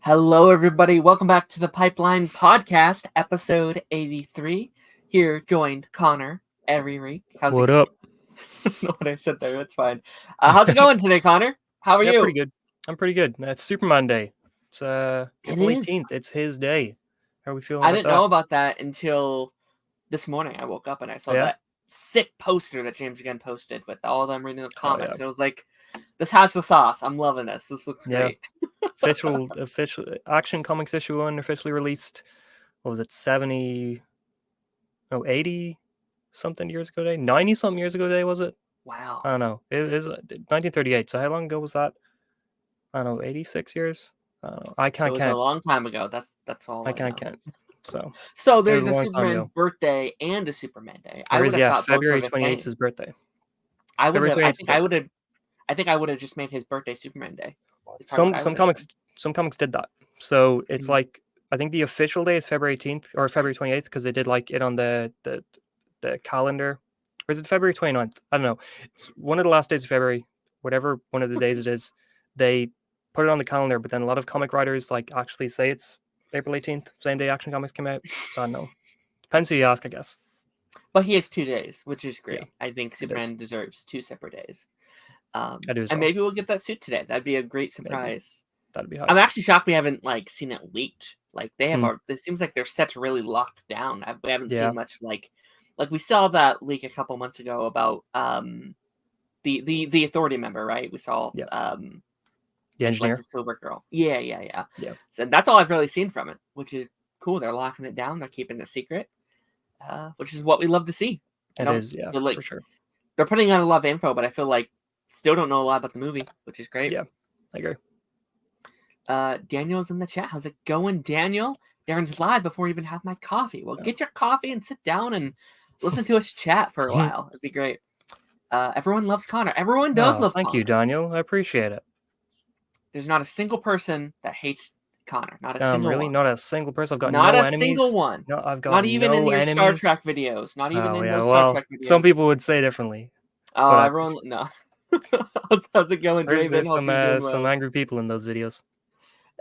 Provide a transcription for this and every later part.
Hello, everybody. Welcome back to the Pipeline Podcast, episode 83. Here, joined Connor every week. How's What it up? going? Know what I said there. That's fine. How's it going today, Connor? How are Yeah, you? pretty good. I'm pretty good. It's Superman Day. It's It April is. 18th. It's his day. How are we feeling I about didn't that? know about that until this morning. I woke up and I saw Yeah? that sick poster that James Gunn posted with all of them reading the Hell comics. yeah. It was like, this has the sauce. I'm loving this. This looks Yeah. great. Official Action Comics issue 1 officially released. What was it? 80 something years ago today? 90 something years ago today, was it? Wow. I don't know. It is 1938. So how long ago was that? I don't know, 86 years? I don't know. I It can't was a count. long time ago. That's all I I can't know. count. So So it was there's a a long time Superman ago. birthday and a Superman day. I There would is, have yeah, thought both were February the 28th is same. his birthday. I would February have. 28th is his birthday. I think I would have just made his birthday Superman Day. Is probably what I Some would have comics done. some comics did that. So it's Mhm. like I think the official day is February 18th or February 28th because they did like it on the calendar. Or is it February 29th? I don't know. It's one of the last days of February, whatever one of the days it is. They put it on the calendar, but then a lot of comic writers like actually say it's April 18th, same day Action Comics came out. So I don't know. Depends who you ask, I guess. But he has 2 days, which is Yeah, great. I think it is. Superman deserves 2 separate days. I do as And well. maybe we'll get that suit today. That'd be a great Maybe. surprise. That'd be I'm hype. actually shocked we haven't like seen it leaked. Like they have Hmm. it seems like their set's really locked down. We haven't Yeah. seen much like we saw that leak a couple months ago about the authority member, right? We saw Yeah. um The like engineer. the silver girl. Yeah. Yeah. So that's all I've really seen from it, which is cool. They're locking it down. They're keeping it secret, which is what we love to see. I It don't is, yeah, feel like for sure. they're putting out a lot of info, but I feel like still don't know a lot about the movie, which is great. Yeah, I agree. Daniel's in the chat. How's it going, Daniel? Darren's live before I even have my coffee. Well, Yeah. get your coffee and sit down and listen to us chat for a while. It'd be great. Everyone loves Connor. Everyone does love Thank Connor. you, Daniel. I appreciate it. There's not a single person that hates Connor. Not a single Really, one. not a single person. I've got Not no a enemies. single one. No, I've got Not even in no your Star enemies. Trek videos. Not even in yeah, those Star well, Trek videos. some people would say differently. Oh, but, everyone, no. How's it going, David? There's Hope you're doing some well. angry people in those videos.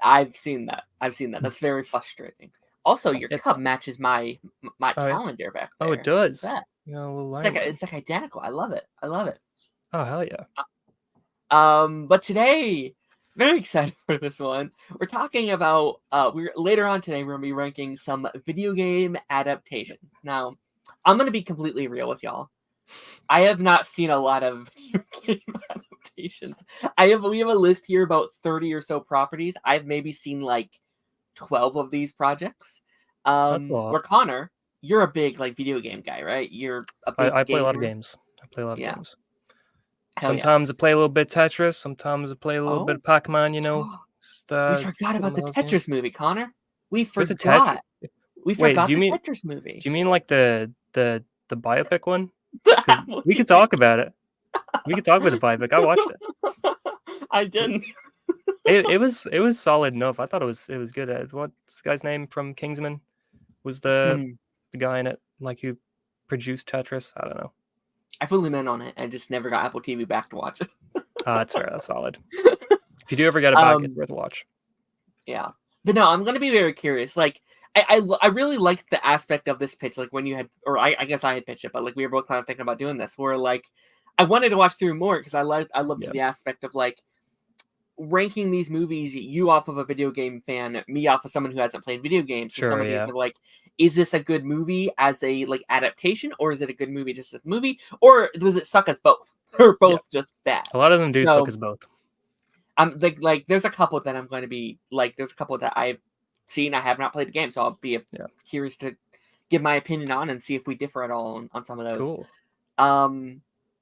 I've seen that. That's very frustrating. Also, your It's- cup matches my Oh, yeah? calendar back there. Oh, it does. What's that? You know, a little It's like identical. I love it. Oh, hell yeah. But today, very excited for this one. We're talking about later on today we're gonna be ranking some video game adaptations. Now, I'm gonna be completely real with y'all. I have not seen a lot of video game adaptations. We have a list here about 30 or so properties. I've maybe seen like 12 of these projects. That's a lot. Where Connor, you're a big like video game guy, right? You're a big I play a lot of gamer. games. I play a lot of Yeah. games. Hell yeah. Sometimes I play a little bit Tetris. Sometimes I play a little bit of Pac-Man, you know. Just, We forgot about the Tetris movie, Connor. We There's a forgot. We Wait, forgot do you the mean- Tetris movie. Do you mean like the biopic one? The 'Cause Apple we could TV. talk about it. We could talk about the biopic. I watched it. I didn't. It was solid enough. I thought it was good. What's the guy's name from Kingsman? Was the guy in it like who produced Tetris? I don't know. I fully meant on it. I just never got Apple TV back to watch it. That's fair. That's valid. If you do ever get it back, it's worth a watch. Yeah, but no, I'm gonna be very curious. Like, I really liked the aspect of this pitch. Like when you had, or I guess I had pitched it, but like we were both kind of thinking about doing this. Where like I wanted to watch through more because I loved Yeah. the aspect of like ranking these movies, you off of a video game fan, me off of someone who hasn't played video games. So Sure, some of these yeah. are like, is this a good movie as a like adaptation, or is it a good movie just as a movie, or does it suck as both, or both just bad? A lot of them do So- suck as both. I'm like there's a couple that I'm going to be like, there's a couple that I've seen. I have not played the game, so I'll be curious to give my opinion on and see if we differ at all on some of those. Cool.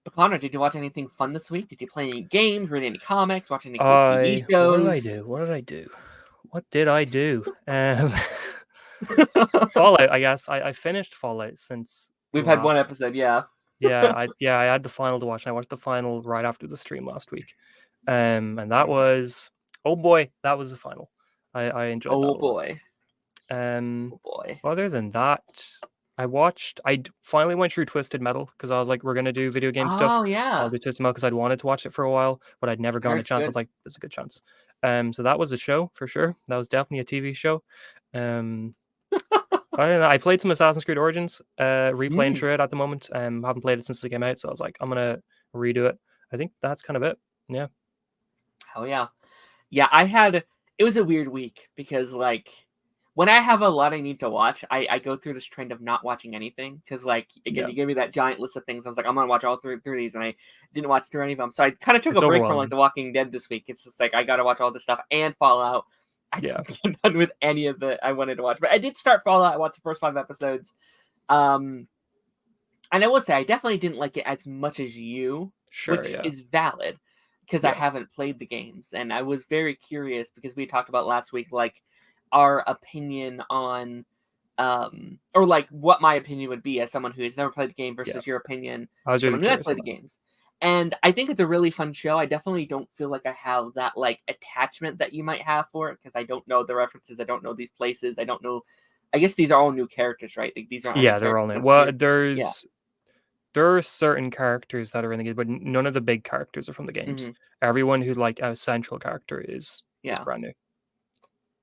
But Connor, did you watch anything fun this week? Did you play any games, read any comics, watch any cool TV shows? What did I do? Fallout, I guess. I finished Fallout since We've had one last- episode, yeah. I had the final to watch, and I watched the final right after the stream last week. And that was that was the final. I enjoyed that a lot. Boy. Other than that, I finally went through Twisted Metal because I was like, we're gonna do video game stuff. Oh yeah. I'll do Twisted Metal because I'd wanted to watch it for a while, but I'd never gotten a It's chance. I good. was like, there's a good chance. So that was a show for sure. That was definitely a TV show. I don't know. I played some Assassin's Creed Origins, replaying Mm. through it at the moment. Haven't played it since it came out, so I was like, I'm gonna redo it. I think that's kind of it. Yeah. Oh yeah. Yeah, it was a weird week because like when I have a lot I need to watch, I go through this trend of not watching anything because like again Yeah. you gave me that giant list of things. I was like I'm gonna watch all three of these, and I didn't watch through any of them. So I kind of took It's a break from like overwhelming. The Walking Dead this week. It's just like I gotta watch all this stuff and Fallout. I Yeah. didn't get done with any of it I wanted to watch, but I did start Fallout. I watched the first 5 episodes. And I will say I definitely didn't like it as much as you, Sure. which Yeah. is valid because I Yeah. haven't played the games, and I was very curious because we talked about last week like our opinion on or like what my opinion would be as someone who has never played the game Yeah. versus your opinion I was as really someone who has curious played the about it. games. And I think it's a really fun show. I definitely don't feel like I have that like attachment that you might have for it because I don't know the references, I don't know these places, I don't know. I guess these are all new characters, right? Like, these aren't any Yeah, they're all characters new. that Well, appeared. Yeah. there are certain characters that are in the game, but none of the big characters are from the games. Hmm. Everyone who's like a central character is Yeah. brand new.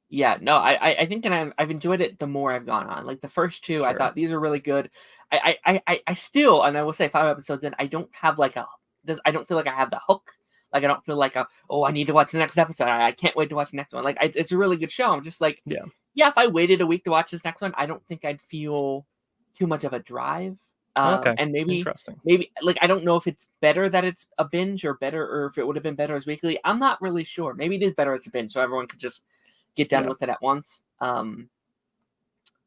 Yeah, no, I think that I've enjoyed it the more I've gone on. Like the first two, I Sure. thought these are really good. I still, and I will say 5 episodes in, I don't have like I don't feel like I have the hook. Like I don't feel like oh, I need to watch the next episode. I can't wait to watch the next one. Like it's a really good show. I'm just like, Yeah. yeah, if I waited a week to watch this next one, I don't think I'd feel too much of a drive. Okay. And Interesting. maybe like I don't know if it's better that it's a binge or better, or if it would have been better as weekly. I'm not really sure. Maybe it is better as a binge, so everyone could just get done Yeah. with it at once.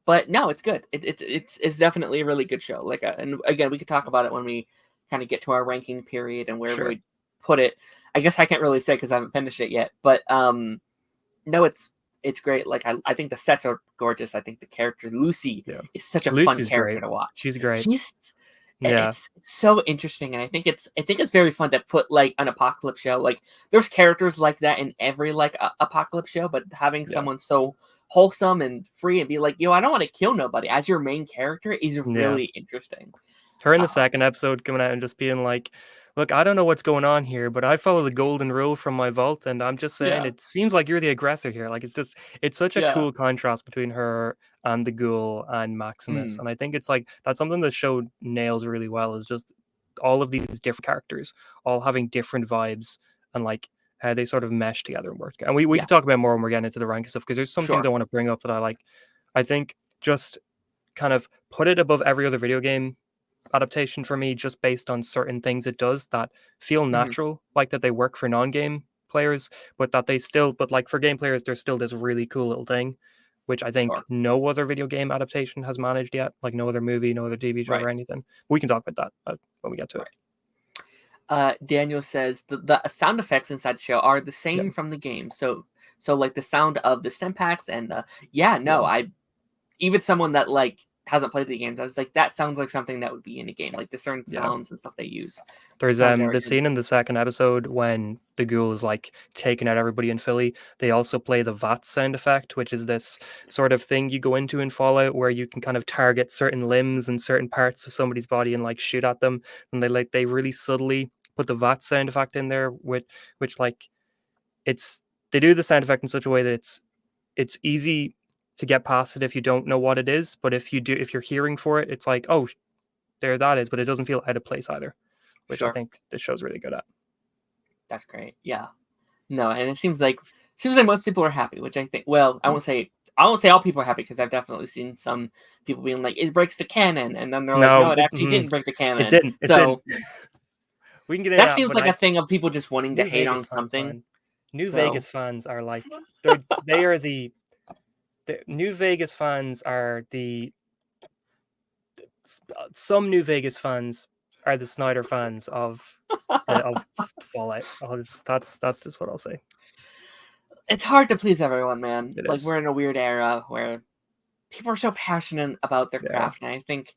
But no, it's good. It's definitely a really good show. Like, and again, we could talk about it when we kind of get to our ranking period and where we Sure. would put it. I guess I can't really say because I haven't finished it yet. But no, it's great. Like I think the sets are gorgeous. I think the character Lucy Yeah. is such a fun Lucy's character great. to watch. She's great. She's Yeah. it's so interesting, and I think it's very fun to put like an apocalypse show. Like there's characters like that in every like apocalypse show, but having Yeah. someone so wholesome and free and be like, yo, I don't want to kill nobody as your main character is really interesting. Her in the Um, second episode coming out and just being like, "Look, I don't know what's going on here, but I follow the golden rule from my vault, and I'm just saying yeah, it seems like you're the aggressor here." Like it's such a yeah, cool contrast between her and the ghoul and Maximus, mm, and I think it's like that's something the show nails really well is just all of these different characters all having different vibes and like how they sort of mesh together and work together. And we yeah, can talk about more when we're getting into the ranking stuff because there's some things I sure, want to bring up that I like. I think just kind of put it above every other video game adaptation for me just based on certain things it does that feel hmm, natural, like that they work for non-game players, but that they still, but like for game players, there's still this really cool little thing, which I think sure, no other video game adaptation has managed yet, like no other movie, no other TV show right, or anything. We can talk about that when we get to it. right. Daniel says the sound effects inside the show are the Yeah, same from the game. So like the sound of the stem packs and yeah, yeah, no, I even someone that like hasn't played the games, I was like, that sounds like something that would be in a game. Like the certain yeah. sounds and stuff they use There's sound very the scene in the second episode when the ghoul is like taking out everybody in Philly. They also play the VAT sound effect, which is this sort of thing you go into in Fallout where you can kind of target certain limbs and certain parts of somebody's body and like shoot at them. And they really subtly put the VAT sound effect in there with which like it's they do the sound effect in such a way that it's easy to get past it if you don't know what it is. But if you're hearing for it, it's like, oh, there that is, but it doesn't feel out of place either, which I sure. think this show's really good at. That's great. Yeah. No, and it seems like most people are happy, which I think. Well, I won't say all people are happy because I've definitely seen some people being like, it breaks the canon, and then they're like, no, No, it actually didn't break the it canon. didn't. It didn't. So We can get into that that, seems but like a thing of people just wanting to New hate Vegas on fans, something. man. New So Vegas fans are like they are the New Vegas fans are the some New Vegas fans are the Snyder fans of Fallout. That's just what I'll say. it's hard to please everyone, man. It Like is. we're in a weird era where people are so passionate about their Yeah. craft, and I think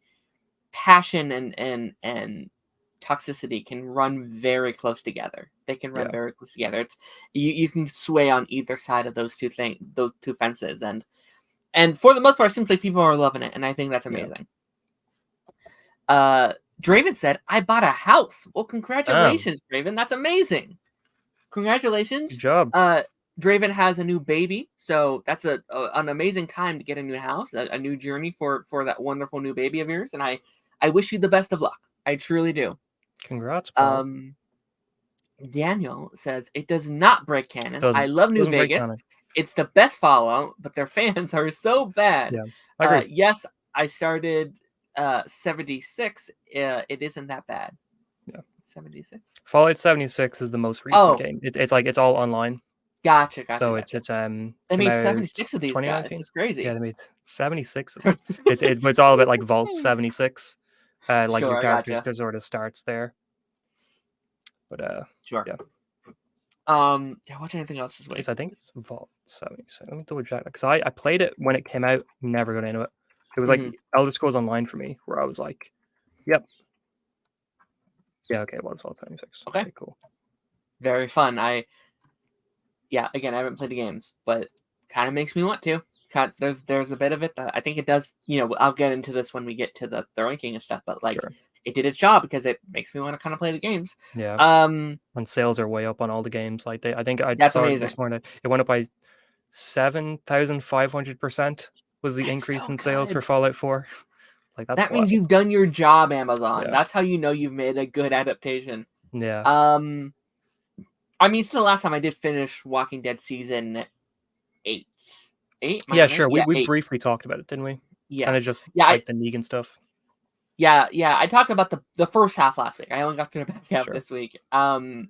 passion and toxicity can run very close together. They can run Yeah. very close together. It's you can sway on either side of those two fences, and for the most part, it seems like people are loving it, and I think that's Yeah. amazing. Draven said, "I bought a house." Well, congratulations, Draven. That's amazing. Good Congratulations. job. Draven has a new baby, so that's an amazing time to get a new house, a new journey for that wonderful new baby of yours, and I wish you the best of luck. I truly do. Congrats, Paul. Daniel says it does not break canon. I Doesn't love New doesn't break Vegas. canon. It's the best Fallout, but their fans are so bad. Yeah, I agree. Yes, I started 76. It isn't that bad. Yeah, 76. Fallout 76 is the most recent game. It's like it's all online. Gotcha. So Gotcha. it's They came made out 76 of these guys. 2019. It's crazy. Yeah, they made 76 of them. It's all about like Vault 76. Like Sure, your I character gotcha. sort of starts there. But Sure. yeah. Watch anything else this week? I think it's Vault 76. Let me double check because I played it when it came out, never got into it. It was like Elder Scrolls Online for me, where I was like, yep. Yeah, okay, it was Vault 76. Okay, cool. Very fun. Again, I haven't played the games, but kind of makes me want to. There's a bit of it that I think it does. I'll get into this when we get to the ranking and stuff, but like it did its job because it makes me want to kind of play the games. Yeah. When sales are way up on all the games, like I think I saw it this morning. It went up by 7,500% was the increase in sales for Fallout 4. Like that means you've done your job, Amazon. Yeah. That's how you know you've made a good adaptation. Yeah. I mean, it's the last time I did finish Walking Dead season 8. 8? Yeah, sure. We 8. briefly talked about it, didn't we? Yeah. Kind of just like the Negan stuff. Yeah. I talked about the first half last week. I only got to the back half this week. I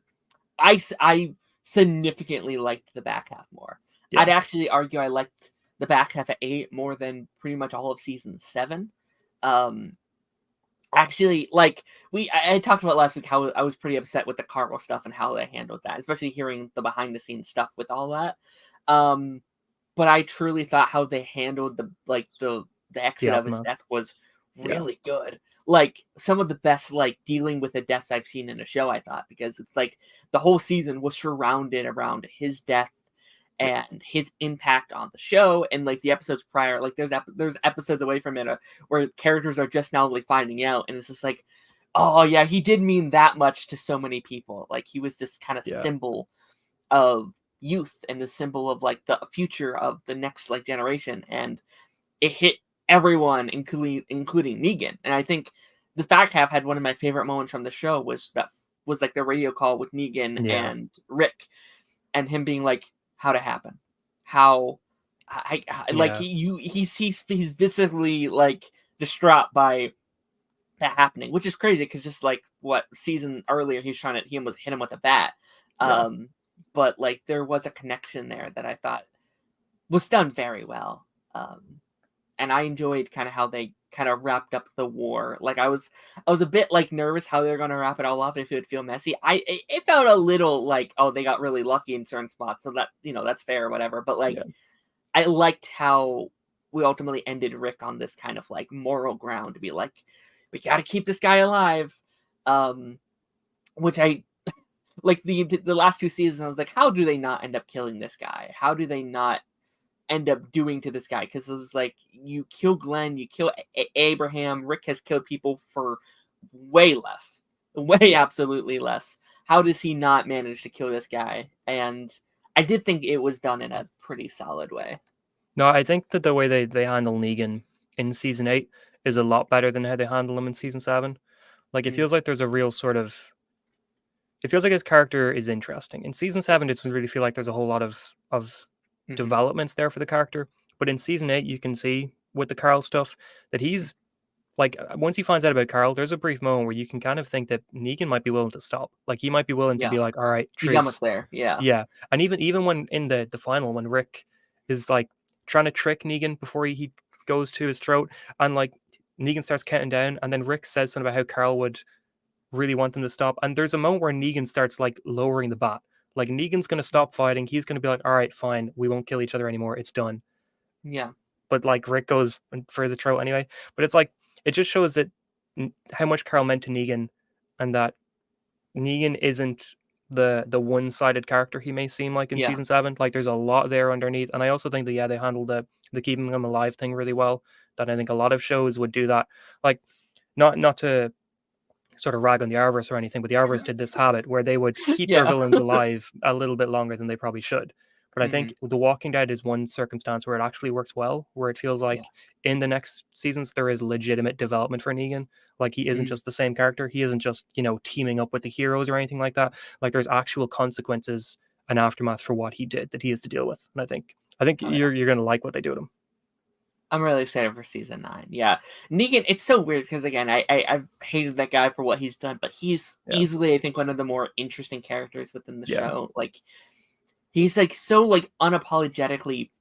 significantly liked the back half more. Yeah. I'd actually argue I liked the back half of 8 more than pretty much all of season 7. Actually, like I talked about last week how I was pretty upset with the Carl stuff and how they handled that, especially hearing the behind the scenes stuff with all that. But I truly thought how they handled the exit of his death was really good. Like some of the best like dealing with the deaths I've seen in a show, I thought, because it's like the whole season was surrounded around his death and his impact on the show, and like the episodes prior, like there's episodes away from it where characters are just now like finding out, and it's just like, oh yeah, he did mean that much to so many people. Like he was this kind of symbol of youth and the symbol of like the future of the next like generation, and it hit everyone, including Negan. And I think this back half had one of my favorite moments from the show was like the radio call with Negan and Rick, and him being like, how to happen, how like he's visibly like distraught by that happening, which is crazy because just like what season earlier he almost hit him with a bat. But like there was a connection there that I thought was done very well. And I enjoyed kind of how they kind of wrapped up the war. Like I was a bit like nervous how they're gonna wrap it all up, if it would feel messy. It felt a little like, oh, they got really lucky in certain spots, so that that's fair or whatever. But like I liked how we ultimately ended Rick on this kind of like moral ground to be like, we got to keep this guy alive. Which I like the last 2 seasons. I was like, how do they not end up killing this guy? How do they not end up doing to this guy? Because it was like, you kill Glenn, you kill Abraham. Rick has killed people for way absolutely less. How does he not manage to kill this guy? And I did think it was done in a pretty solid way. No, I think that the way they handle Negan in season 8 is a lot better than how they handle him in season 7. Like it feels like there's a real sort of, it feels like his character is interesting. In season 7, it doesn't really feel like there's a whole lot of developments there for the character. But in season 8, you can see with the Carl stuff that he's like, once he finds out about Carl, there's a brief moment where you can kind of think that Negan might be willing to stop. Like he might be willing to be like, all right, Trace. He's almost there. Yeah. And even when in the final, when Rick is like trying to trick Negan before he goes to his throat, and like Negan starts counting down, and then Rick says something about how Carl would really want them to stop. And there's a moment where Negan starts like lowering the bat. Like Negan's going to stop fighting. He's going to be like, all right, fine. We won't kill each other anymore. It's done. Yeah. But like Rick goes for the throat anyway. But it's like, it just shows that how much Carl meant to Negan, and that Negan isn't the one-sided character he may seem like in season 7. Like there's a lot there underneath. And I also think that they handled the keeping him alive thing really well. That I think a lot of shows would do that. Like not to sort of rag on the Arvors or anything, but the Arvors did this habit where they would keep their villains alive a little bit longer than they probably should. But I think The Walking Dead is one circumstance where it actually works well, where it feels Yeah. like in the next seasons there is legitimate development for Negan. Like he isn't just the same character. He isn't just, teaming up with the heroes or anything like that. Like there's actual consequences and aftermath for what he did that he has to deal with. And I think Oh, yeah. you're gonna like what they do to him. I'm really excited for season 9. Yeah, Negan. It's so weird because again, I've hated that guy for what he's done, but he's Yeah. easily, I think, one of the more interesting characters within the Yeah. show. Like he's like so like unapologetically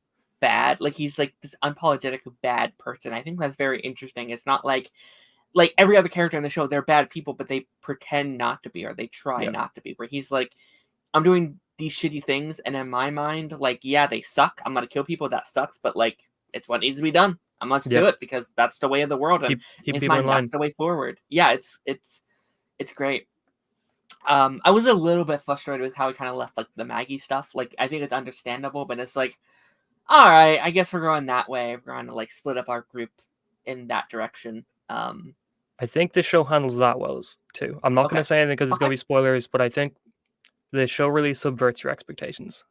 bad. Like he's like this unapologetic bad person. I think that's very interesting. It's not like every other character in the show, they're bad people, but they pretend not to be or they try Yeah. not to be. Where he's like, I'm doing these shitty things, and in my mind, like, yeah, they suck. I'm gonna kill people. That sucks, but like, it's what needs to be done. I must do it because that's the way of the world, and Keep in his people in mind, line. that's the way forward. Yeah, it's great. I was a little bit frustrated with how he kind of left like the Maggie stuff. Like, I think it's understandable, but it's like, all right, I guess we're going that way. We're going to like split up our group in that direction. I think the show handles that well too. I'm not going Okay. to say anything because it's going Okay. to be spoilers, but I think the show really subverts your expectations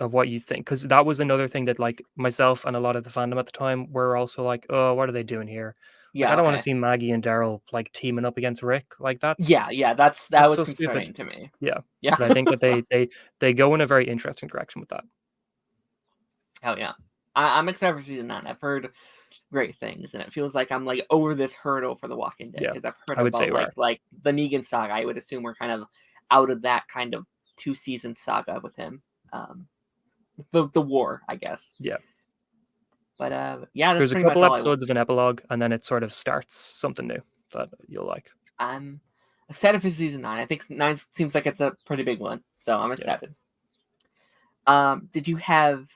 of what you think, because that was another thing that like myself and a lot of the fandom at the time were also like, oh, what are they doing here? Like, I Yeah. don't want to Okay. see Maggie and Daryl like teaming up against Rick. Like Yeah. Yeah. That that's was so stupid. concerning to me. Yeah, Yeah. but I think that they go in a very interesting direction with that. Hell yeah. I'm excited for season 9. I've heard great things, and it feels like I'm like over this hurdle for The Walking Dead Yeah, because I've heard I would say about you are. like the Negan saga. I would assume we're kind of out of that kind of 2-season saga with him. The war, I guess. Yeah, But yeah, that's there's a pretty much couple all episodes of an epilogue, and then it sort of starts something new that you'll like. I'm excited for season 9. I think 9 seems like it's a pretty big one, so I'm Yeah. excited. Did you have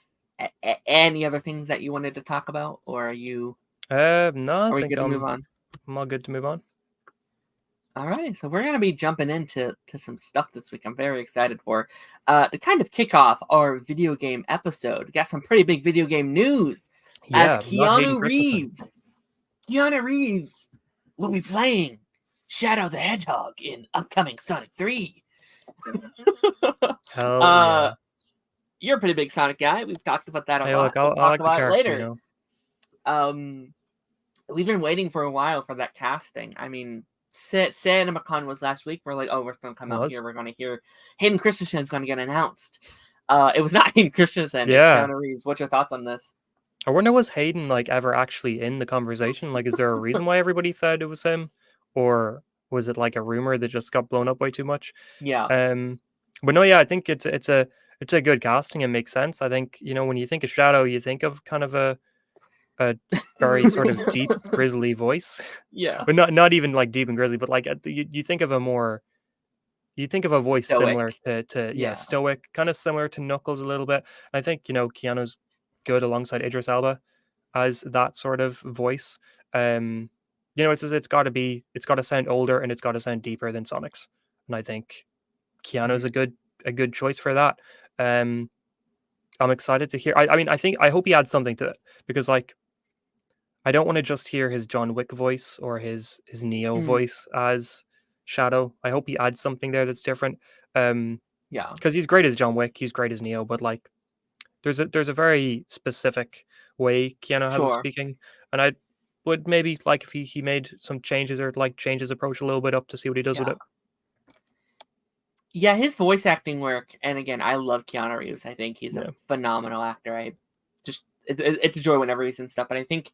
any other things that you wanted to talk about, or are you? No, I Are we think good to move on? I'm all good to move on. All right, so we're gonna be jumping into some stuff this week. I'm very excited for to kind of kick off our video game episode. We got some pretty big video game news as Yeah, not Hayden Christensen. Keanu Reeves will be playing Shadow the Hedgehog in upcoming Sonic 3. Hell yeah. You're a pretty big Sonic guy. We've talked about that a Hey, lot. look, I We'll talk like the about it character, later. We've been waiting for a while for that casting. I mean, CinemaCon was last week. We're like, oh, we're going to come out here. We're going to hear Hayden Christensen's going to get announced. It was not Hayden Christensen. Yeah. It's Keanu Reeves. What's your thoughts on this? I wonder, was Hayden like ever actually in the conversation? Like, is there a reason why everybody thought it was him, or was it like a rumor that just got blown up way too much? Yeah. But no, yeah, I think it's a good casting and makes sense. I think, when you think of Shadow, you think of kind of a very sort of deep, grisly voice. Yeah. But not even like deep and grisly, but like you think of a voice Stoic. similar to stoic, kind of similar to Knuckles a little bit. I think, Keanu's good alongside Idris Elba as that sort of voice. It's got to sound older and it's got to sound deeper than Sonic's. And I think Keanu's a good choice for that. I'm excited to hear. I hope he adds something to it, because like, I don't want to just hear his John Wick voice or his Neo voice as Shadow. I hope he adds something there that's different. Yeah, because he's great as John Wick, he's great as Neo, but like, there's a very specific way Keanu has of speaking, and I would maybe like if he made some changes or like change his approach a little bit up to see what he does with it. Yeah, his voice acting work, and again, I love Keanu Reeves. I think he's a phenomenal actor. It's a joy whenever he's in stuff, but I think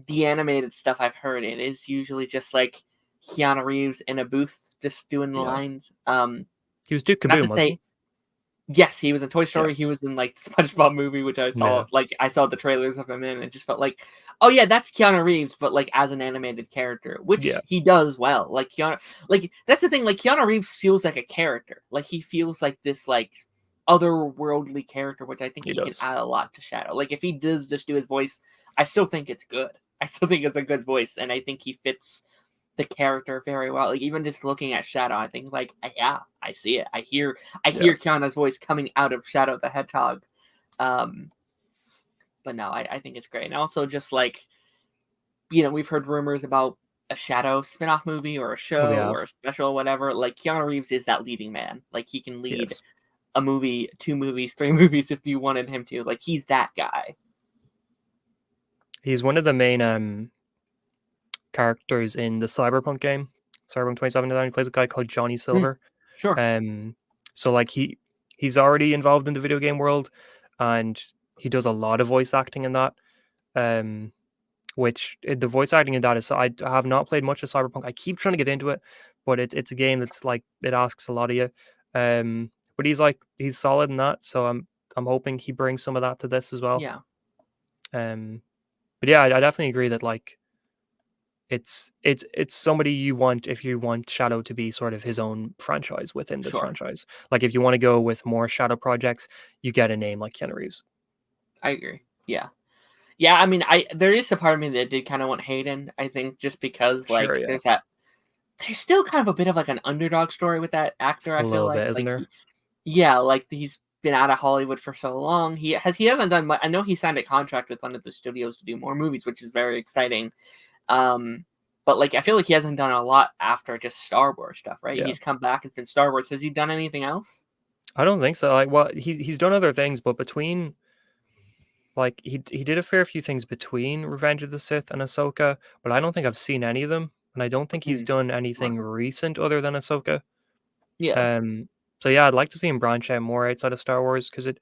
the animated stuff I've heard, it is usually just like Keanu Reeves in a booth just doing the lines. He was Duke Kaboom, wasn't he? Yes, he was in Toy Story. He was in like the SpongeBob movie, which I saw. Like, I saw the trailers of him in, and it just felt like, oh yeah, that's Keanu Reeves, but like as an animated character, which he does well. Like that's the thing. Like, Keanu Reeves feels like a character. Like, he feels like this like otherworldly character, which I think he can add a lot to Shadow. Like, if he does just do his voice, I still think it's good. I still think it's a good voice, and I think he fits the character very well. Like, even just looking at Shadow, I think like, yeah, I see it. I hear Keanu's voice coming out of Shadow the Hedgehog. But no, I think it's great. And also just like, we've heard rumors about a Shadow spin-off movie or a show or a special, whatever. Like, Keanu Reeves is that leading man. Like, he can lead a movie, 2 movies, 3 movies if you wanted him to. Like, he's that guy. He's one of the main characters in the Cyberpunk game, Cyberpunk 2079. He plays a guy called Johnny Mm, Silver. sure. So like he's already involved in the video game world, and he does a lot of voice acting in that. Um, the voice acting in that is, I have not played much of Cyberpunk. I keep trying to get into it, but it's a game that's like, it asks a lot of you. But he's solid in that, so I'm hoping he brings some of that to this as well. Yeah. But yeah, I definitely agree that like it's somebody you want if you want Shadow to be sort of his own franchise within this Sure. franchise. Like if you want to go with more Shadow projects, you get a name like Keanu Reeves. I agree. Yeah. Yeah, I mean, there is a part of me that did kind of want Hayden, I think, just because, Sure, like, yeah. there's still kind of a bit of, like, an underdog story with that actor, A I feel little bit, like. isn't Like, there? yeah, like, he's been out of Hollywood for so long. He hasn't done much. I know he signed a contract with one of the studios to do more movies, which is very exciting. But, like, I feel like he hasn't done a lot after just Star Wars stuff, right? Yeah. He's come back, it's been Star Wars. Has he done anything else? I don't think so. Like, well, he's done other things, but between like he did a fair few things between Revenge of the Sith and Ahsoka, but I don't think I've seen any of them, and I don't think he's Hmm. done anything recent other than Ahsoka. Yeah. Um, so yeah, I'd like to see him branch out more outside of Star Wars, because it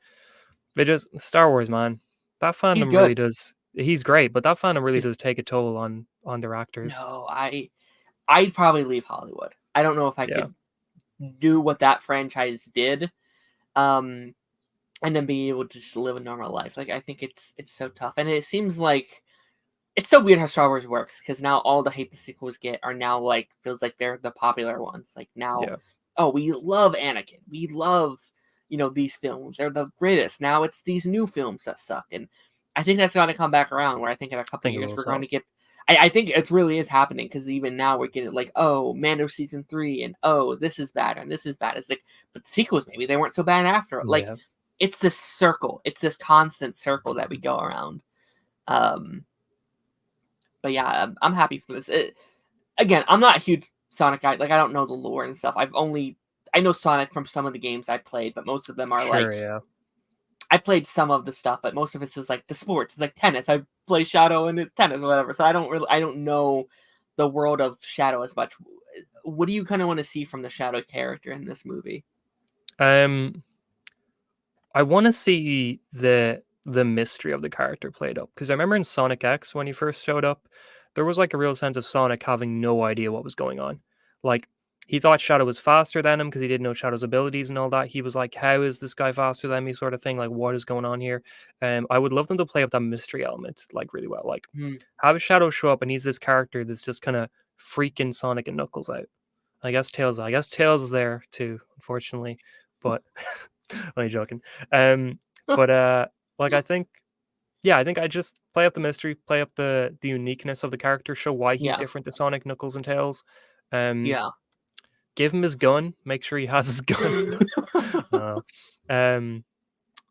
just, Star Wars, man. That He's fandom really good. does. He's great, but that fandom really He's, does take a toll on their actors. no, I'd probably leave Hollywood. I don't know if I Yeah, could do what that franchise did, um, and then be able to just live a normal life. Like, I think it's so tough, and it seems like it's so weird how Star Wars works, because now all the hate the sequels get are now, like, feels like they're the popular ones. Like, now, yeah, oh, we love Anakin, we love, these films, they're the greatest. Now it's these new films that suck, and I think that's going to come back around. Where I think in a I couple of think it years will we're going so. to get. I think it really is happening, because even now we're getting like, oh, Mando season 3, and oh, this is bad and this is bad. It's like, but the sequels, maybe they weren't so bad after. Like, Yeah, it's this circle. It's this constant circle that we go around. Um, but yeah, I'm happy for this. Again, I'm not a huge Sonic guy. Like, I don't know the lore and stuff. I know Sonic from some of the games I played, but most of them are sure, like, yeah. I played some of the stuff, but most of it's just like the sports. It's like tennis. I play Shadow and it's tennis or whatever. So I don't know the world of Shadow as much. What do you kind of want to see from the Shadow character in this movie? Um, I want to see the mystery of the character played up, because I remember in Sonic X when he first showed up, there was like a real sense of Sonic having no idea what was going on. Like he thought Shadow was faster than him because he didn't know Shadow's abilities and all that. He was like, "How is this guy faster than me?" sort of thing. Like, what is going on here? I would love them to play up that mystery element like really well. Like, Hmm. have Shadow show up and he's this character that's just kind of freaking Sonic and Knuckles out. I guess Tails is there too, unfortunately, but only joking. Um, but like I think, yeah, I think I just play up the mystery, play up the uniqueness of the character, show why he's Yeah. different to Sonic, Knuckles, and Tails. Um, Yeah. give him his gun, make sure he has his gun. uh, um,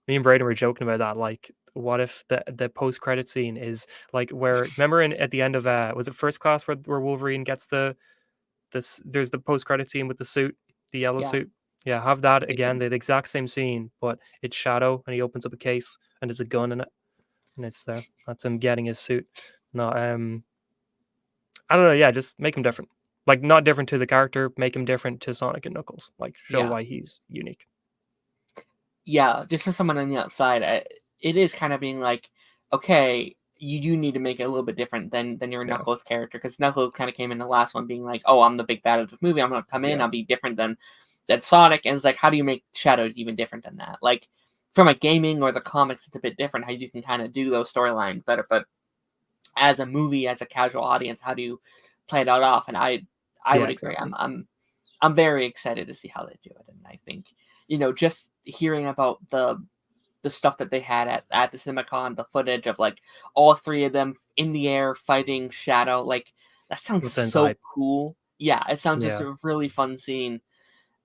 me and Brayden were joking about that. Like, what if the post credit scene is like where, remember in at the end of was it First Class, where Wolverine gets there's the post credit scene with the suit, the yellow Yeah. suit. Yeah, have that They do. again, the exact same scene, but it's Shadow and he opens up a case and there's a gun in it, and it's there. That's him getting his suit. No, I don't know. Yeah, just make him different. Like, not different to the character, make him different to Sonic and Knuckles. Like, show Yeah. why he's unique. Yeah. Just as someone on the outside, it is kind of being like, okay, you do need to make it a little bit different than your Yeah, Knuckles character, because Knuckles kind of came in the last one being like, oh, I'm the big bad of the movie. I'm gonna come in. yeah, I'll be different than Sonic. And it's like, how do you make Shadow even different than that? Like, from a gaming or the comics, it's a bit different how you can kind of do those storylines better. But as a movie, as a casual audience, how do you play that off? And I yeah, would agree. exactly. I'm very excited to see how they do it. And I think, just hearing about the stuff that they had at the CinemaCon, the footage of like all three of them in the air fighting Shadow, like, that sounds That sounds so hype. cool. Yeah, it sounds just Yeah, a really fun scene.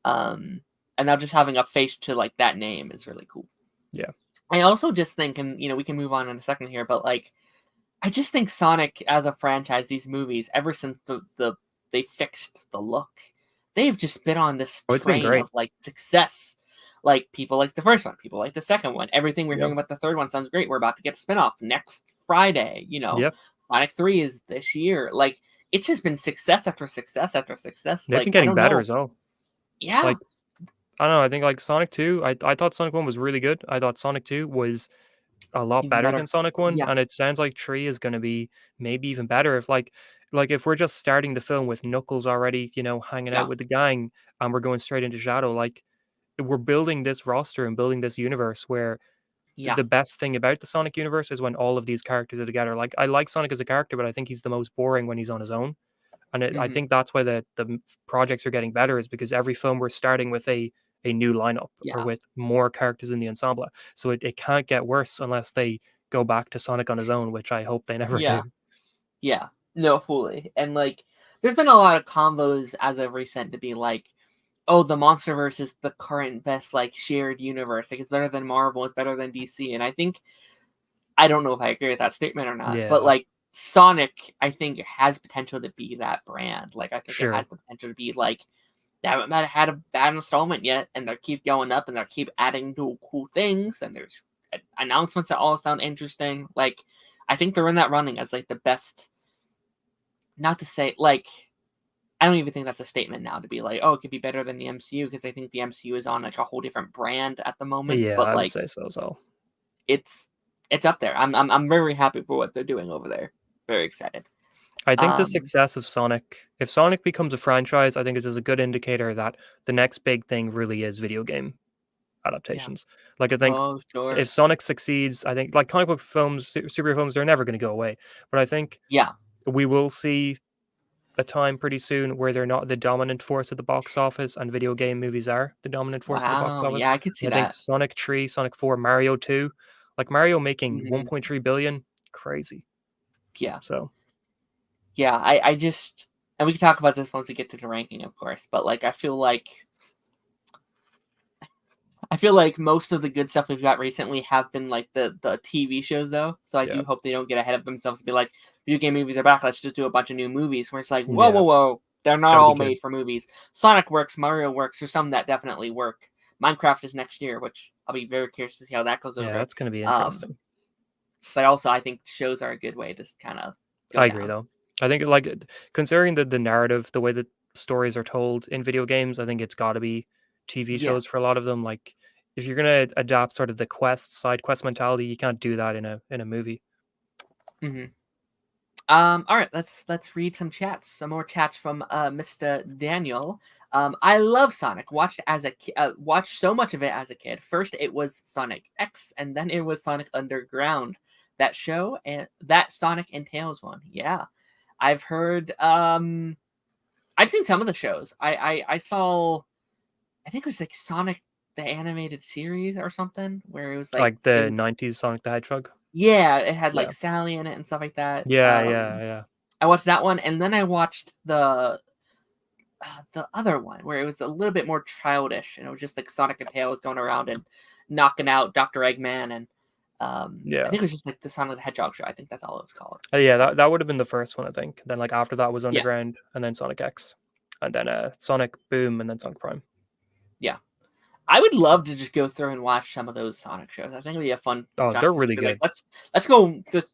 Um, and now just having a face to like that name is really cool. yeah, I also just think, and we can move on in a second here, but like, I just think Sonic as a franchise, these movies, ever since they fixed the look, they've just been on this oh, it's been train great. of like success. Like, people like the first one, people like the second one. Everything we're Yep. hearing about the third one sounds great. We're about to get a spinoff next Friday. Yep. Sonic 3 is this year. Like, it's just been success after success after success. They've been Like, I getting don't better know. as well. Yeah. Like, I don't know. I think like Sonic 2, I thought Sonic 1 was really good. I thought Sonic 2 was a lot Even better better. than Sonic 1, Yeah. and it sounds like 3 is going to be maybe even better if if we're just starting the film with Knuckles already, hanging out Yeah. with the gang, and we're going straight into Shadow. Like, we're building this roster and building this universe where Yeah. the best thing about the Sonic universe is when all of these characters are together. Like, I like Sonic as a character, but I think he's the most boring when he's on his own. And I Hmm. think that's why the projects are getting better, is because every film we're starting with a new lineup or Yeah. with more characters in the ensemble. So it can't get worse unless they go back to Sonic on his own, which I hope they never Yeah. do. Yeah. No, fully. And like, there's been a lot of combos as of recent to be like, oh, the MonsterVerse is the current best like shared universe. Like, it's better than Marvel, it's better than DC. And I don't know if I agree with that statement or not, but Yeah, like Sonic, I think has potential to be that brand. Like, I think it sure. has the potential to be like, they haven't had a bad installment yet, and they keep going up, and they keep adding new cool things, and there's announcements that all sound interesting. Like, I think they're in that running as like the best. Not to say like, I don't even think that's a statement now to be like, oh, it could be better than the MCU, because I think the MCU is on like a whole different brand at the moment. Yeah, But I would like, say so as well. it's it's up there. I'm very happy for what they're doing over there. Very excited. I think the Um, success of Sonic, if Sonic becomes a franchise, I think it is a good indicator that the next big thing really is video game yeah. adaptations. Like, I think Oh, sure. if Sonic succeeds, I think like comic book films, superhero films, they're never going to go away. But I think Yeah. we will see a time pretty soon where they're not the dominant force at the box office, and video game movies are the dominant force at the box Wow. office. Yeah, I could see And I think that. Sonic 3, Sonic 4, Mario 2, like Mario making Hmm. 1.3 billion, crazy. Yeah. So Yeah. I just, and we can talk about this once we get to the ranking, of course. But like, I feel like most of the good stuff we've got recently have been like the TV shows, though. So I yeah, do hope they don't get ahead of themselves and be like, video game movies are back. Let's just do a bunch of new movies. Where it's like, whoa, yeah, whoa, whoa, they're not gotta be all good. made for movies. Sonic works, Mario works. There's some that definitely work. Minecraft is next year, which I'll be very curious to see how that goes Yeah, over. that's gonna be Um, interesting. but also I think shows are a good way to kind of go I agree down. though. I think like considering the narrative, the way that stories are told in video games, I think it's got to be TV Yeah. shows for a lot of them. Like, if you're gonna adapt sort of the side quest mentality, you can't do that in a movie. Hmm. All right, let's read some chats. Some more chats from Mr. Daniel. I love Sonic. Watched so much of it as a kid. First, it was Sonic X, and then it was Sonic Underground. That show and that Sonic and Tails one. Yeah, I've heard. I've seen some of the shows. I saw. I think it was like Sonic the animated series or something, where it was like Like it the was. '90s Sonic the Hedgehog. Yeah, it had Yeah, like Sally in it and stuff like that. yeah, yeah, yeah, I watched that one, and then I watched the other one where it was a little bit more childish, and it was just like Sonic and Tails going around and knocking out Dr. Eggman, and I yeah. think it was just like the Sonic the Hedgehog show. I think that's all it was called. Yeah, Um, that would have been the first one, I think. Then like after that was yeah, Underground, and then Sonic X, and then Sonic Boom, and then Sonic Prime. yeah. I would love to just go through and watch some of those Sonic shows. I think it'd be a fun Oh, time they're to really be like, good. let's go just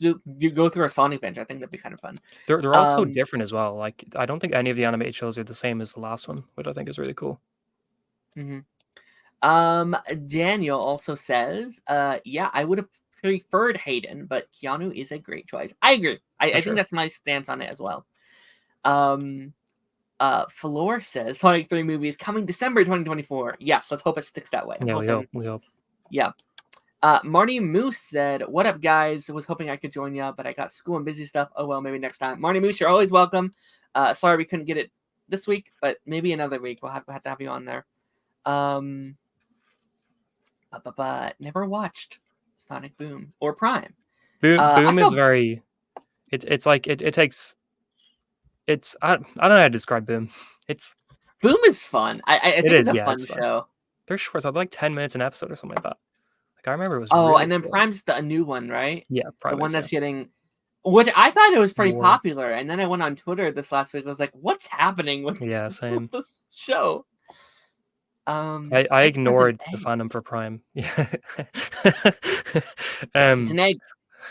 go through a Sonic binge. I think that'd be kind of fun. They're all so Um, different as well. Like, I don't think any of the animated shows are the same as the last one, which I think is really cool. mhm. Daniel also says, yeah, I would have preferred Hayden, but Keanu is a great choice. I agree. For I think sure. that's my stance on it as well. Um, Floor says Sonic 3 movie is coming December 2024. Yes, let's hope it sticks that way. I'm Yeah, we hope. hoping. We hope. Yeah. Marty Moose said, "What up, guys? Was hoping I could join you, but I got school and busy stuff. Oh well, maybe next time." Marty Moose, you're always welcome. Sorry we couldn't get it this week, but maybe another week we'll have to have you on there. Um, but never watched Sonic Boom or Prime. I Boom is felt very. It's like it takes. It's I don't know how to describe Boom. It's Boom is fun. I it think it's is, a yeah, fun it's fun. show. They're short, so they're like 10 minutes an episode or something like that. Like, I remember it was Oh, really and then cool. Prime's a new one, right? Yeah, The Prime one is, yeah. that's getting, which I thought it was pretty More. popular, and then I went on Twitter this last week. I was like, "What's happening with Yeah, same. this show?" I I think that's an ignored the egg. fandom for Prime. Yeah. It's um, an egg.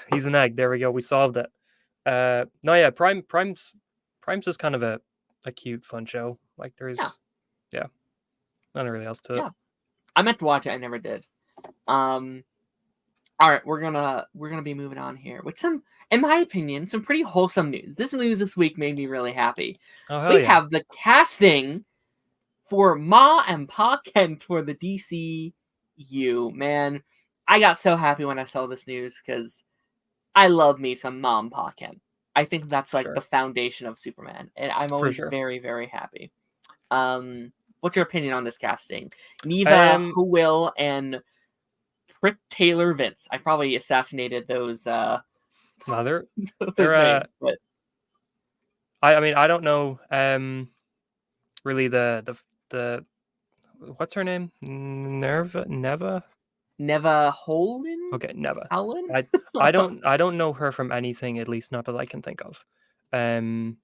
he's an egg. There we go. We solved it. No, yeah, Prime's just kind of a cute, fun show. Like Yeah, there's yeah, nothing really else to it. yeah. I meant to watch it. I never did. Um, all right, we're gonna be moving on here with some, in my opinion, some pretty wholesome news. This news this week made me really happy. Oh hell We yeah, have the casting for Ma and Pa Kent for the DCU. Man, I got so happy when I saw this news because I love me some Ma and Pa Kent. I think that's like the sure, foundation of Superman, and I'm for always sure. very, very happy. What's your opinion on this casting? Neva, Um, Who Will, and Prick Taylor Vince. I probably assassinated those no, they're those names, but I mean I don't know really the what's her name? Neva? Neva Holden? Okay, Neva. Howland? I don't know her from anything, at least not that I can think of. Um,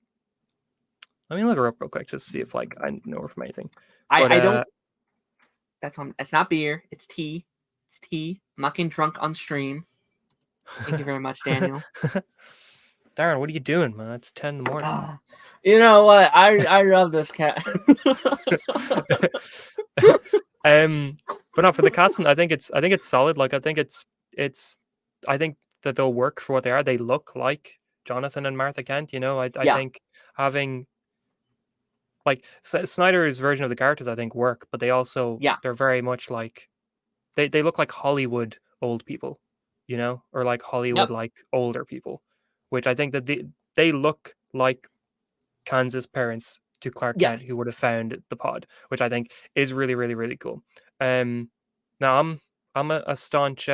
let me look her up real quick just to see if like I know her from anything. But I don't. That's one. It's not beer. It's tea. It's tea. I'm not getting drunk on stream. Thank you very much, Daniel. Darren, what are you doing, man? It's 10 in the morning. You know what? I love this cat. But not for the casting. I think it's solid. Like it's I think that they'll work for what they are. They look like Jonathan and Martha Kent. You know, I Yeah, think having like Snyder's version of the characters, I think work, but yeah, they're very much like they look like Hollywood old people, you know, or like Hollywood yep, like older people, which I think that they look like Kansas parents to Clark Kent yes, who would have found the pod, which I think is really, really, really cool. Um, now I'm a staunch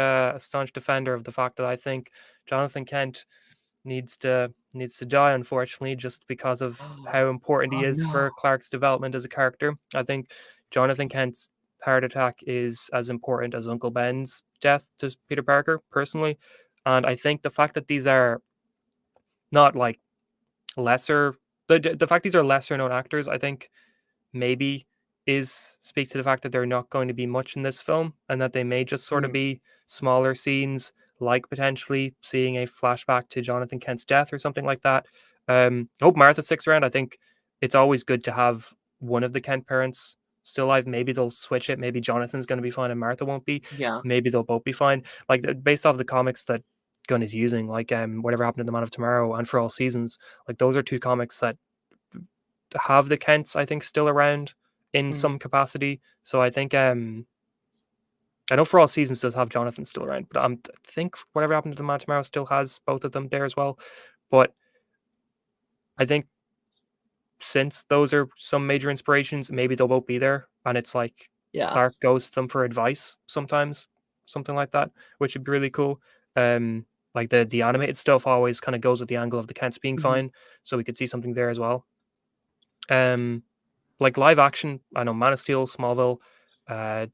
defender of the fact that I think Jonathan Kent needs to die, unfortunately, just because of how important he oh is no. for Clark's development as a character. I think Jonathan Kent's heart attack is as important as Uncle Ben's death to Peter Parker, personally. And I think the fact that these are not like lesser the fact these are lesser known actors, I think maybe is speaks to the fact that they're not going to be much in this film and that they may just sort of Mm, be smaller scenes, like potentially seeing a flashback to Jonathan Kent's death or something like that. I hope Martha sticks around. I think it's always good to have one of the Kent parents still alive. Maybe they'll switch it. Maybe Jonathan's going to be fine and Martha won't be. yeah. Maybe they'll both be fine. Like based off the comics that Gunn is using, like Whatever Happened to the Man of Tomorrow and For All Seasons, like those are two comics that have the Kents, I think, still around in Mm, some capacity. So I think I know For All Seasons does have Jonathan still around, but I think Whatever Happened to the Man Tomorrow still has both of them there as well. But I think since those are some major inspirations, maybe they'll both be there, and it's like yeah. Clark goes to them for advice sometimes, something like that, which would be really cool. Like the animated stuff always kind of goes with the angle of the Kents being Mhm. fine, so we could see something there as well. Um, like live action, I know Man of Steel, Smallville, uh,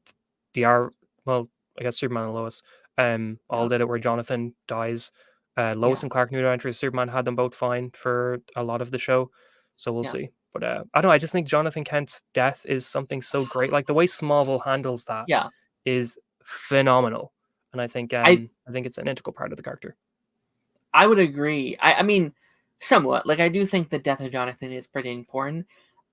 the R, well, I guess Superman and Lois, all Yeah, did it where Jonathan dies. Lois yeah, and Clark New Adventures, Superman had them both fine for a lot of the show, so we'll yeah, see. But I don't know. I just think Jonathan Kent's death is something so great. Like the way Smallville handles that yeah. is phenomenal, and I I think it's an integral part of the character. I would agree. I mean, somewhat. Like I do think the death of Jonathan is pretty important.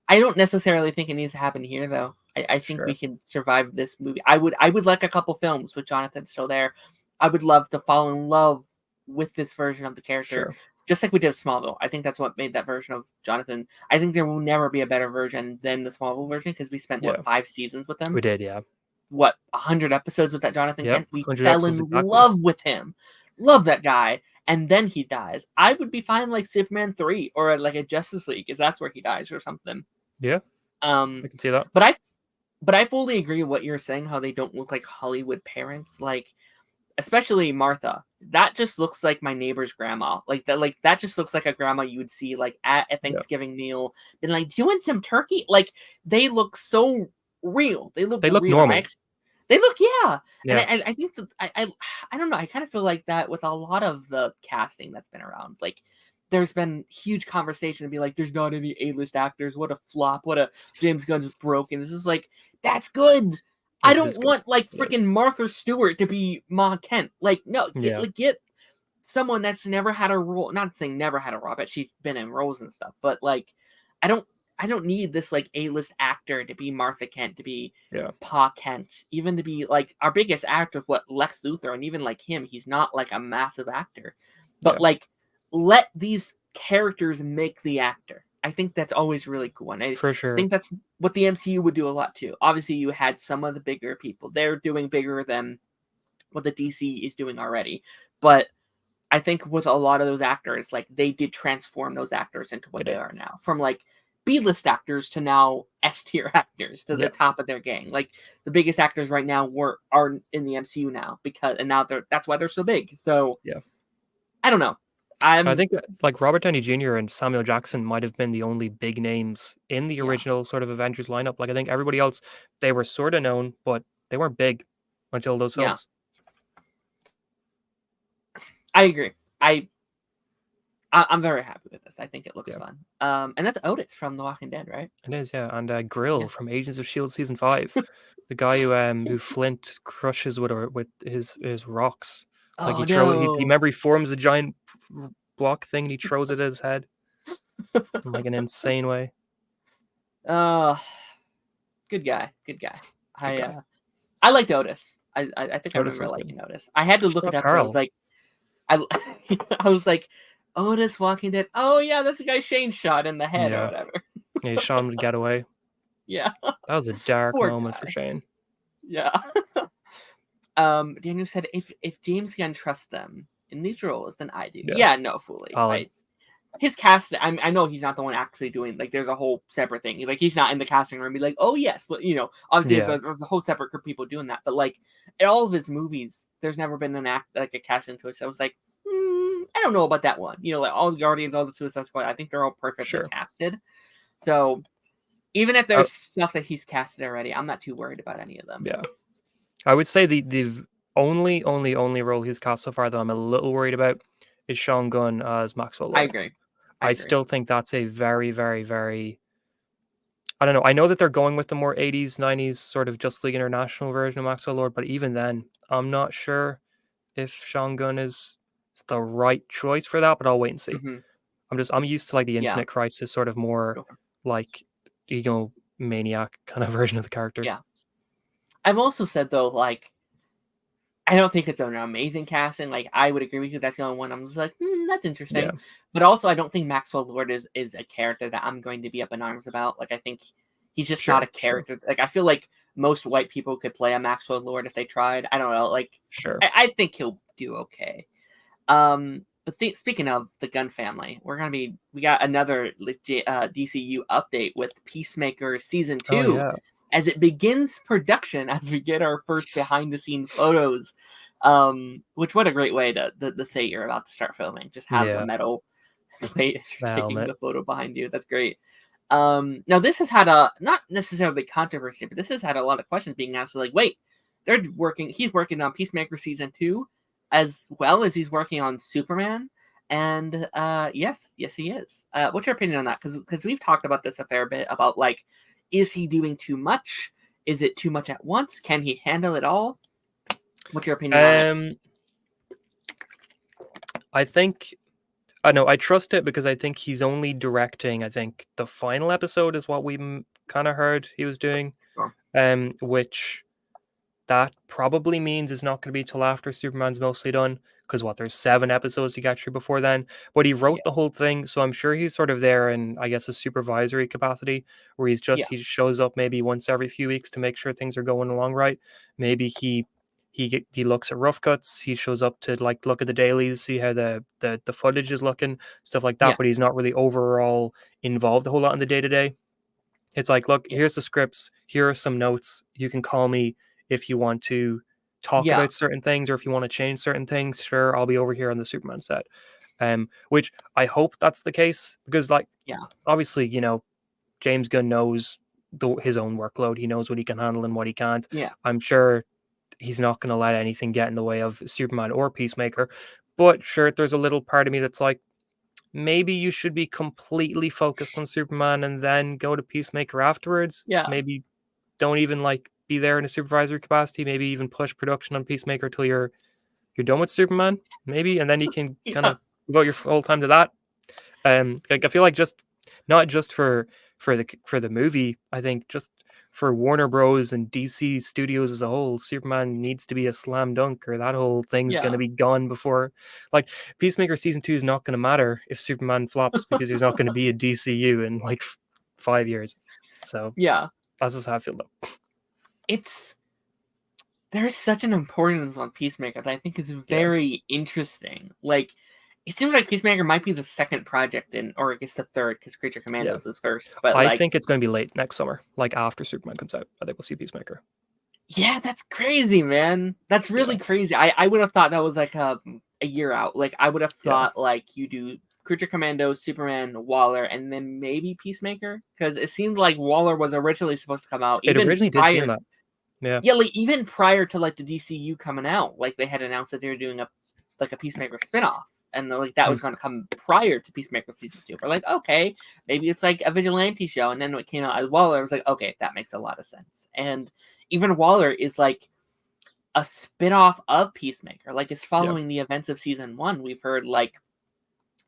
I don't necessarily think it needs to happen here, though. I think we Sure, can survive this movie. I would like a couple films with Jonathan still there. I would love to fall in love with this version of the character, sure, just like we did with Smallville. I think that's what made that version of Jonathan. I think there will never be a better version than the Smallville version because we spent yeah, what 5 seasons with we him, did, yeah, what 100 episodes with that Jonathan yep, Kent. We 100 fell episodes in exactly. love with him, love that guy, and then he dies. I would be fine like Superman 3 or like a Justice League, because that's where he dies or something. Yeah, I Um, can see that. but I fully agree with what you're saying. How they don't look like Hollywood parents, like especially Martha. That just looks like my neighbor's grandma. Like that just looks like a grandma you would see like at a Yeah, Thanksgiving meal, and like, do you want some turkey? Like they look so real. They look they look real. normal. They look, yeah, and Yeah. I think that I don't know. I kind of feel like that with a lot of the casting that's been around. Like, there's been huge conversation to be like, there's not any A-list actors. What a flop. What a James Gunn's broken. This is like That's good. I It don't is good. want like It freaking is. Martha Stewart to be Ma Kent. Like, no, Yeah. get someone that's never had a role. Not saying never had a role, but she's been in roles and stuff. But like, I don't I don't need this like A-list actor to be Martha Kent, to be Yeah. Pa Kent, even to be like our biggest actor, what Lex Luthor, and even like him, he's not like a massive actor. But Yeah. like, let these characters make the actor. I think that's always really cool, and I For sure. think that's what the MCU would do a lot too. Obviously, you had some of the bigger people; they're doing bigger than what the DC is doing already. But I think with a lot of those actors, like they did transform those actors into what They they did. are now, from like B-list actors to now S-tier actors to the Yeah. top of their gang. Like the biggest actors right now are in the MCU now, and now that's why they're so big. So Yeah. I don't know. I I'm think that, like Robert Downey Jr. and Samuel Jackson might have been the only big names in the Yeah, original sort of Avengers lineup. Like I think everybody else, they were sort of known, but they weren't big until those yeah, films. I agree. I'm very happy with this. I think it looks Yeah, fun. And that's Otis from The Walking Dead, right? it is. Yeah, and Yeah. Grill from Agents of Shield season 5, the guy who Flint crushes with his rocks. Like Oh no. remember he forms a giant block thing and he throws it at his head in like an insane way. Uh, good guy. Good guy. Good I guy. uh, I liked Otis. I think I Otis remember was good. liking Otis. I had to look it Not up because I was Carl. like, I I was like, Otis Walking Dead. Oh yeah, that's the guy Shane shot in the head or Yeah, whatever. yeah, he shot him to get away. Yeah, That was a dark poor moment for guy. Shane. Yeah. Daniel said if James Gunn trusts them in these roles, then I do. Yeah, Yeah, no, fully. Alan. His cast. I know he's not the one actually doing. Like, there's a whole separate thing. Like, he's not in the casting room. Be like, oh yes, obviously Yeah, there's a whole separate group of people doing that. But like, in all of his movies, there's never been an act like a casting choice. So I was like, I don't know about that one. Like all the Guardians, all the Suicide Squad. I think they're all perfectly sure. casted. So even if Uh, there's stuff that he's casted already, I'm not too worried about any of them. yeah, I would say the only role he's cast so far that I'm a little worried about is Sean Gunn as Maxwell I Lord. agree. I I agree. still think that's a very, very, very. I don't know. I know that they're going with the more 80s, 90s sort of Just League International version of Maxwell Lord, but even then, I'm not sure if Sean Gunn is the right choice for that, but I'll wait and see. Hmm. I'm used to like the Yeah. Infinite Crisis sort of more Sure. like ego maniac kind of version of the character. Yeah. I've also said though, like, I don't think it's an amazing casting. Like, I would agree with you. That's the only one I'm just like, that's Yeah, interesting. But also, I don't think Maxwell Lord is a character that I'm going to be up in arms about. Like, I think he's just not a sure, sure, character. Like, I feel like most white people could play a Maxwell Lord if they tried. I don't know. Like, sure. I think he'll do okay. But speaking of the Gun family, we got another DCU update with Peacemaker season Oh 2 yeah, as it begins production as we get our first behind the scene photos. Which what a great way to say you're about to start filming. Just have the yeah. metal plate as The you're taking helmet. the photo behind you. That's great. Now this has had a not necessarily controversy, but this has had a lot of questions being asked. Like, wait, he's working on Peacemaker season 2 as well as he's working on Superman. And yes, he is. What's your opinion on that? Because we've talked about this a fair bit about like, is he doing too much? Is it too much at once? Can he handle it all? What's your opinion on it? Um, I think I know I trust it because I think he's only directing. I think the final episode is what we kind of heard he was doing. Sure. Which that probably means it's not going to be till after Superman's mostly done. Because there's 7 episodes to get through before then. But he Yeah, wrote the whole thing, so I'm sure he's sort of there in, I guess, a supervisory capacity, where yeah, he shows up maybe once every few weeks to make sure things are going along right. Maybe he looks at rough cuts. He shows up to like look at the dailies, see how the footage is looking, stuff like that. yeah, But he's not really overall involved a whole lot in the day to day. It's like, look, yeah, here's the scripts. Here are some notes. You can call me if you want to talk yeah, about certain things or if you want to change certain things. Sure, I'll be over here on the Superman set. Which I hope that's the case because, like, yeah, obviously, James Gunn knows his own workload. He knows what he can handle and what he can't. yeah, I'm sure he's not going to let anything get in the way of Superman or Peacemaker. But sure, there's a little part of me that's like, maybe you should be completely focused on Superman and then go to Peacemaker afterwards. yeah. Maybe don't even like be there in a supervisory capacity. Maybe even push production on Peacemaker till you're done with Superman, maybe, and then you can kind Yeah. of devote your full time to that. Like I feel like just not just for the movie, I think just for Warner Bros. And DC Studios as a whole, Superman needs to be a slam dunk, or that whole thing's going to Yeah. be gone before. Like Peacemaker season 2 is not going to matter if Superman flops because he's not going to be a DCU in like 5 years. So Yeah. that's just how I feel though. There's such an importance on Peacemaker that I think is Yeah. very interesting. Like, it seems like Peacemaker might be the second project or I guess the third, because Creature Commandos is first. But I like, think it's going to be late next summer, like after Superman comes out. I think we'll see Peacemaker. yeah, that's crazy, man. That's really crazy. I would have thought that was like a year out. Like, I would have thought like you do Creature Commandos, Superman, Waller, and then maybe Peacemaker, because it seemed like Waller was originally supposed to come out. It Even originally did seem that. Yeah, like even prior to like the DCU coming out, like they had announced that they were doing a Peacemaker spinoff, and like that was going to come prior to Peacemaker season 2. We're like, okay, maybe it's like a vigilante show, and then when it came out as Waller, I was like, okay, that makes a lot of sense. And even Waller is like a spinoff of Peacemaker, like it's following the events of season 1. We've heard like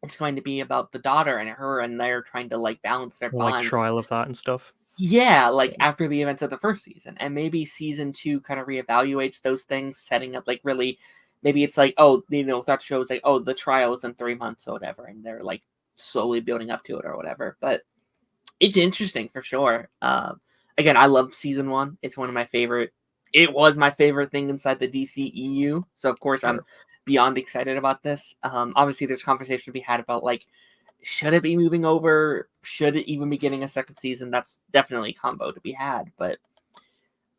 it's going to be about the daughter and her, and they're trying to like balance their bonds, like trial of that and stuff. Yeah, like after the events of the first season, and maybe season 2 kind of reevaluates those things, setting up like really, maybe it's like, oh, that show is like, oh, the trial is in 3 months or whatever, and they're like slowly building up to it or whatever. But it's interesting for sure. Again, I love season 1. It's one of my favorite. It was my favorite thing inside the DCEU, so of course I'm beyond excited about this. Obviously, there's conversation to be had about like, should it be moving over? Should it even be getting a second season? That's definitely a combo to be had. But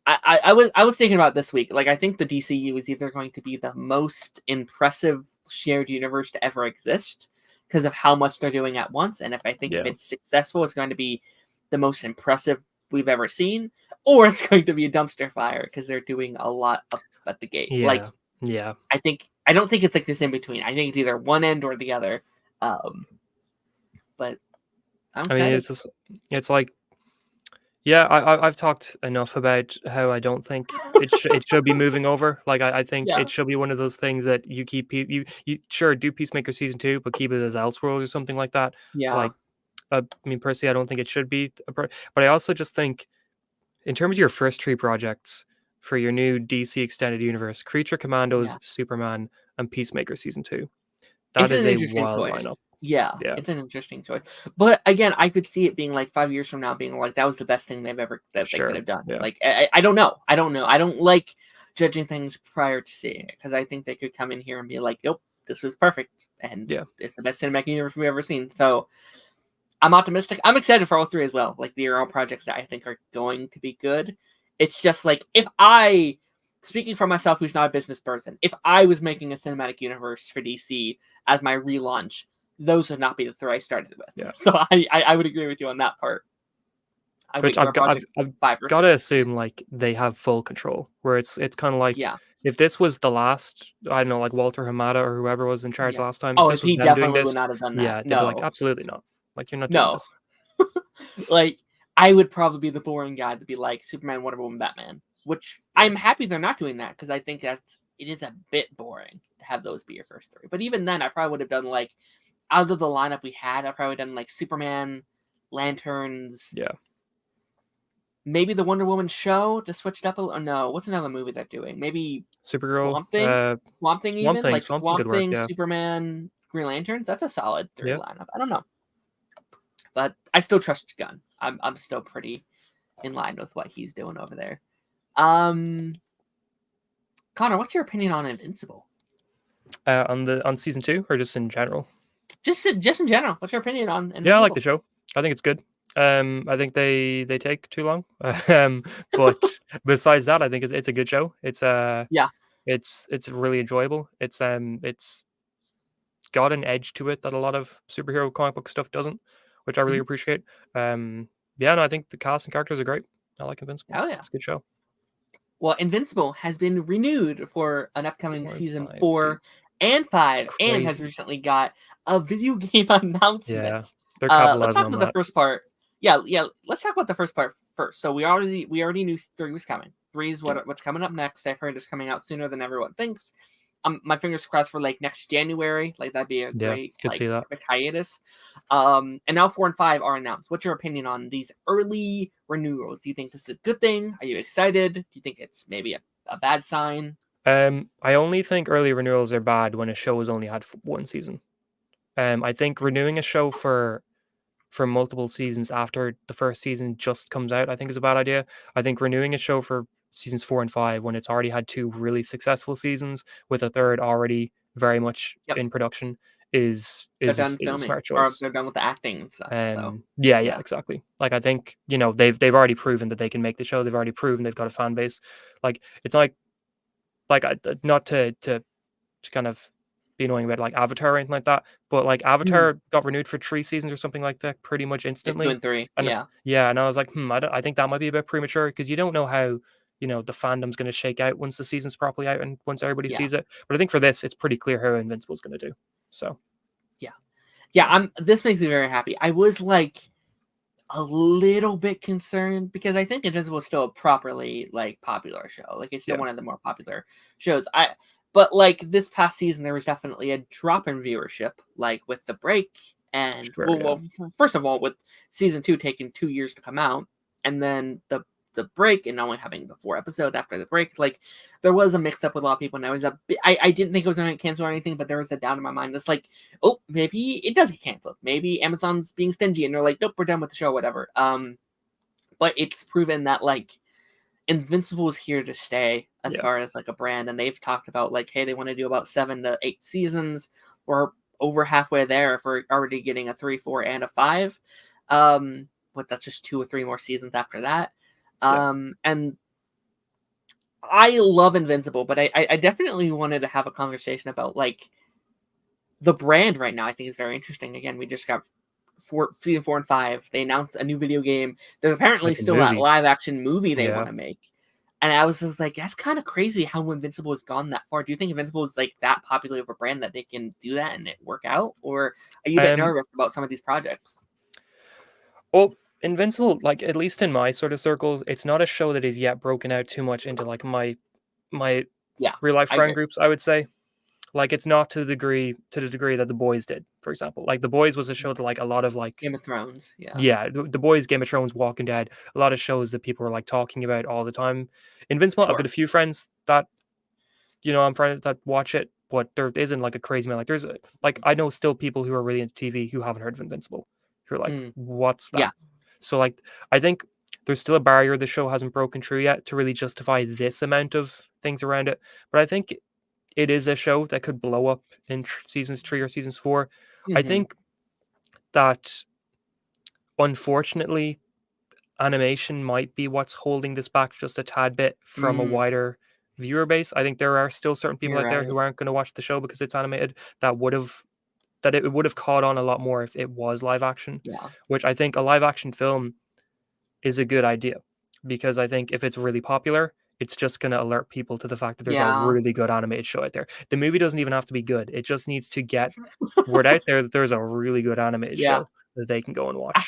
I was thinking about this week. Like, I think the DCU is either going to be the most impressive shared universe to ever exist because of how much they're doing at once. And if it's successful, it's going to be the most impressive we've ever seen, or it's going to be a dumpster fire because they're doing a lot up at the gate. I don't think it's like this in between. I think it's either one end or the other. But I mean, it's like, I've talked enough about how I don't think it should be moving over. Like, I think it should be one of those things that you keep you sure do Peacemaker season 2, but keep it as Elseworlds or something like that. Yeah. Like, I mean, personally, I don't think it should be, but I also just think, in terms of your first 3 projects for your new DC Extended Universe, Creature Commandos, Superman, and Peacemaker season 2, that is a wild lineup. Yeah, it's an interesting choice. But again, I could see it being like 5 years from now being like, that was the best thing they could have done. Yeah. Like, I don't know. I don't like judging things prior to seeing it, because I think they could come in here and be like, nope, this was perfect. And it's the best cinematic universe we've ever seen. So I'm optimistic. I'm excited for all 3 as well. Like, they are all projects that I think are going to be good. It's just like, speaking for myself, who's not a business person, if I was making a cinematic universe for DC as my relaunch, those would not be the 3 I started with. Yeah. So I would agree with you on that part. Which I've got to assume like they have full control, where it's kind of like, if this was the last, I don't know, like Walter Hamada or whoever was in charge last time. Oh, he definitely would not have done that. Yeah, they'd be like, absolutely not. Like, you're not doing this. Like, I would probably be the boring guy to be like Superman, Wonder Woman, Batman. Which I'm happy they're not doing that, because I think it is a bit boring to have those be your first 3. But even then, I probably would have done like, out of the lineup we had, I probably done like Superman, Lanterns. Yeah. Maybe the Wonder Woman show to switch it up. Or no, what's another movie they're doing? Maybe Supergirl. Swamp Thing even? Like Swamp Thing, work, Superman, Green Lanterns? That's a solid 3 lineup. I don't know. But I still trust Gunn. I'm still pretty in line with what he's doing over there. Connor, what's your opinion on Invincible? On season 2, or just in general? Just in general. What's your opinion on Invincible? Yeah, I like the show. I think it's good. I think they take too long. But besides that, I think it's a good show. It's it's really enjoyable. It's got an edge to it that a lot of superhero comic book stuff doesn't, which I really appreciate. No, I think the cast and characters are great. I like Invincible. Oh yeah, it's a good show. Well, Invincible has been renewed for an upcoming season 4 and 5, Crazy. And has recently got a video game announcement. They're capitalizing let's talk on about the first part. yeah. Let's talk about the first part first. So we already knew 3 was coming. 3 is Yeah. what's coming up next. I've heard it's coming out sooner than everyone thinks. My fingers crossed for like next January. Like that'd be a Yeah, great could see that. quick hiatus. And now 4 and 5 are announced. What's your opinion on these early renewals? Do you think this is a good thing? Are you excited? Do you think it's maybe a bad sign? I only think early renewals are bad when a show has only had one season. I think renewing a show for multiple seasons after the first season just comes out, I think is a bad idea. I think renewing a show for seasons 4 and 5 when it's already had two really successful seasons with a third already very much Yep, in production is they're is done a, is a filming smart or choice. they're done with the acting and stuff. So Yeah, yeah, exactly. Like I think they've already proven that they can make the show. They've already proven they've got a fan base. Like it's not not to kind of be annoying about like Avatar or anything like that. But like Mhm. Avatar got renewed for 3 seasons or something like that pretty much Yeah, 2 instantly. and 3. And Yeah, yeah, and I was like, I think that might be a bit premature because you don't know how, the fandom's going to shake out once the season's properly out and once everybody yeah, sees it. But I think for this, it's pretty clear how Invincible's going to do. So yeah, yeah. This makes me very happy. I was like a little bit concerned because I think Invincible is still a properly like popular show. Like it's still yeah, one of the more popular shows. But like this past season there was definitely a drop in viewership, like with the break and sure, yeah, first of all with season 2 taking 2 years to come out, and then the break and only having the 4 episodes after the break, like there was a mix up with a lot of people, and I was I didn't think it was going to cancel or anything, but there was a doubt in my mind. It's like, oh, maybe it does get canceled. Maybe Amazon's being stingy and they're like, nope, we're done with the show, whatever. But it's proven that like Invincible is here to stay as yeah, far as like a brand, and they've talked about like, hey, they want to do about 7 to 8 seasons. We're over halfway there if we're already getting a 3, 4, and a 5. But that's just 2 or 3 more seasons after that. yeah. And I love Invincible, but I definitely wanted to have a conversation about like the brand right now. I think is very interesting. Again, we just got season 4 and 5. They announced a new video game. There's apparently Like a still that movie. live action movie they want Yeah. to make. And I was just like, that's kind of crazy how Invincible has gone that far. Do you think Invincible is like that popular of a brand that they can do that and it work out? Or are you a bit Um. nervous about some of these projects? Well, Invincible, like at least in my sort of circles, it's not a show that is yet broken out too much into like my Yeah, real life I friend agree. groups. I would say. Like it's not to the degree that The Boys did, for example. Like The Boys was a show that like a lot of like Game of Thrones. Yeah. yeah, the Boys, Game of Thrones, Walking Dead, a lot of shows that people were like talking about all the time. Invincible, I've got Sure. a few friends that I'm friends that watch it, but there isn't like a crazy amount. Like like I know still people who are really into TV who haven't heard of Invincible, who are like, Mm, what's that? yeah. So like I think there's still a barrier the show hasn't broken through yet to really justify this amount of things around it. But I think it is a show that could blow up in seasons 3 or seasons 4. I Hmm. think that unfortunately animation might be what's holding this back just a tad bit from a Mm, wider viewer base. I think there are still certain people you're out there right. who aren't going to watch the show because it's animated that it would have caught on a lot more if it was live action, Yeah. which I think a live action film is a good idea because I think if it's really popular, it's just going to alert people to the fact that there's a Yeah. really good animated show out there. The movie doesn't even have to be good. It just needs to get word out there that there's a really good animated Yeah. show that they can go and watch.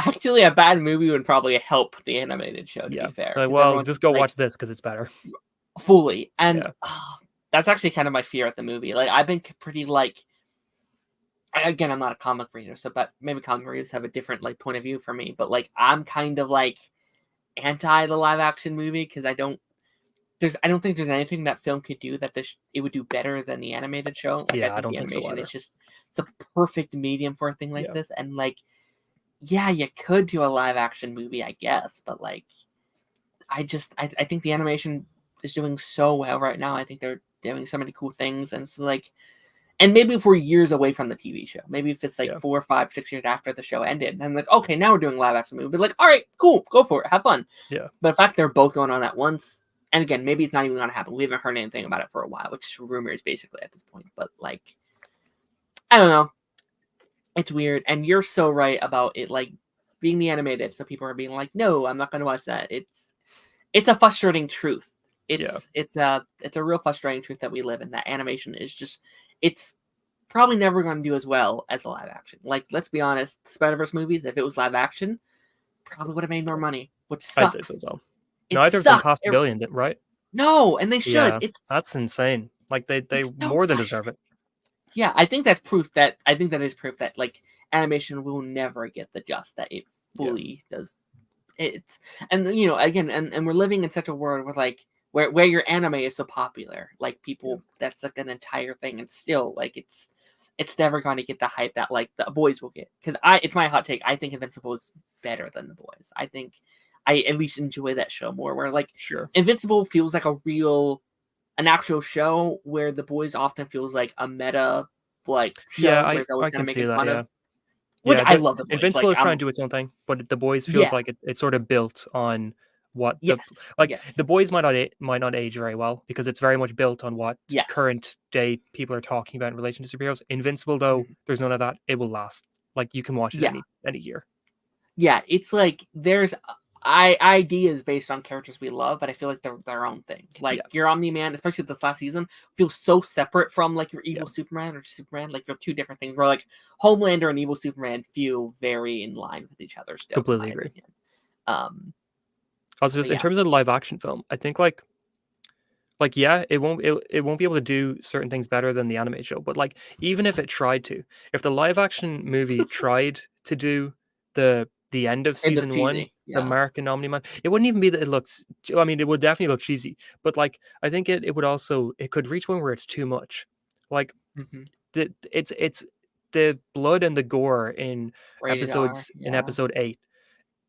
Actually, a bad movie would probably help the animated show, to be Yeah. fair, Like, because well, everyone just just go like watch this because it's better. fully. And Yeah. that's actually kind of my fear at the movie. Like I've been pretty like again, I'm not a comic reader, so but maybe comic readers have a different like point of view for me. But like I'm kind of like anti the live action movie because I don't think there's anything that film could do that it would do better than the animated show. Like I Yeah, I think don't the think so animation is either. just the perfect medium for a thing like Yeah. this. And like, yeah, you could do a live action movie, I guess, but like I think the animation is doing so well right now. I think they're doing so many cool things, and it's like, and maybe if we're years away from the TV show, maybe if it's like Yeah. 4, 5, 6 years after the show ended, then like, okay, now we're doing live action movie. But like, all right, cool, go for it, have fun. Yeah. But the fact they're both going on at once, and again, maybe it's not even going to happen. We haven't heard anything about it for a while, which is rumors basically at this point. But like, I don't know, it's weird. And you're so right about it, like being the animated. So people are being like, no, I'm not going to watch that. It's a frustrating truth. Yeah. It's a real frustrating truth that we live in. That animation is just it's probably never going to do as well as a live action. Like let's be honest, Spider-Verse movies, if it was live action, probably would have made more money, which I'd say so sucks. as well. It Neither of them sucks. passed a billion, right? No, and they should. Yeah, that's insane. Like they It's so more than frustrating. deserve it. Yeah, I think that's proof that is proof that like animation will never get the just that it Yeah, fully does. It's and you know again and we're living in such a world where like where your anime is so popular, like yeah, people that's like an entire thing, and still like it's never going to get the hype that like the boys will get, because it's my hot take. I think Invincible is better than the boys. I think I at least enjoy that show more. Where like sure. Invincible feels like an actual show, where the boys often feels like a meta like Yeah, show where it's always I kind can of see making that. fun Yeah, of. Which yeah. I The love the boys. Invincible Like is trying to do its own thing, but the boys feels yeah, like it's sort of built on what the yes, like yes, the boys might not age very well because it's very much built on what yes. current day people are talking about in relation to superheroes. Invincible though, Mhm. there's none of that. It will last. Like you can watch it Yeah, any year. yeah. It's like there's ideas based on characters we love, but I feel like they're their own thing. Like Yeah, your Omni Man, especially this last season, feels so separate from like your yeah. evil Superman or Superman. Like they're two different things. Where like Homelander and evil Superman feel very in line with each other still, in my Completely agree. opinion. Um, Also, but just in yeah, terms of the live action film, I think yeah, it won't be able to do certain things better than the anime show. But like even if it tried to, if the live action movie tried to do the end of end of season one, cheesy. the Yeah. Mark and Omni Man, it wouldn't even be that it looks. I mean, it would definitely look cheesy. But like I think it would also it could reach one where it's too much. Like Hmm. it's the blood and the gore Rated R. in Yeah. episode 8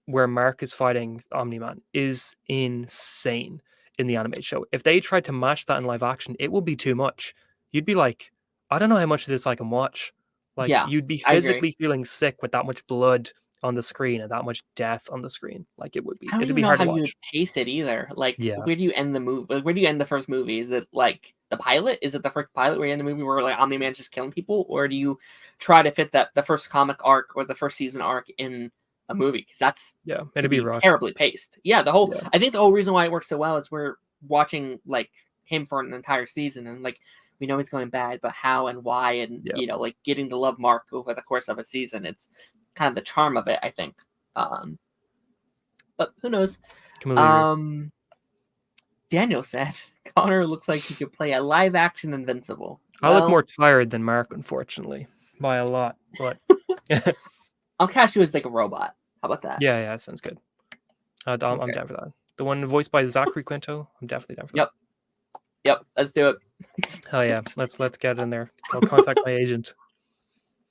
where Mark is fighting Omni Man is insane in the anime show. If they tried to match that in live action, it would be too much. You'd be like, I don't know how much of this I can watch. Like Yeah. you'd be I agree. physically feeling sick with that much blood on the screen and that much death on the screen. Like I don't it'd even be know hard how to you would watch. pace it either. Like, Yeah. where do you end the movie? Like, where do you end the first movie? Is it like the pilot? Is it the first pilot where you end the movie where like Omni Man's just killing people, or do you try to fit that the first comic arc or the first season arc in a movie? Because that's Yeah. could It'd be be rushed. terribly paced. Yeah, Yeah. I think the whole reason why it works so well is we're watching like him for an entire season, and like we know he's going bad, but how and why, and Yeah. you know, like getting to love Mark over the course of a season. It's kind of the charm of it, I think. But who knows? Completely agree. Daniel said Connor looks like he could play a live action Invincible. I look more Well, tired than Mark, unfortunately. By a lot. But I'll cast you as like a robot. How about that? yeah, that sounds good. I'm Okay. down for that. The one voiced by Zachary Quinto, I'm definitely down for that. Yep. Yep. Let's do it. Hell yeah, let's get in there. I'll contact my agent.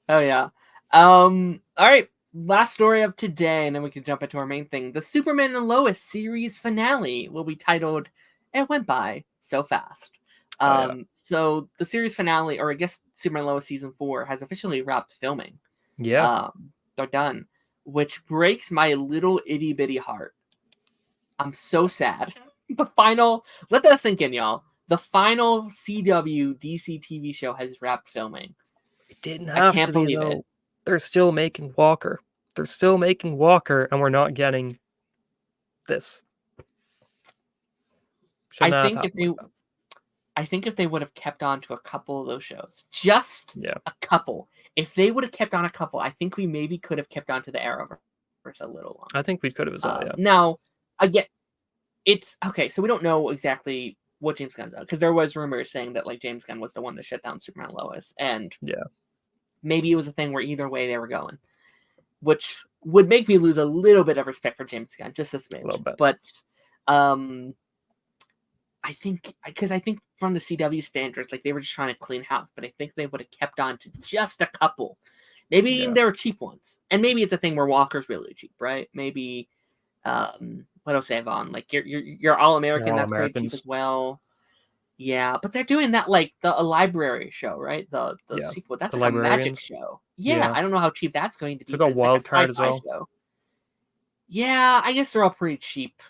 Oh yeah. All right. Last story of today, and then we can jump into our main thing. The Superman and Lois series finale will be titled "It Went By So Fast." Oh yeah, So the series finale, or I guess Superman and Lois season 4, has officially wrapped filming. yeah. They're done, which breaks my little itty bitty heart. I'm so sad. The final, let that sink in, y'all. The final CW DC TV show has wrapped filming. It didn't I have can't to be believe it. though. They're still making Walker. They're still making Walker, and we're not getting this. I Shouldn't have think if happened they, like that. I think if they would have kept on to a couple of those shows, just Yeah, a couple. If they would have kept on a couple, I think we maybe could have kept on to the Arrowverse a little longer. I think we could have as well. Yeah, Now, again, it's okay. So we don't know exactly what James Gunn's done, because there was rumors saying that like James Gunn was the one to shut down Superman and Lois, and yeah, maybe it was a thing where either way they were going, which would make me lose a little bit of respect for James Gunn, just a a little smidge. bit. But I think from the CW standards, like they were just trying to clean house, but I think they would have kept on to just a couple. Maybe Yeah, they were cheap ones, and maybe it's a thing where Walker's really cheap, right? Maybe what else have on? Like your All American, All that's pretty cheap Americans. as well. Yeah, but they're doing that like a library show, right? The Yeah, sequel. That's the like a magic Librarians. show. Yeah, Yeah, I don't know how cheap that's going to it's be, like a but it's like a wild card as sci-fi well. show. Yeah, I guess they're all pretty cheap.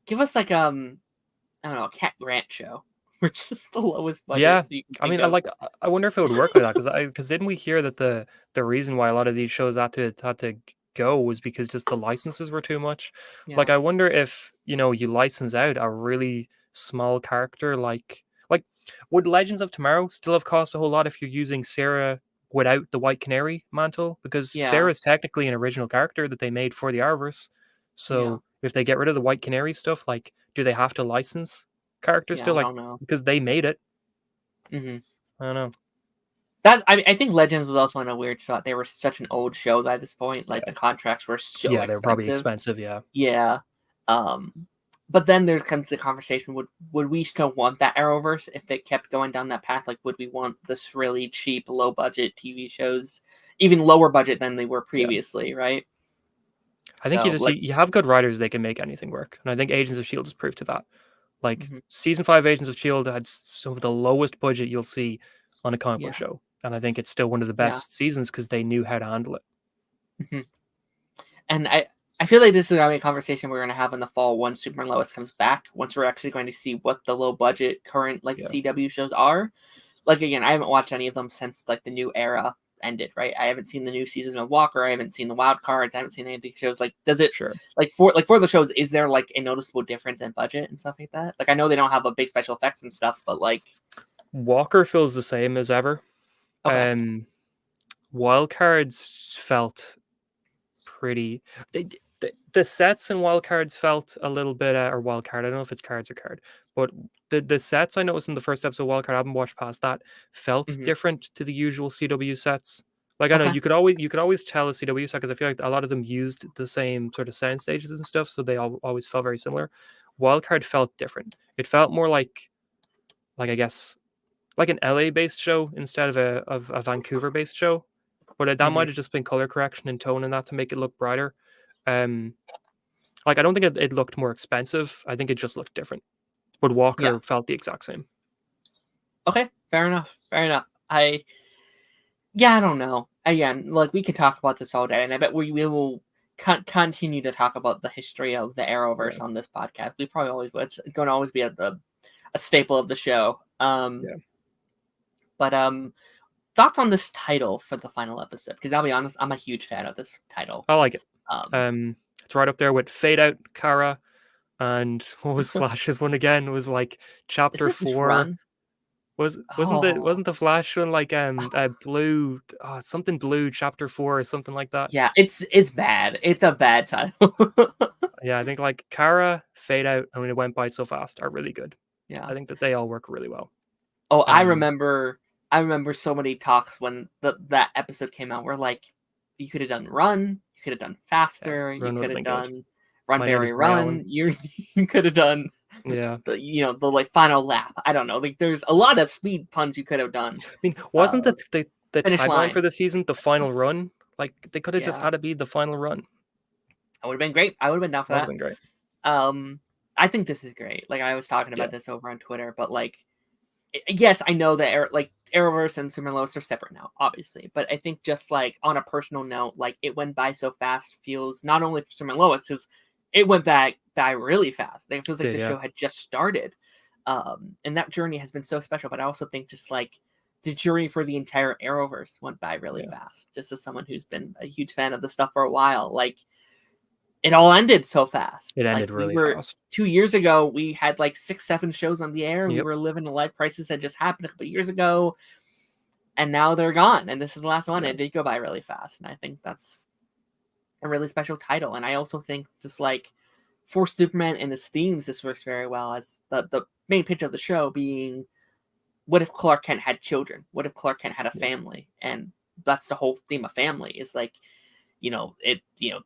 Give us like I don't know, a Cat Grant show, which is the lowest budget Yeah, you can I think mean, of. I wonder if it would work like that because didn't we hear that the reason why a lot of these shows had to go was because just the licenses were too much. Like, Yeah. I wonder if you license out a really small character like would Legends of Tomorrow still have cost a whole lot if you're using Sarah without the White Canary mantle, because Yeah. Sarah's technically an original character that they made for the Arrowverse. Yeah. So if they get rid of the White Canary stuff, like, do they have to license characters Yeah. still? I Like, don't know. because they made it. Hmm. I don't know. I think Legends was also in a weird spot. They were such an old show that at this point, like Yeah. the contracts were so Yeah, they're probably expensive. expensive. Yeah. Yeah. But then there comes the conversation: would we still want that Arrowverse if they kept going down that path? Like, would we want this really cheap, low budget TV shows, even lower budget than they were Yeah. previously, right? I think So, like, you have good writers, they can make anything work. And I think Agents of Shield is proof to that. Like, mhm, season 5 Agents of Shield had some of the lowest budget you'll see on a comic book yeah, show. And I think it's still one of the yeah. best seasons because they knew how to handle it. Mhm. And I feel like this is gonna be a conversation we're gonna have in the fall once Superman Lois comes back. Once we're actually going to see what the low budget current like Yeah. CW shows are. Like, again, I haven't watched any of them since like the new era ended, right? I haven't seen the new season of Walker. I haven't seen the Wild Cards. I haven't seen any of these shows. Like, does it Sure. for the shows? Is there like a noticeable difference in budget and stuff like that? Like, I know they don't have a big special effects and stuff, but like, Walker feels the same as ever. okay, Wildcards felt pretty. The sets in Wildcards felt a little bit, or Wildcard. I don't know if it's cards or card, but the sets I noticed in the first episode of Wildcard, I haven't watched past that, felt hmm, different to the usual CW sets. Like, I know okay, you could always tell a CW set because I feel like a lot of them used the same sort of sound stages and stuff, so they always felt very similar. Wildcard felt different. It felt more like I guess like an LA based show instead of a Vancouver based show. But that hmm, might have just been color correction and tone and that to make it look brighter. Um, like, I don't think it looked more expensive. I think it just looked different. But yeah, Walker felt the exact same. okay, fair enough, fair enough. I don't know. Again, like we could talk about this all day, and I bet we will continue to talk about the history of the Yeah, Arrowverse on this podcast. We probably always will. It's going to always be a staple of the show. yeah, But thoughts on this title for the final episode? Because I'll be honest, I'm a huge fan of this title. I like it. Um, It's right up there with Fade Out, Kara, and what was Flash's one again? It was like isn't chapter it just 4. Run? Wasn't Oh, the Flash one like blue, something blue chapter 4 or something like that? yeah, it's bad. It's a bad title. Yeah, I think like Kara, Fade Out, and When It Went By So Fast are really good. Yeah. I think that they all work really well. Oh, I Um, remember. I remember so many talks when that episode came out. Where like, you could have done Run, you could have done yeah, Faster, you Run would could have have been good. done Run My Name Is Barry Gray Run. Allen. You could have done Yeah. the like final lap. I don't know. Like, there's a lot of speed puns you could have done. I mean, wasn't the Finish tagline for line. the season the final run? Like, they could have just Yeah, had it be the final run. that would have been great. I would have been down for That would have that. been great. I think this is great. Like, I was talking Yeah. about this over on Twitter, but like, yes, I know that like Arrowverse and Superman Lois are separate now, obviously. But I think just like on a personal note, like it went by so fast feels not only for Superman Lois, because it went by really fast. Like, it feels like Did, the yeah. show had just started. And that journey has been so special. But I also think just like the journey for the entire Arrowverse went by really Yeah. fast. Just as someone who's been a huge fan of the stuff for a while, like it all ended so fast. It Like, ended we really were fast. 2 years ago, we had like 6, 7 shows on the air. We Yep. were living a life crisis that just happened a couple years ago, and now they're gone. And this is the last one. Yeah. It did go by really fast, and I think that's a really special title. And I also think just like for Superman and his themes, this works very well as the main pitch of the show being, what if Clark Kent had children? What if Clark Kent had a Yeah. family? And that's the whole theme of family, is like,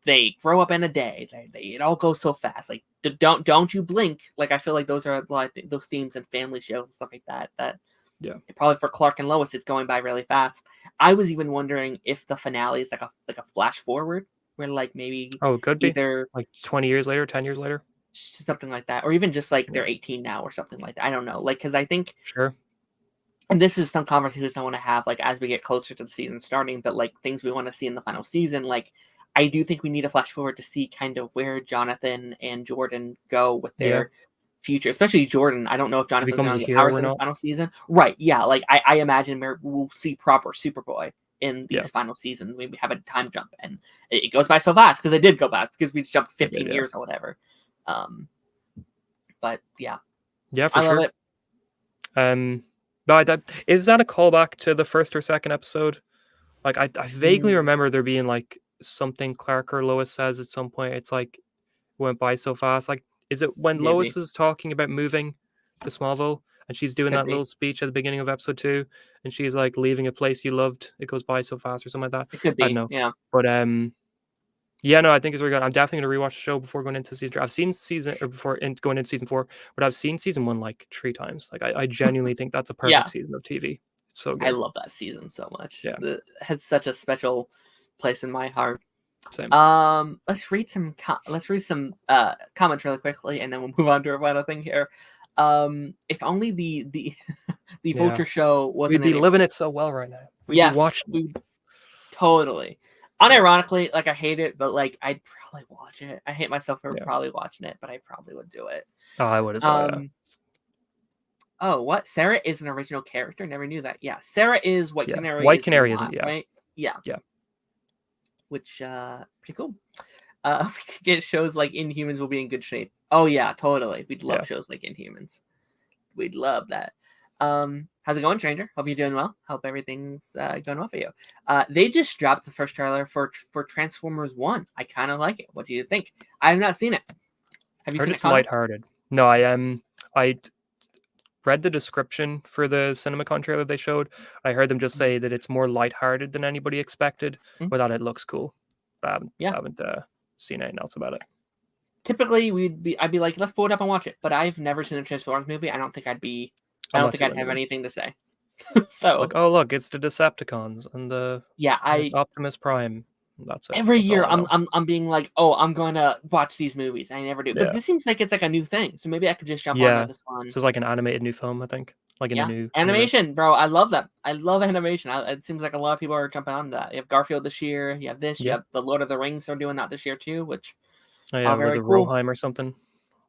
they grow up in a day. It all goes so fast. Like, don't you blink. Like, I feel like those are a lot of those themes in family shows and stuff like that. Yeah. Probably for Clark and Lois, it's going by really fast. I was even wondering if the finale is like a flash forward, where like maybe Oh, it could be either like 20 years later, 10 years later. something like that, or even just like Yeah. they're 18 now or something like that. I don't know. Like, because I think, Sure. and this is some conversations I want to have like as we get closer to the season starting, but like things we want to see in the final season. Like, I do think we need a flash forward to see kind of where Jonathan and Jordan go with Yeah. their future, especially Jordan. I don't know if Jonathan's becomes going a to get hero powers or in this not. final season. Right. Yeah. Like, I imagine we'll see proper Superboy in these Yeah. final seasons. We have a time jump, and it goes by so fast because it did go back because we jumped It 15 did, yeah. years or whatever. But yeah, Yeah, for I love sure. it. No, is that a callback to the first or second episode? Like I vaguely Mm, remember there being like something Clark or Lois says at some point. It's like went by so fast. Like, is it when Lois maybe. is talking about moving to Smallville and she's doing Could that be. little speech at the beginning of episode 2, and she's like leaving a place you loved? It goes by so fast, or something like that. It could I don't be. know, Yeah. but yeah, no, I think it's really good. I'm definitely gonna rewatch the show before going into season 3. I've seen season or before going into season 4, but I've seen season 1 like 3 times. Like I genuinely think that's a perfect Yeah. season of TV. It's so I good. love that season so much. Yeah, It has such a special place in my heart. same. Let's read some comments really quickly, and then we'll move on to our final thing here. If only the the Yeah, Vulture show we'd wasn't be an living it so well right now. We'd be yes, watching it. we totally. Yeah, Unironically, like I hate it, but like I'd probably watch it. I hate myself for yeah. probably watching it, but I probably would do it. Oh, I would as well. Yeah, Um, oh, what? Sarah is an original character? Never knew that. Yeah, Sarah is what yeah. Canary White is Canary isn't. not, Yeah, right? Yeah, yeah. which pretty cool. We could get shows like Inhumans will be in good shape. Oh yeah, totally. We'd love Yeah. shows like Inhumans. We'd love that. How's it going, stranger? Hope you're doing well. Hope everything's going well for you. They just dropped the first trailer for Transformers 1. I kind of like it. What do you think? I have not seen it. Have you Heard seen it, it's Connor? lighthearted. No, I read the description for the CinemaCon trailer they showed. I heard them just say that it's more lighthearted than anybody expected, Mhm. but that it looks cool. But Yeah. I haven't seen anything else about it. Typically, I'd be like, let's pull it up and watch it. But I've never seen a Transformers movie. I don't think I'm not too I'd into have them. anything to say. So Like, oh look, it's the Decepticons and the yeah, Optimus Prime. That's it. every That's all year I know. I'm being like, oh, I'm going to watch these movies. I never do. But Yeah, this seems like it's like a new thing. So maybe I could just jump onto yeah. this one. This is like an animated new film, I think, like in the Yeah. new universe. Animation, bro. I love that. I love animation. It seems like a lot of people are jumping on that. You have Garfield this year. You have this. You Yeah. have the Lord of the Rings. They're doing that this year too, which Oh yeah, are with very the cool. Rohirrim or something.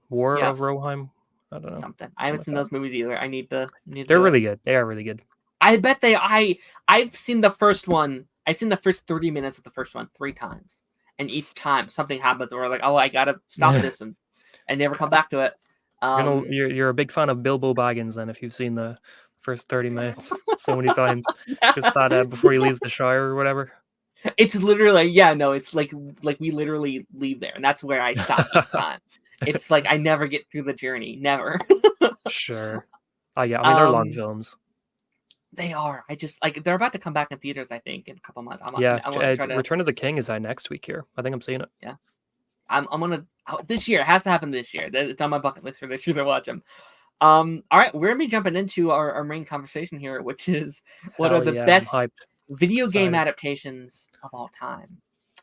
War Yeah. of Rohirrim. I don't know. Something. I haven't seen Like those movies either. I need to They're do it. really good. They are really good. I bet I've seen the first one. I've seen the first 30 minutes of the first one 3 times. And each time something happens where like, oh, I gotta stop this and never come back to it. You're a big fan of Bilbo Baggins then if you've seen the first 30 minutes so many times. Just that before he leaves the Shire or whatever. It's literally it's like we literally leave there, and that's where I stop each time. It's like I never get through the journey, never. Sure. Oh yeah, I mean they're long Um, films. They are. I just like they're about to come back in theaters. I think in a couple months. Yeah, I want to try to. Return of the King is out next week here. I think I'm seeing it. Yeah, I'm gonna this year. It has to happen this year. It's on my bucket list for this year to watch them. All right, we're gonna be jumping into our main conversation here, which is what are Hell the yeah, I'm best hyped. video game Excited. adaptations of all time.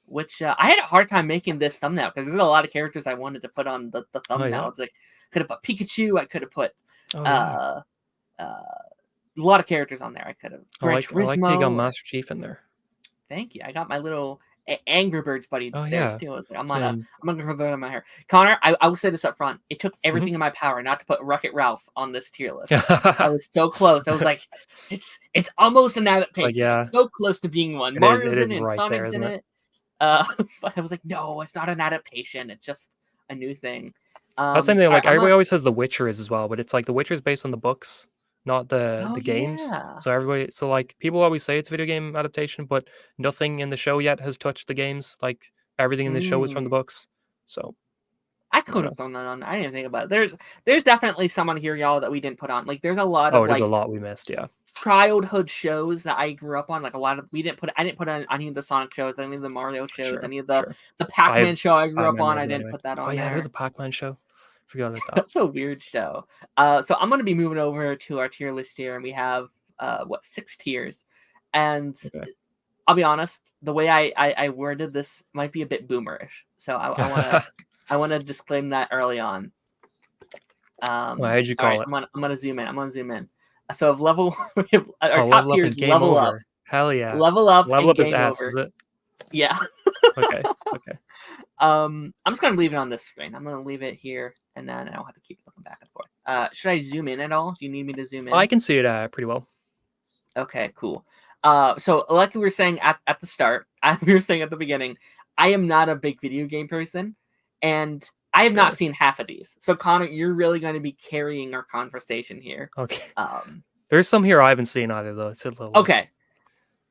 Which I had a hard time making this thumbnail because there's a lot of characters I wanted to put on the thumbnail. yeah? It's like could have put Pikachu. I could have put Oh yeah. a lot of characters on there. I could have I like that you got Turismo. Master Chief in there. Thank you. I got my little Angry Birds buddy Oh there yeah. too. I was like, I'm Same. gonna throw that on my hair. Connor, I will say this up front. It took Mm-hmm. everything in my power not to put Wreck-It Ralph on this tier list. I was so close. I was like, it's almost an adaptation. yeah. It's so close to being one. It Mario's is in it, right Sonic's there, isn't in it? it. But I was like, no, it's not an adaptation. It's just a new thing. That's the same thing. All Like right, everybody always says The Witcher is as well, but it's like The Witcher is based on the books, not the oh games. yeah. So like people always say it's a video game adaptation, but nothing in the show yet has touched the games. Like everything in the show is from the books. So I could have thrown that on. I didn't think about it. There's definitely someone here, y'all, that we didn't put on. Like there's a lot of there's like a lot we missed. Yeah. childhood shows that I grew up on. Like a lot of I didn't put on any of the Sonic shows, any of the Mario shows, Sure. any of the Pac-Man show I grew up on. I didn't put that on. Oh yeah, there. there's a Pac-Man show. Forgot about that. That's a weird show. So I'm gonna be moving over to our tier list here, and we have 6 tiers. And Okay. I'll be honest, the way I worded this might be a bit boomerish. So I wanna disclaim that early on. Well, how'd you call it? I'm gonna zoom in. So if level our top level up tier and is game level over. up. Hell yeah. Level up Level and up is game S, over. is it? Yeah. Okay. Okay. I'm just gonna leave it on this screen. I'm gonna leave it here, and then I don't have to keep looking back and forth. Should I zoom in at all? Do you need me to zoom in? I can see it pretty well. Okay, cool. So like we were saying at the start, we were saying at the beginning, I am not a big video game person, and I have not seen half of these. So Connor, you're really going to be carrying our conversation here. Okay. Um, There's some here I haven't seen either though. It's a little okay.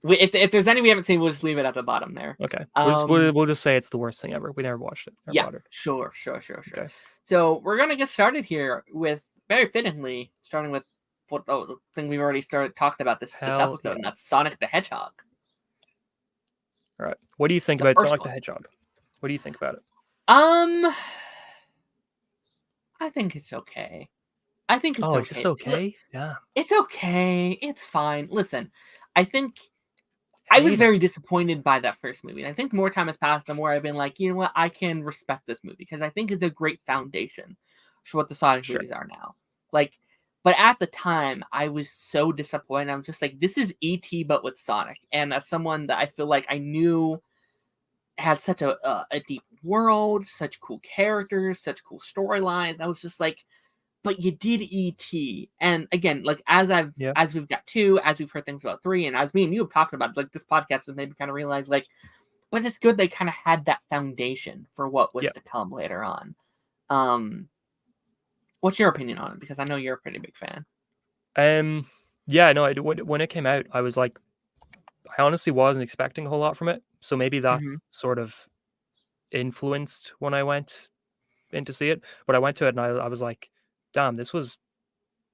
If there's any we haven't seen, we'll just leave it at the bottom there. Okay, we'll just say it's the worst thing ever. We never watched it. Never Yeah, bothered. sure. Okay. So we're gonna get started here with very fittingly starting with what the thing we've already started talking about this episode, and that's Sonic the Hedgehog. All right. What do you think The about first Sonic one. the Hedgehog? What do you think about it? I think it's okay. I think it's Oh, okay. it's just okay? Yeah. It's okay. It's fine. Listen, I think I was Hate very it. disappointed by that first movie. And I think the more time has passed, the more I've been like, you know what, I can respect this movie because I think it's a great foundation for what the Sonic Sure. movies are now. Like, but at the time, I was so disappointed. I was just like, this is E.T. but with Sonic. And as someone that I feel like I knew had such a deep world, such cool characters, such cool storylines, I was just like, but you did ET. And again, like as we've got 2, as we've heard things about 3, and as me and you have talked about, like this podcast has made me kind of realize, like, but it's good they kind of had that foundation for what was to come later on. What's your opinion on it? Because I know you're a pretty big fan. Yeah, no, when it came out, I was like, I honestly wasn't expecting a whole lot from it. So maybe that's sort of influenced when I went in to see it. But I went to it and I was like, damn, this was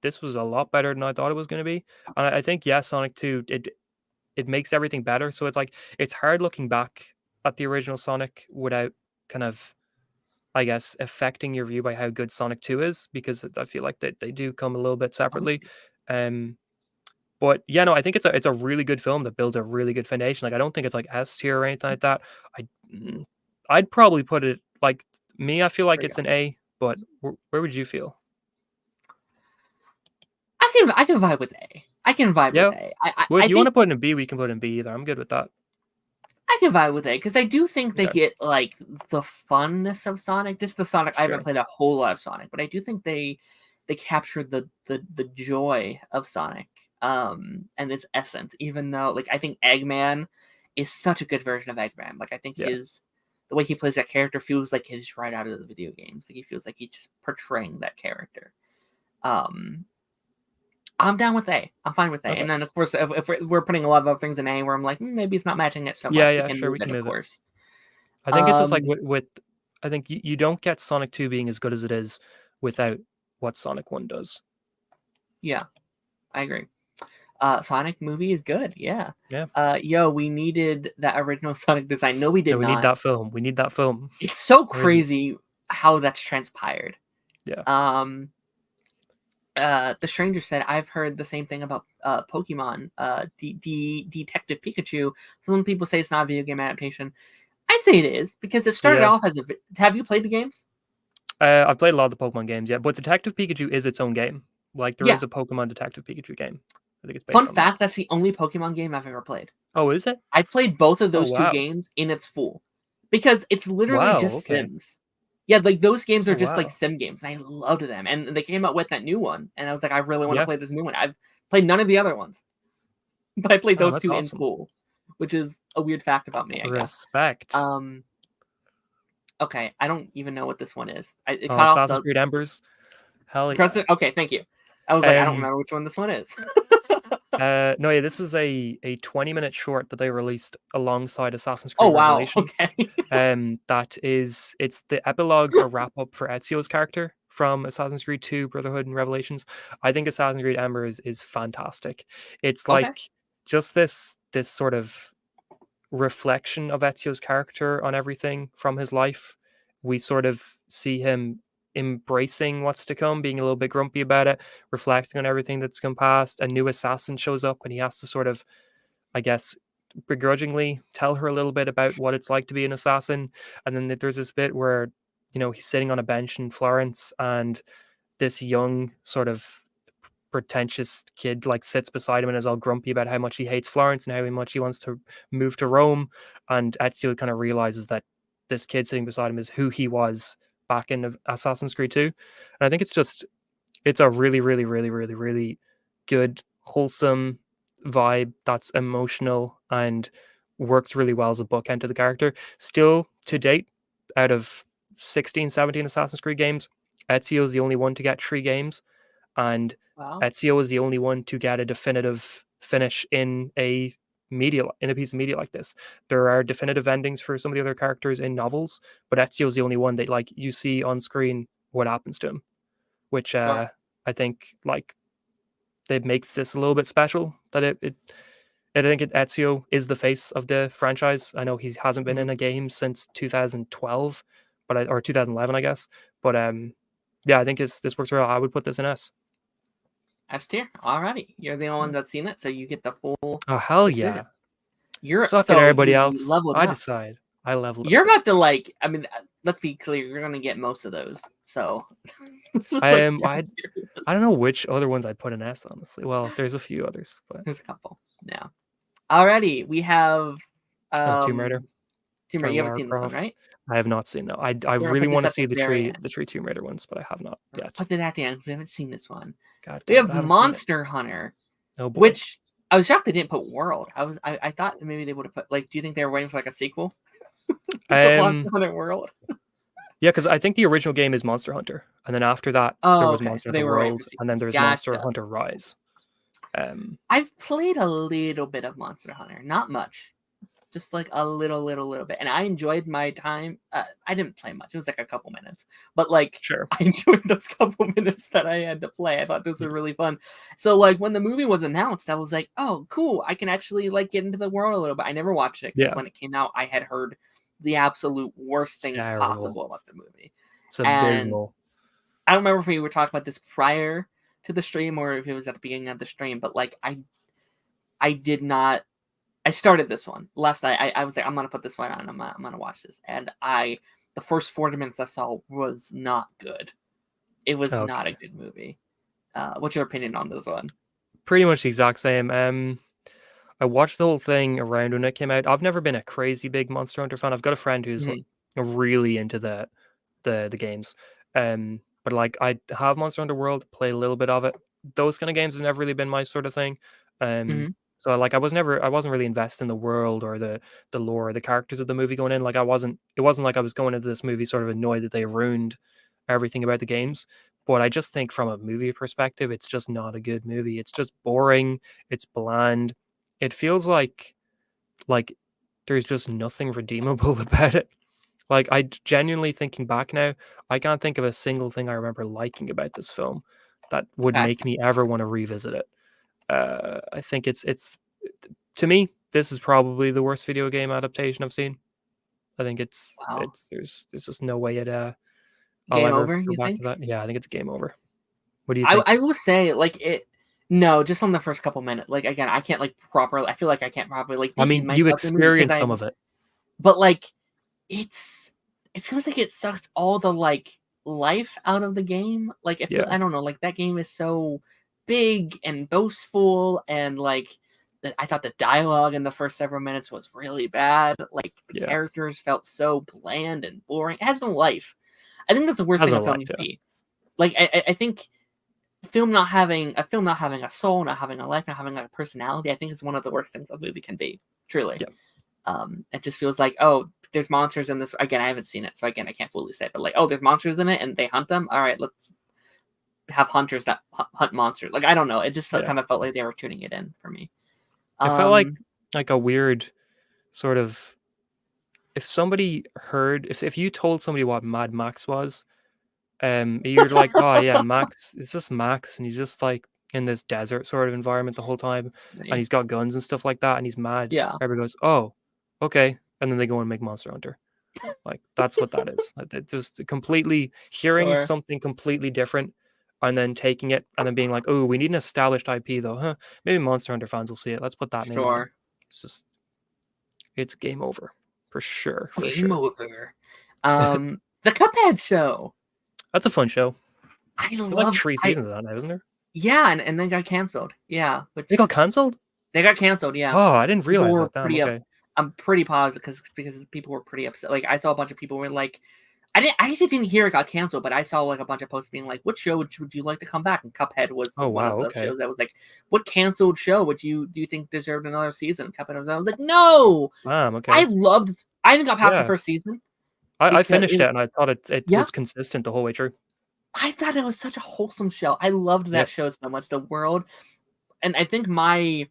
a lot better than I thought it was going to be. And I think, yeah, Sonic 2, it makes everything better. So it's like, it's hard looking back at the original Sonic without kind of, I guess, affecting your view by how good Sonic 2 is, because I feel like they do come a little bit separately. But yeah, no, I think it's a really good film that builds a really good foundation. Like, I don't think it's like S tier or anything like that. I'd probably put it like me. I feel like it's an A, but where would you feel? I can vibe with A. I can vibe with A. Well, if I you think want to put it in B, we can put it in B either. I'm good with that. I can vibe with A because I do think they Okay. get like the funness of Sonic. Just the Sonic. I haven't Sure. played a whole lot of Sonic, but I do think they captured the joy of Sonic and its essence. Even though, like, I think Eggman is such a good version of Eggman. Like, I think the way he plays that character feels like he's right out of the video games. Like, he feels like he's just portraying that character. I'm down with A. I'm fine with A. Okay. And then, of course, if we're putting a lot of other things in A where I'm like, maybe it's not matching it so much. Yeah, sure, we can move it. I think it's just like with I think you don't get Sonic 2 being as good as it is without what Sonic 1 does. Yeah, I agree. Sonic movie is good. Yeah. Yeah. We needed that original Sonic design. No, we did No, we not. need that film. We need that film. It's so crazy how that's transpired. Yeah. The Stranger said, I've heard the same thing about Pokemon, Detective Pikachu. Some people say it's not a video game adaptation. I say it is, because it started off as a... Have you played the games? I've played a lot of the Pokemon games, yeah. But Detective Pikachu is its own game. Like, there is a Pokemon Detective Pikachu game. I think it's based on Fun fact, that's the only Pokemon game I've ever played. Oh, is it? I played both of those 2 games in its full. Because it's literally just Sims. Yeah, like, those games are just like sim games, and I loved them. And they came out with that new one, and I was like, I really want to play this new one. I've played none of the other ones, but I played those 2 in full, which is a weird fact about me, I guess. Respect. Okay, I don't even know what this one is. Assassin's Creed Embers. Hell yeah. Okay, thank you. I was like, I don't remember which one this one is. No, yeah, this is a 20-minute short that they released alongside Assassin's Creed Revelations. Okay. It's the epilogue or wrap up for Ezio's character from Assassin's Creed 2, Brotherhood and Revelations. I think Assassin's Creed Embers is fantastic. It's like just this sort of reflection of Ezio's character on everything from his life. We sort of see him embracing what's to come, being a little bit grumpy about it, reflecting on everything that's come past. A new assassin shows up and he has to sort of, I guess, begrudgingly tell her a little bit about what it's like to be an assassin. And then there's this bit where, he's sitting on a bench in Florence and this young sort of pretentious kid like sits beside him and is all grumpy about how much he hates Florence and how much he wants to move to Rome. And Ezio kind of realizes that this kid sitting beside him is who he was back in Assassin's Creed 2. And I think it's a really, really, really, really, really good, wholesome vibe that's emotional and works really well as a bookend to the character. Still, to date, out of 16, 17 Assassin's Creed games, Ezio is the only one to get 3 games, and Ezio is the only one to get a definitive finish in a media in a piece of media like this. There are definitive endings for some of the other characters in novels, but Ezio's the only one that like you see on screen what happens to him, which Sure. I think like that makes this a little bit special. That I think Ezio is the face of the franchise. I know he hasn't been Mhm. in a game since 2012, or 2011, I guess. But yeah, I think this works well. I would put this in S. S tier. Alrighty. You're the only one that's seen it, so you get the full Oh hell decision. yeah! Suck it, So everybody you else. leveled I up. decide. I leveled You're up. about to like. I mean, let's be clear. You're gonna get most of those. So it's just I like am. I don't know which other ones I'd put an S, honestly. Well, there's a few others, but there's a couple. Yeah. Alrighty, we have Tomb Raider Tomb or Raider. You haven't Lara seen this one, Croft. right? I have not seen that. I We're gonna really put this want to at see the very the end. three Tomb Raider ones, but I have not yet. Put that at the end. We haven't seen this one. God We damn it, have I haven't seen it. Monster Hunter, Oh boy. which I was shocked they didn't put World. I thought maybe they would have put like. Do you think they were waiting for like a sequel? Monster Hunter World. Yeah, because I think the original game is Monster Hunter, and then after that there Oh, was okay. Monster So they Hunter were waiting World, for and then sequels. there's Monster Gotcha. Hunter Rise. I've played a little bit of Monster Hunter, not much, just like a little bit, and I enjoyed my time. I didn't play much; it was like a couple minutes, but like Sure. I enjoyed those couple minutes that I had to play. I thought those were really fun. So like when the movie was announced, I was like, "Oh, cool! I can actually like get into the world a little bit." I never watched it because Yeah. when it came out, I had heard the absolute worst things Terrible. possible about the movie. It's And abysmal. I don't remember if we were talking about this prior to the stream or if it was at the beginning of the stream, but like I did not. I started this one last night. I was like, I'm gonna put this one on. I'm gonna watch this, and the first 40 minutes I saw was not good. It was not a Okay. good movie. What's your opinion on this one? Pretty much the exact same. I watched the whole thing around when it came out. I've never been a crazy big Monster Hunter fan. I've got a friend who's like Mhm. really into the games. But like I have Monster Hunter World, play a little bit of it. Those kind of games have never really been my sort of thing. Mhm. So like I wasn't really invested in the world or the lore or the characters of the movie going in. Like it wasn't like I was going into this movie sort of annoyed that they ruined everything about the games. But I just think from a movie perspective, it's just not a good movie. It's just boring. It's bland. It feels like there's just nothing redeemable about it. Like I genuinely thinking back now, I can't think of a single thing I remember liking about this film that would Okay. make me ever want to revisit it. I think it's to me, this is probably the worst video game adaptation I've seen. I think Wow. there's just no way I'll Game ever over, go you back think? to that. Yeah, I think it's game over. What do you I think? I will say like it. No, just on the first couple minutes. Like again, I can't like properly. I feel like I can't properly like I this is mean, my you thoughts on the movie because experienced some I'm. of it. But like it feels like it sucks all the like life out of the game. Like Yeah, I don't know, like that game is so big and boastful and like that I thought the dialogue in the first several minutes was really bad. Like the yeah. characters felt so bland and boring. It has no life. I think that's the worst Has thing a no film life. can Yeah, be. Like I think film not having a soul, not having a life, not having a personality, I think is one of the worst things a movie can be. Truly. yeah, It just feels like, oh, there's monsters in this. Again, I haven't seen it, so again, I can't fully say. But like, oh, there's monsters in it, and they hunt them. All right, let's have hunters that hunt monsters. Like, I don't know. It just yeah. kind of felt like they were tuning it in for me. It felt Um, like a weird sort of if somebody heard if you told somebody what Mad Max was, you're like, oh yeah, Max, it's just Max, and he's just like in this desert sort of environment the whole time, and he's got guns and stuff like that, and he's mad. yeah, Everybody goes, oh, okay, and then they go and make Monster Hunter. Like that's what that is. Like, just completely hearing sure, something completely different, and then taking it and then being like, oh, we need an established IP though, huh? Maybe Monster Hunter fans will see it. Let's put that name on it. sure. It's just it's game over for sure, for Game sure. over. The Cuphead show. That's a fun show. I There's like love. 3 I seasons of that now, isn't there? Yeah, and then got canceled. Yeah, which They got cancelled? they got canceled. Yeah, Oh, I didn't people realize were that. Damn, pretty up. okay. I'm pretty positive because people were pretty upset. Like I saw a bunch of people were like, I actually didn't hear it got canceled, but I saw like a bunch of posts being like, "What show would you like to come back?" And Cuphead was Oh, one wow, of the okay. shows that was like, "What canceled show do you think deserved another season?" Cuphead was. I was like, "No, Damn, okay. I even got past the Yeah. first season I because finished it and I thought it yeah, was consistent the whole way through. I thought it was such a wholesome show. I loved that Yep. show so much. The world, and I think my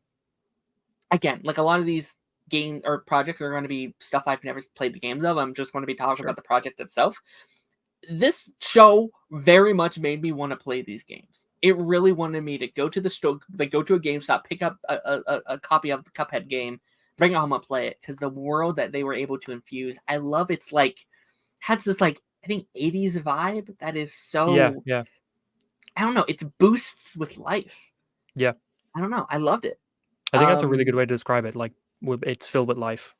again, like a lot of these game or projects are going to be stuff I've never played the games of. I'm just going to be talking Sure. about the project itself. This show very much made me want to play these games. It really wanted me to go to the store, like go to a GameStop, pick up a copy of the Cuphead game, bring it home and play it, because the world that they were able to infuse, I love. It's like has this like I think 80s vibe that is Yeah, so yeah, I don't know. It boosts with life. yeah. I don't know. I loved it. I think that's a really good Um, way to describe it. Like, it's filled with life.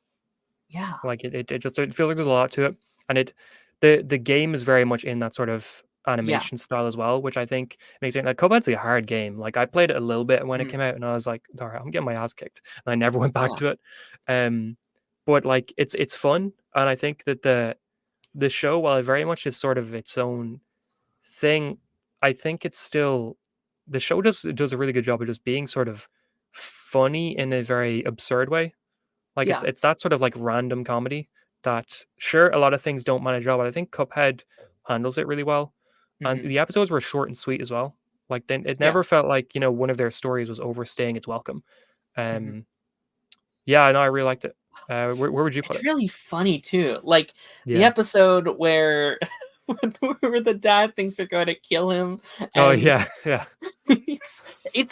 yeah, Like it just it feels like there's a lot to it, and the game is very much in that sort of yeah, animation style as well, which I think makes it like Cuphead's a hard game. Like I played it a little bit when it mhm, came out, and I was like, all right, I'm getting my ass kicked, and I never went back yeah, to it. Um, but like it's fun, and I think that the show, while it very much is sort of its own thing, I think it's still the show does a really good job of just being sort of funny in a very absurd way. Like yeah. it's that sort of like random comedy that sure a lot of things don't manage well, but I think Cuphead handles it really well. And Hmm. the episodes were short and sweet as well. Like then it Yeah. never felt like, one of their stories was overstaying its welcome. Hmm. Um yeah, no, I really liked it. Where would you put It's it? really funny too. Like the Yeah. episode where where the dad thinks they're going to kill him, Oh and yeah, yeah. it's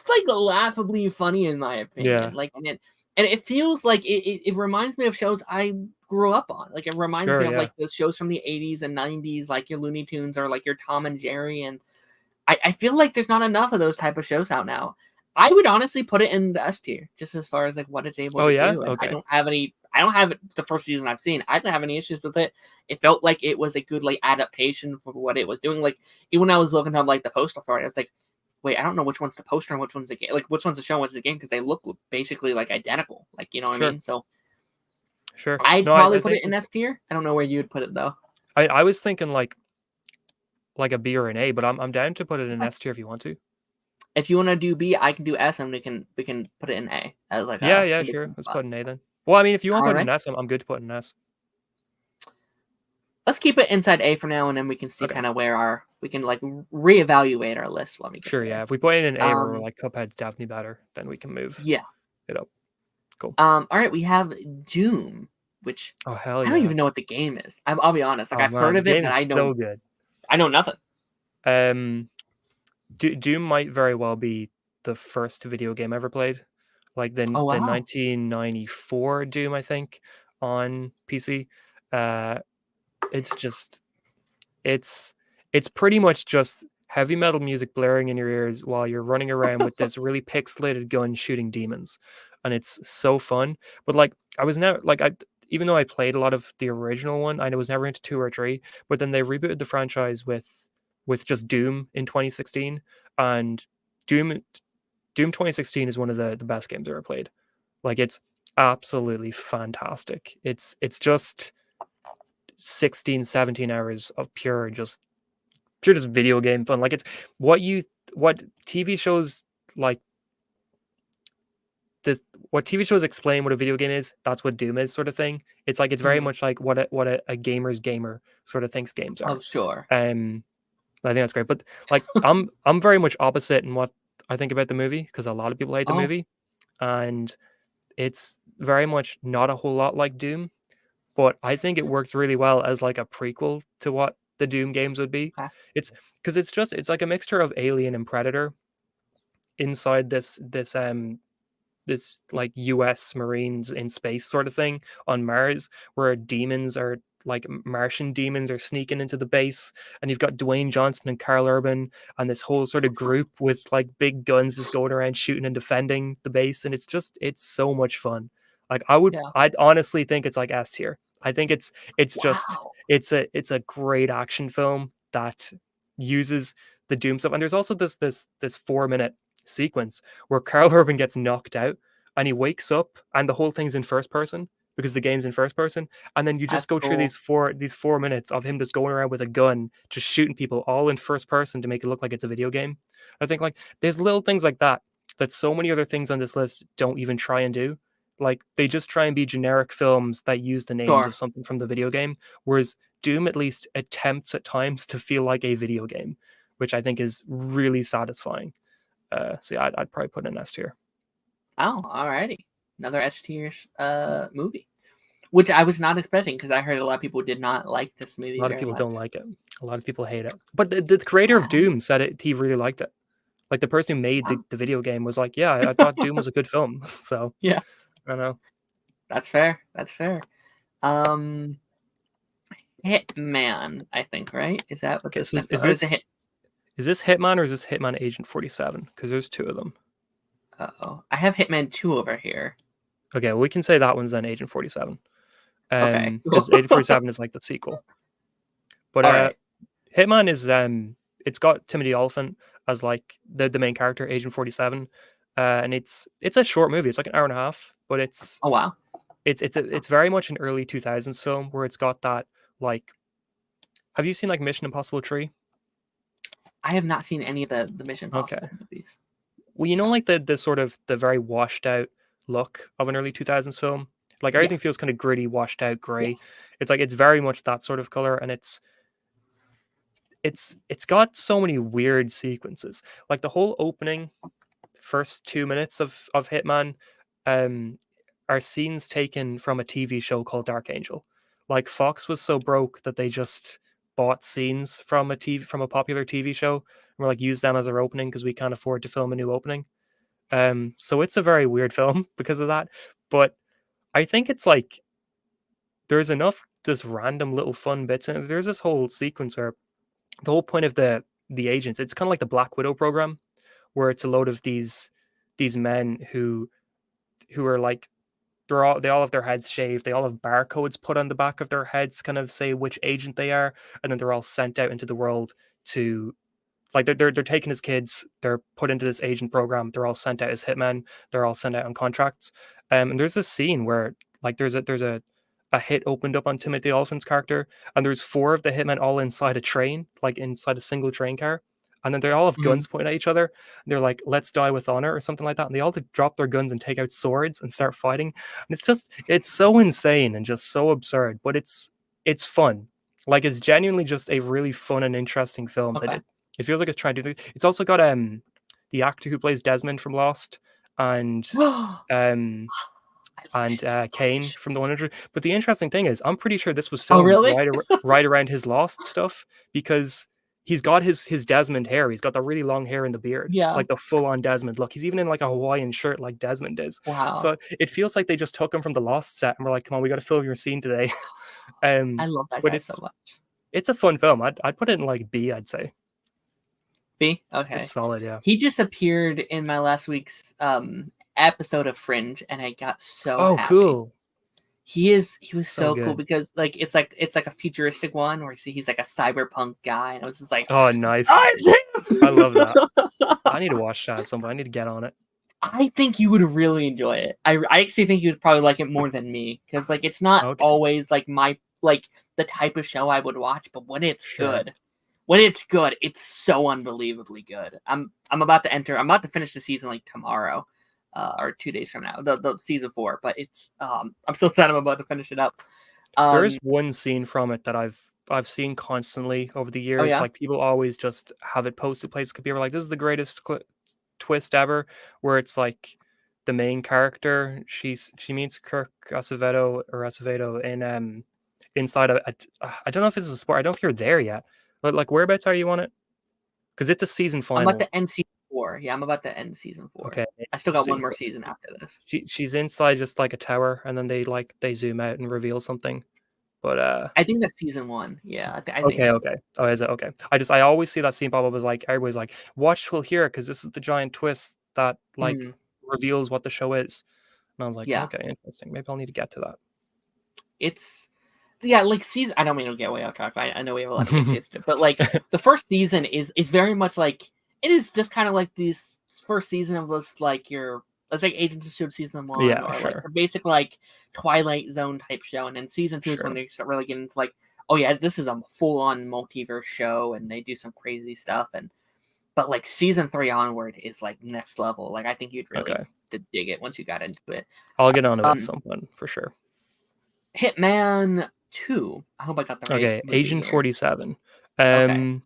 like laughably funny in my opinion. Yeah. Like and it feels like it reminds me of shows I grew up on. Like it reminds Sure, me of yeah. like the shows from the 80s and 90s, like your Looney Tunes or like your Tom and Jerry. And I feel like there's not enough of those type of shows out now. I would honestly put it in the S tier, just as far as like what it's able Oh to yeah? do. And Okay. I don't have it the first season I've seen. I didn't have any issues with it. It felt like it was a good like adaptation for what it was doing. Like even when I was looking at like the poster for it, I was like, wait, I don't know which one's the poster and which one's the game. Like which one's the show and which the game, because they look basically like identical. Like you know what I Sure. mean? So Sure. I'd No, I probably put think it in S tier. I don't know where you would put it though. I was thinking like a B or an A, but I'm down to put it in S tier if you want to. If you want to do B, I can do S, and we can put it in A as like Yeah, a yeah, in sure. between Let's spot. put an A then. Well, I mean, if you want to All put an right. S, I'm good to put an S. Let's keep it inside A for now, and then we can see Okay. kind of where we can like reevaluate our list when we get Sure, yeah. there. If we put it in an A where we're Um, like Cuphead's definitely better, then we can move yeah. it up. Cool. All right, we have Doom, which Oh hell I don't yeah. even know what the game is. I'll be honest. Like Oh I've heard man, the of it, game but is so good. I know nothing. Um Doom might very well be the first video game I ever played. Like Oh the wow. 1994 Doom, I think, on PC. Uh it's just it's it's pretty much just heavy metal music blaring in your ears while you're running around with this really pixelated gun shooting demons, and it's so fun. But like I was never like I even though I played a lot of the original one, I was never into two or three. But then they rebooted the franchise with just Doom in 2016, and Doom Doom 2016 is one of the best games I ever played. Like it's absolutely fantastic. It's just 16, 17 hours of pure just video game fun. Like it's what TV shows like this what TV shows explain what a video game is, that's what Doom is, sort of thing. It's like it's very Mhm. much like what a gamer's gamer sort of thinks games Oh are. sure. Um I think that's great. But like I'm very much opposite in what I think about the movie because a lot of people hate the Oh movie. And it's very much not a whole lot like Doom, but I think it works really well as like a prequel to what the Doom games would be. okay. It's because it's like a mixture of Alien and Predator inside this like US Marines in space sort of thing on Mars, where demons are like Martian demons are sneaking into the base, and you've got Dwayne Johnson and Carl Urban and this whole sort of group with like big guns just going around shooting and defending the base, and it's so much fun. Like Yeah. I'd honestly think it's like S tier. I think it's just Wow. it's a great action film that uses the Doom stuff, and there's also this 4 minute sequence where Carl Urban gets knocked out and he wakes up and the whole thing's in first person because the game's in first person. And then you just That's go through cool. these 4 minutes of him just going around with a gun, just shooting people all in first person to make it look like it's a video game. I think like there's little things like that that so many other things on this list don't even try and do. Like they just try and be generic films that use the names of Sure. something from the video game, whereas Doom at least attempts at times to feel like a video game, which I think is really satisfying. So yeah, I'd probably put an S tier. Oh, alrighty. another S tier movie, which I was not expecting because I heard a lot of people did not like this A movie lot of very people much. don't like it. A lot of people hate it. But the creator of Doom said he really liked it. Like the person who made the video game was like, yeah, I thought Doom was a good film. So Yeah, I don't know. that's fair. That's fair. Um, Hitman, I think, right? Is that what Okay, this so next one, or is it Hit? is this Hitman or is this Hitman Agent 47? Because there's two of them. Oh, I have Hitman 2 over here. Okay, well, we can say that one's then Agent 47. Okay, Because Agent 47 is like the sequel. But all right. Hitman is it's got Timothy Olyphant as like the main character, Agent 47. And it's a short movie. It's like an hour and a half, but Oh wow, it's very much an early 2000s film where it's got that like, have you seen like Mission Impossible 3? I have not seen any of the Mission Okay. Impossible movies. Well, you know, like the sort of the very washed out look of an early 2000s film? Like Yeah. everything feels kind of gritty, washed out, gray. Yes. It's like it's very much that sort of color, and it's got so many weird sequences. Like the whole opening first 2 minutes of Hitman um are scenes taken from a TV show called Dark Angel. Like Fox was so broke that they just bought scenes from a popular TV show and were like, use them as our opening because we can't afford to film a new opening. So it's a very weird film because of that. But I think it's like there's enough just random little fun bits in it. There's this whole sequence where the whole point of the agents, it's kind of like the Black Widow program, where it's a load of these men who are like they all have their heads shaved, they all have barcodes put on the back of their heads, kind of say which agent they are, and then they're all sent out into the world to like they're taken as kids, they're put into this agent program, they're all sent out as hitmen, they're all sent out on contracts. And there's a scene where like there's a hit opened up on Timothy Olyphant's character, and there's four of the hitmen all inside a train, like inside a single train car. And then they all have Mhm. guns pointing at each other. And they're like, let's die with honor or something like that. And they all drop their guns and take out swords and start fighting. And it's so insane and just so absurd, but it's fun. Like it's genuinely just a really fun and interesting film that Okay. it feels like it's trying to do. It's also got the actor who plays Desmond from Lost and um I love him so Kane much. from the 100. But the interesting thing is, I'm pretty sure this was Oh filmed really? right around his Lost stuff because he's got his Desmond hair. He's got the really long hair and the beard, Yeah. like the full on Desmond look. He's even in like a Hawaiian shirt like Desmond is. Wow. So it feels like they just took him from the Lost set and we're like, come on, we got to film your scene today. I love that But guy so much. it's a fun film. I'd put it in like B. I'd say B? Okay. it's solid. Yeah. He just appeared in my last week's episode of Fringe, and I got so Oh, happy. cool. He was So so cool good. because like it's like a futuristic one where he's like a cyberpunk guy, and I was just like, Oh, nice. it's him! I love that. I need to watch that at some point. I need to get on it. I think you would really enjoy it. I actually think you'd probably like it more than me because like it's not Okay. always like my like the type of show I would watch, but when it's Sure. good, it's so unbelievably good. I'm about to finish the season like tomorrow, or 2 days from now, the season 4. But it's I'm so excited I'm about to finish it up. There is one scene from it that I've seen constantly over the Oh years. yeah, Like people always just have it posted places. Could be like, this is the greatest twist ever, where it's like the main character she meets Kirk Acevedo in inside I don't know if it's a sport. I don't know if you're there yet. But like, whereabouts are you on it? Because it's a season I'm about final. to end season 4. Yeah, I'm about to end season 4. Okay, I still got one more super. season after this. She's inside just like a tower, and then they zoom out and reveal something. But I think that's season 1. Yeah, I think. okay. Oh, is it okay? I always see that scene pop up as like everybody's like, watch till here because this is the giant twist that like reveals what the show is. And I was like, Yeah. okay, interesting. Maybe I'll need to get to that. It's like season. I don't mean to get way off track. I know we have a lot to get to, but like the first season is very much like it is just kind of like this first season of this like let's like Agents of Shield season 1, Yeah, or sure. like a basic like Twilight Zone type show, and then season 2 is when Sure. they start really getting into like, oh yeah, this is a full on multiverse show, and they do some crazy stuff, but like season 3 onward is like next level. Like I think you'd really dig it once you got into it. I'll get on to it at some point for sure. Hitman 2. I hope I got the right. Okay, Agent 47. Okay.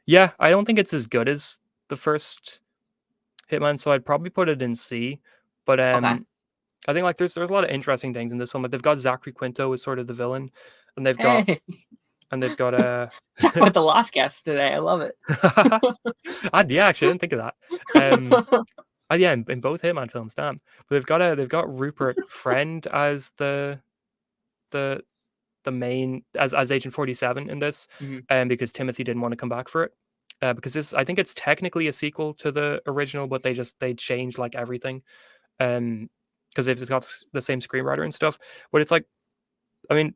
Yeah, I don't think it's as good as the first Hitman, so I'd probably put it in C. But I think like there's a lot of interesting things in this one. Like they've got Zachary Quinto as sort of the villain, and they've got Hey, talk about the Lost Guest today. I love it. yeah, actually, I didn't think of that. Um, yeah, in both Hitman films, damn. But they've got Rupert Friend as the the main as Agent 47 in this, Mhm. because Timothy didn't want to come back for it. Because this, I think it's technically a sequel to the original, but they changed like everything. Because they've just got the same screenwriter and stuff. But it's like, I mean,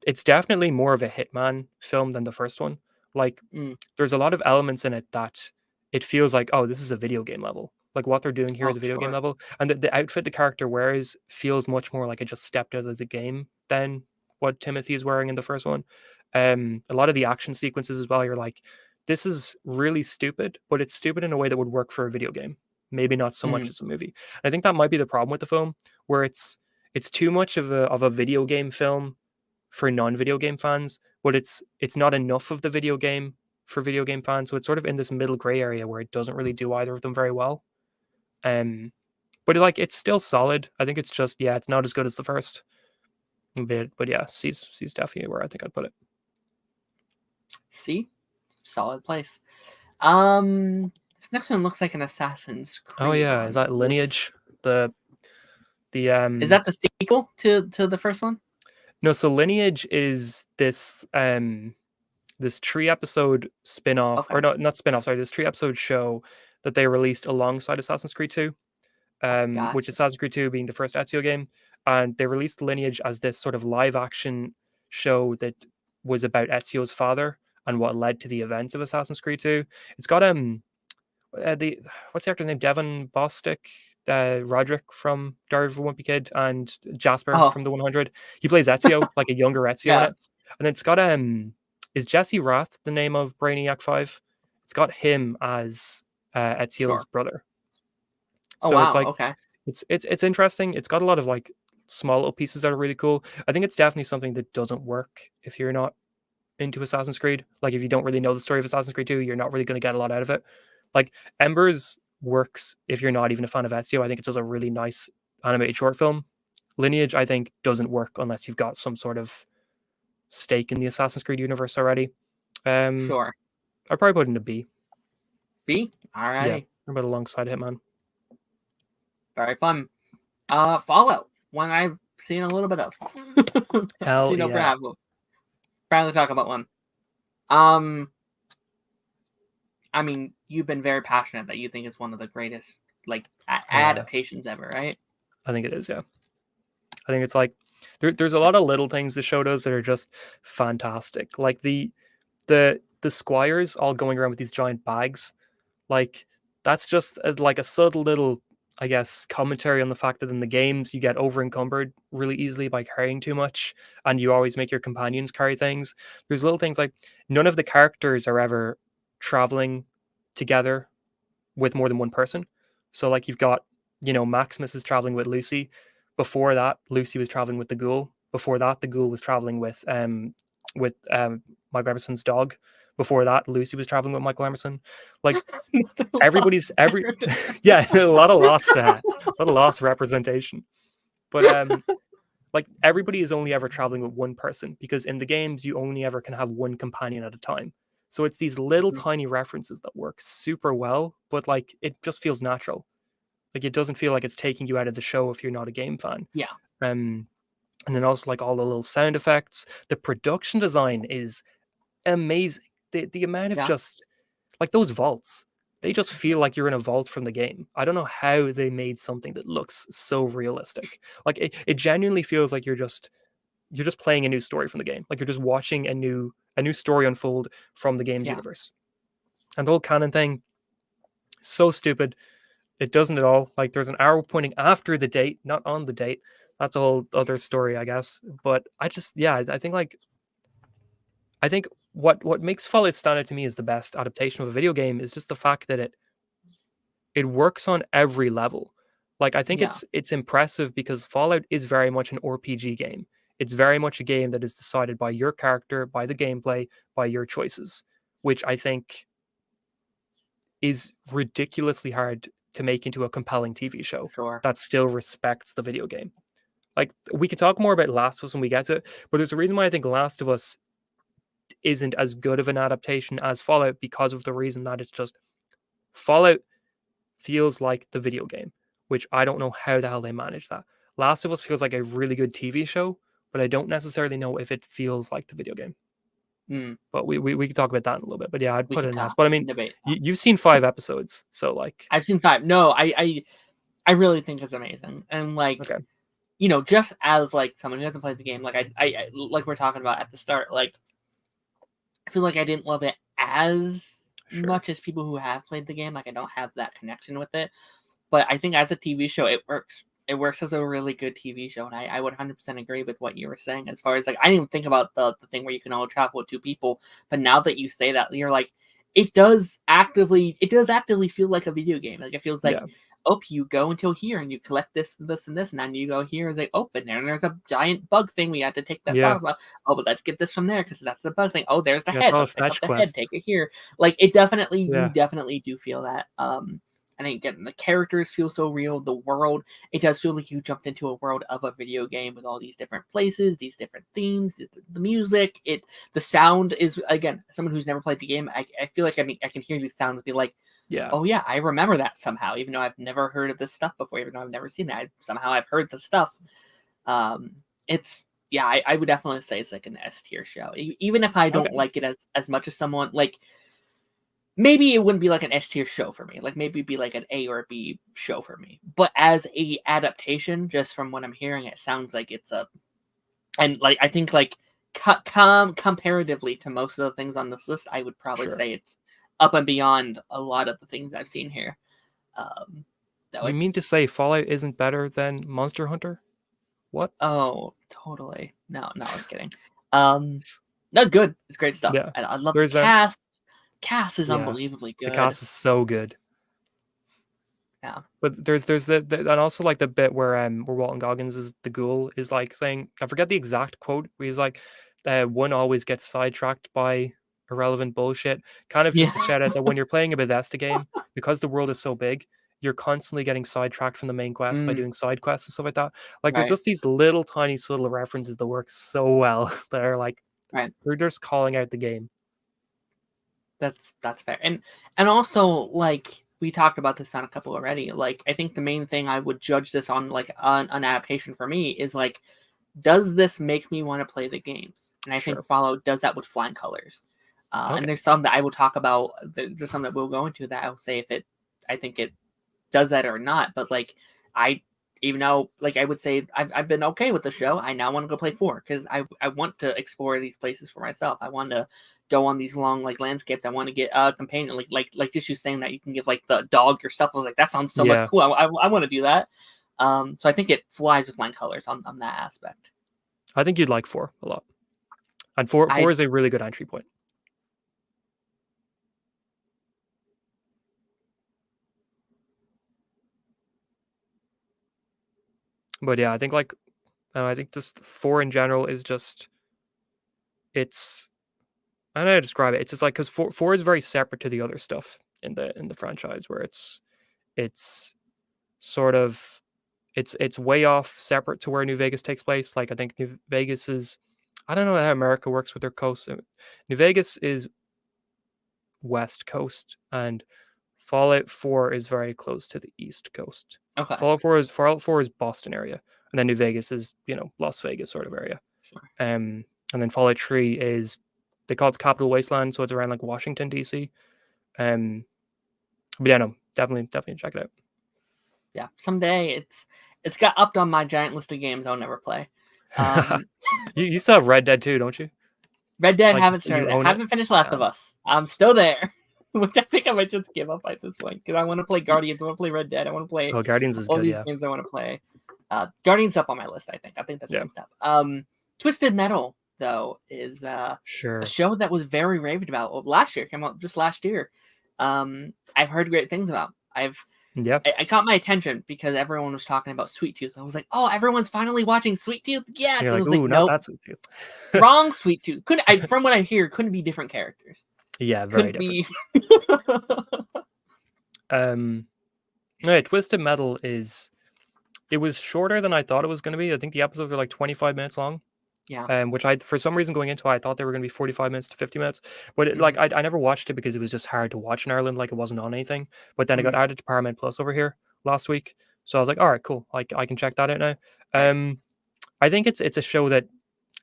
it's definitely more of a Hitman film than the first one. Like, Mm. there's a lot of elements in it that it feels like, oh, this is a video game level. Like what they're doing here Oh, is a video game sure. level, and the outfit the character wears feels much more like it just stepped out of the game than what Timothy is wearing in the first one. A lot of the action sequences as well, you're like, this is really stupid, but it's stupid in a way that would work for a video game. Maybe not so much Mm. as a movie. I think that might be the problem with the film, where it's too much of a video game film for non-video game fans, but it's not enough of the video game for video game fans. So it's sort of in this middle gray area where it doesn't really do either of them very well. Um, but like it's still solid. I think it's just yeah, it's not as good as the first. But yeah, C's definitely where I think I'd put it. See, solid place. This next one looks like an Assassin's Oh Creed yeah, is one. that Lineage? The Is that the sequel to the first one? No, so Lineage is this 3 episode spin-off, Okay, or not spin-off, sorry, this 3 episode show that they released alongside Assassin's Creed 2, which gotcha. Assassin's Creed 2 being the first Ezio game. And they released Lineage as this sort of live action show that was about Ezio's father and what led to the events of Assassin's Creed 2. It's got the what's the actor's name? Devon Bostick, Roderick from Diary of a Wimpy Kid, and Jasper Oh, from the 100. He plays Ezio, like a younger Ezio in yeah, it. And then it's got is Jesse Rath the name of Brainiac 5? It's got him as Ezio's sure. brother. Oh So it's wow, like okay. it's interesting. It's got a lot of like small little pieces that are really cool. I think it's definitely something that doesn't work if you're not into Assassin's Creed. Like if you don't really know the story of Assassin's Creed 2, you're not really going to get a lot out of it. Like Embers works if you're not even a fan of Ezio. I think it does a really nice animated short film. Lineage, I think, doesn't work unless you've got some sort of stake in the Assassin's Creed universe already. Sure. I'd probably put it in a B. B. Yeah, Alrighty. but alongside Hitman. Very fun. Fallout. One I've seen a little bit of. Hell Seen over yeah. half of. Proudly talk about one. Um, I mean, you've been very passionate that you think it's one of the greatest like adaptations ever, right? I think it is, yeah. I think it's like there's a lot of little things the show does that are just fantastic. Like the squires all going around with these giant bags. Like that's just like a subtle little, I guess, commentary on the fact that in the games you get over encumbered really easily by carrying too much, and you always make your companions carry things. There's little things like none of the characters are ever traveling together with more than one person. So like you've got, Maximus is traveling with Lucy. Before that, Lucy was traveling with the ghoul. Before that, the ghoul was traveling with Michael Emerson's dog. Before that, Lucy was traveling with Michael Emerson. Like every yeah, a lot of lost representation. But like everybody is only ever traveling with one person because in the games you only ever can have one companion at a time. So it's these little tiny references that work super well, but like it just feels natural. Like it doesn't feel like it's taking you out of the show if you're not a game fan. Yeah. Um, and then also like all the little sound effects. The production design is amazing. The amount of Yeah. just like those vaults, they just feel like you're in a vault from the game. I don't know how they made something that looks so realistic. Like it genuinely feels like you're just playing a new story from the game. Like you're just watching a new story unfold from the game's Yeah. universe. And the whole canon thing, so stupid. It doesn't at all. Like there's an arrow pointing after the date, not on the date. That's a whole other story, I guess. But I think what makes Fallout stand out to me as the best adaptation of a video game is just the fact that it works on every level. Like I think Yeah. it's impressive because Fallout is very much an RPG game. It's very much a game that is decided by your character, by the gameplay, by your choices, which I think is ridiculously hard to make into a compelling TV show Sure. that still respects the video game. Like, we could talk more about Last of Us when we get to it, but there's a reason why I think Last of Us isn't as good of an adaptation as Fallout, because of the reason that it's just Fallout feels like the video game, which I don't know how the hell they manage that. Last of Us feels like a really good TV show, but I don't necessarily know if it feels like the video game. But we can talk about that in a little bit. But yeah, I'd We put can it in S. talk, But I mean, debate. you've seen 5 episodes, so like, I've seen 5. No, I really think it's amazing, and like, okay, you know, just as like someone who hasn't played the game, like I like we're talking about at the start, like I feel like I didn't love it as sure, much as people who have played the game. Like I don't have that connection with it, but I think as a TV show, it works. It works as a really good TV show, and I would 100% agree with what you were saying as far as like I didn't even think about the thing where you can only travel with 2 people, but now that you say that, you're like, it does actively feel like a video game. Like it feels like, yeah, oh, you go until here and you collect this, this, and this, and then you go here and they open there, and there's a giant bug thing we had to take that yeah. bug. Oh, but let's get this from there because that's the bug thing. Oh, there's the That's head. all Let's pick up fetch the head, quests. take it here. Like it definitely, you Yeah, definitely do feel that. I think again, the characters feel so real. The world, it does feel like you jumped into a world of a video game with all these different places, these different themes, the music, the sound is, again, someone who's never played the game. I feel like I can hear these sounds and be like, yeah, oh yeah, I remember that somehow, even though I've never heard of this stuff before, even though I've never seen it. Somehow I've heard the stuff. It's yeah, I would definitely say it's like an S tier show, even if I don't okay, like it as much as someone like. Maybe it wouldn't be like an S tier show for me. Like maybe it'd be like an A or a B show for me. But as a adaptation, just from what I'm hearing, it sounds like it's a, and like I think like comparatively to most of the things on this list, I would probably sure. say it's up and beyond a lot of the things I've seen here. Though You mean it's to say Fallout isn't better than Monster Hunter? What? oh totally no, I was kidding. That's good. It's great stuff. Yeah, And I love the there's cast. Cast is yeah, unbelievably the good. cast is so good. Yeah. But there's the and also like the bit where Walton Goggins is the ghoul is like saying, I forget the exact quote, where he's like, one always gets sidetracked by irrelevant bullshit. Kind of Yeah. just to shout out that when you're playing a Bethesda game, because the world is so big, you're constantly getting sidetracked from the main quest by doing side quests and stuff like that. Like there's Right. just these little tiny little references that work so well that are like, Right. they're just calling out the game. That's fair. And also like we talked about this on a couple already. Like I think the main thing I would judge this on, like on an adaptation for me, is like, does this make me want to play the games? And I think Sure. Fallout does that with flying colors. Okay. And there's some that I will talk about. There's some that we'll go into that I'll say if I think it does that or not. But like I, even though like I would say I've been okay with the show, I now want to go play 4 because I want to explore these places for myself. I want to go on these long like landscapes. I want to get a companion, like just you saying that you can give like the dog your stuff. I was like, that sounds so much Yeah. cool. I want to do that. So I think it flies with flying colors on that aspect. I think you'd like 4 a lot. And 4 I is a really good entry point. But yeah, I think like I think this 4 in general is just, it's, I don't know how to describe it. It's just like, because 4 is very separate to the other stuff in the franchise, where it's sort of, it's way off separate to where New Vegas takes place. Like I think New Vegas is, I don't know how America works with their coast. New Vegas is West Coast, and Fallout 4 is very close to the East Coast. okay. Fallout 4 is Boston area, and then New Vegas is, Las Vegas sort of area. Sure. And then Fallout 3 is, they call it Capital Wasteland, so it's around like Washington DC. But yeah, no, definitely check it out. Yeah, someday it's got upped on my giant list of games I'll never play. You still have Red Dead 2, don't you? Red Dead Like, haven't so you started. I own it? haven't finished Last of Us. I'm still there, which I think I might just give up at this point because I want to play Guardians. I want to play Red Dead. I want to play Oh, Guardians is all good, these yeah. games. I want to play. Guardians up on my list. I think that's Yeah. next up. Twisted Metal though is Sure. a show that was very raved about last year. Came out just last year. I've heard great things about. Yeah. I caught my attention because everyone was talking about Sweet Tooth. I was like, oh, everyone's finally watching Sweet Tooth. Yes. You're And I like, was like, ooh, not nope, that Sweet Tooth. wrong Sweet Tooth. From what I hear, couldn't be different characters. Yeah, very Couldn't different. be. Yeah, Twisted Metal is. It was shorter than I thought it was going to be. I think the episodes are like 25 minutes long. Yeah. Which I, for some reason, going into it, I thought they were going to be 45 minutes to 50 minutes. But Hmm. I never watched it because it was just hard to watch in Ireland. Like it wasn't on anything. But then it got Hmm. added to Paramount Plus over here last week. So I was like, all right, cool. Like I can check that out now. Right. I think it's a show that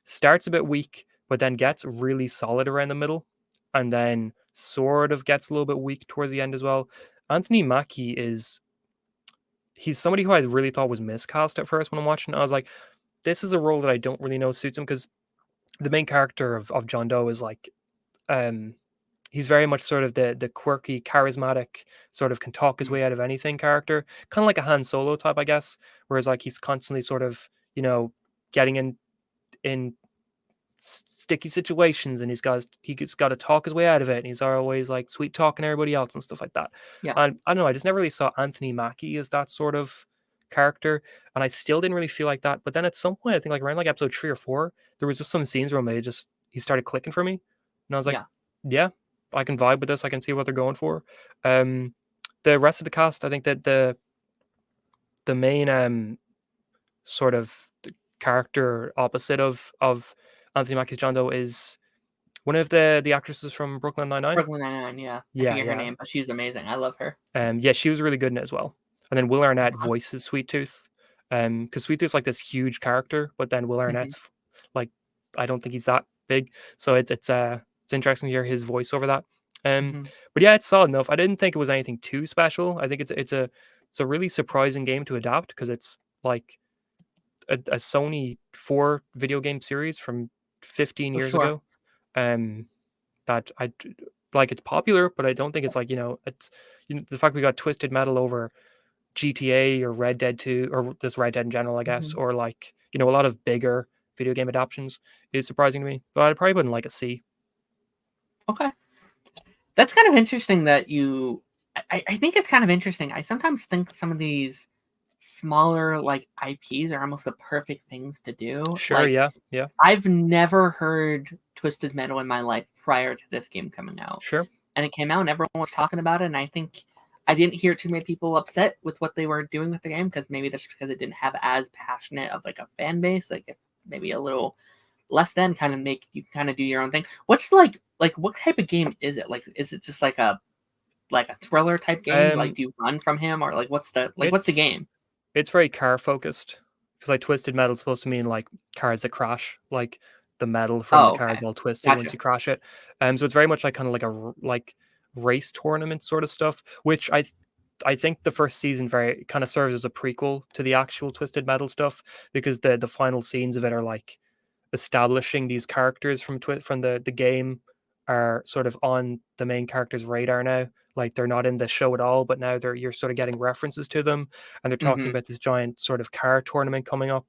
starts a bit weak, but then gets really solid around the middle, and then sort of gets a little bit weak towards the end as well. Anthony Mackie is he's somebody who I really thought was miscast at first when I'm watching. I was like, this is a role that I don't really know suits him because the main character of John Doe is like um he's very much sort of the quirky, charismatic, sort of can talk his Mhm. way out of anything character, kind of like a Han Solo type, I guess. Whereas like he's constantly sort of getting in sticky situations, and he's got to talk his way out of it, and he's always like sweet talking everybody else and stuff like that. Yeah. And I don't know, I just never really saw Anthony Mackie as that sort of character, and I still didn't really feel like that. But then at some point, I think like around like episode 3 or 4, there was just some scenes where he started clicking for me, and I was like, Yeah. yeah, I can vibe with this. I can see what they're going for. Um, the rest of the cast, I think that the main sort of the character opposite of Anthony Mackie's John Doe is one of the actresses from Brooklyn Nine-Nine. Brooklyn Nine-Nine. Yeah. I Yeah, forget her yeah. name, but she's amazing. I love her. Yeah, she was really good in it as well. And then Will Arnett Uh-huh. voices Sweet Tooth. Because Sweet Tooth's like this huge character, but then Will Hmm. Arnett's like I don't think he's that big. So it's interesting to hear his voice over that. Um, Hmm. but yeah, it's solid enough. I didn't think it was anything too special. I think it's a really surprising game to adapt because it's like a Sony 4 video game series from 15 For years sure. ago. Um, that like it's popular, but I don't think it's like it's the fact we got Twisted Metal over GTA or Red Dead 2 or just Red Dead in general, I guess, Hmm. or like a lot of bigger video game adaptations is surprising to me. But I probably wouldn't like a C. Okay. That's kind of interesting that you. I think it's kind of interesting. I sometimes think some of these smaller like IPs are almost the perfect things to do. Sure, Like yeah, yeah, I've never heard Twisted Metal in my life prior to this game coming out. sure. And it came out and everyone was talking about it, and I think I didn't hear too many people upset with what they were doing with the game because maybe that's because it didn't have as passionate of like a fan base, like if maybe a little less than kind of make you kind of do your own thing. What's like what type of game is it? Like is it just like a thriller type game? Like Um, do you run from him or like what's the it's game? it's very car focused because like Twisted Metal is supposed to mean like cars that crash, like the metal from the Oh, car okay. is all twisted once Gotcha. you crash it. So it's very much like kind of like like race tournament sort of stuff, which I think the first season very kind of serves as a prequel to the actual Twisted Metal stuff because the final scenes of it are like establishing these characters from the game are sort of on the main character's radar now. Like they're not in the show at all, but now you're sort of getting references to them, and they're talking Hmm. about this giant sort of car tournament coming up.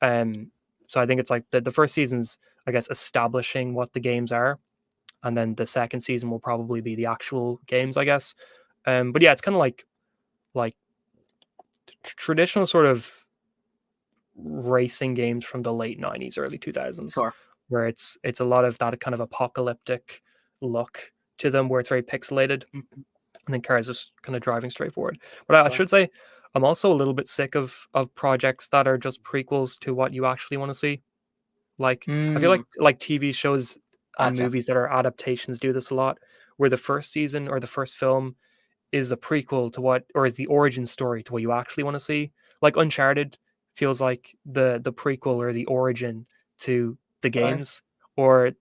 Um, so I think it's like the first season's, I guess, establishing what the games are, and then the second season will probably be the actual games, I guess. But yeah, it's kind of like traditional sort of racing games from the late 90s, early 2000s, Sure. where it's a lot of that kind of apocalyptic look to them, where it's very pixelated, Mhm. and then cars just kind of driving straight forward. But I Sure. should say, I'm also a little bit sick of projects that are just prequels to what you actually want to see. Like I feel Mm, like TV shows and gotcha. movies that are adaptations do this a lot, where the first season or the first film is a prequel to what, or is the origin story to what you actually want to see. Like Uncharted feels like the prequel or the origin to the Sure. games, or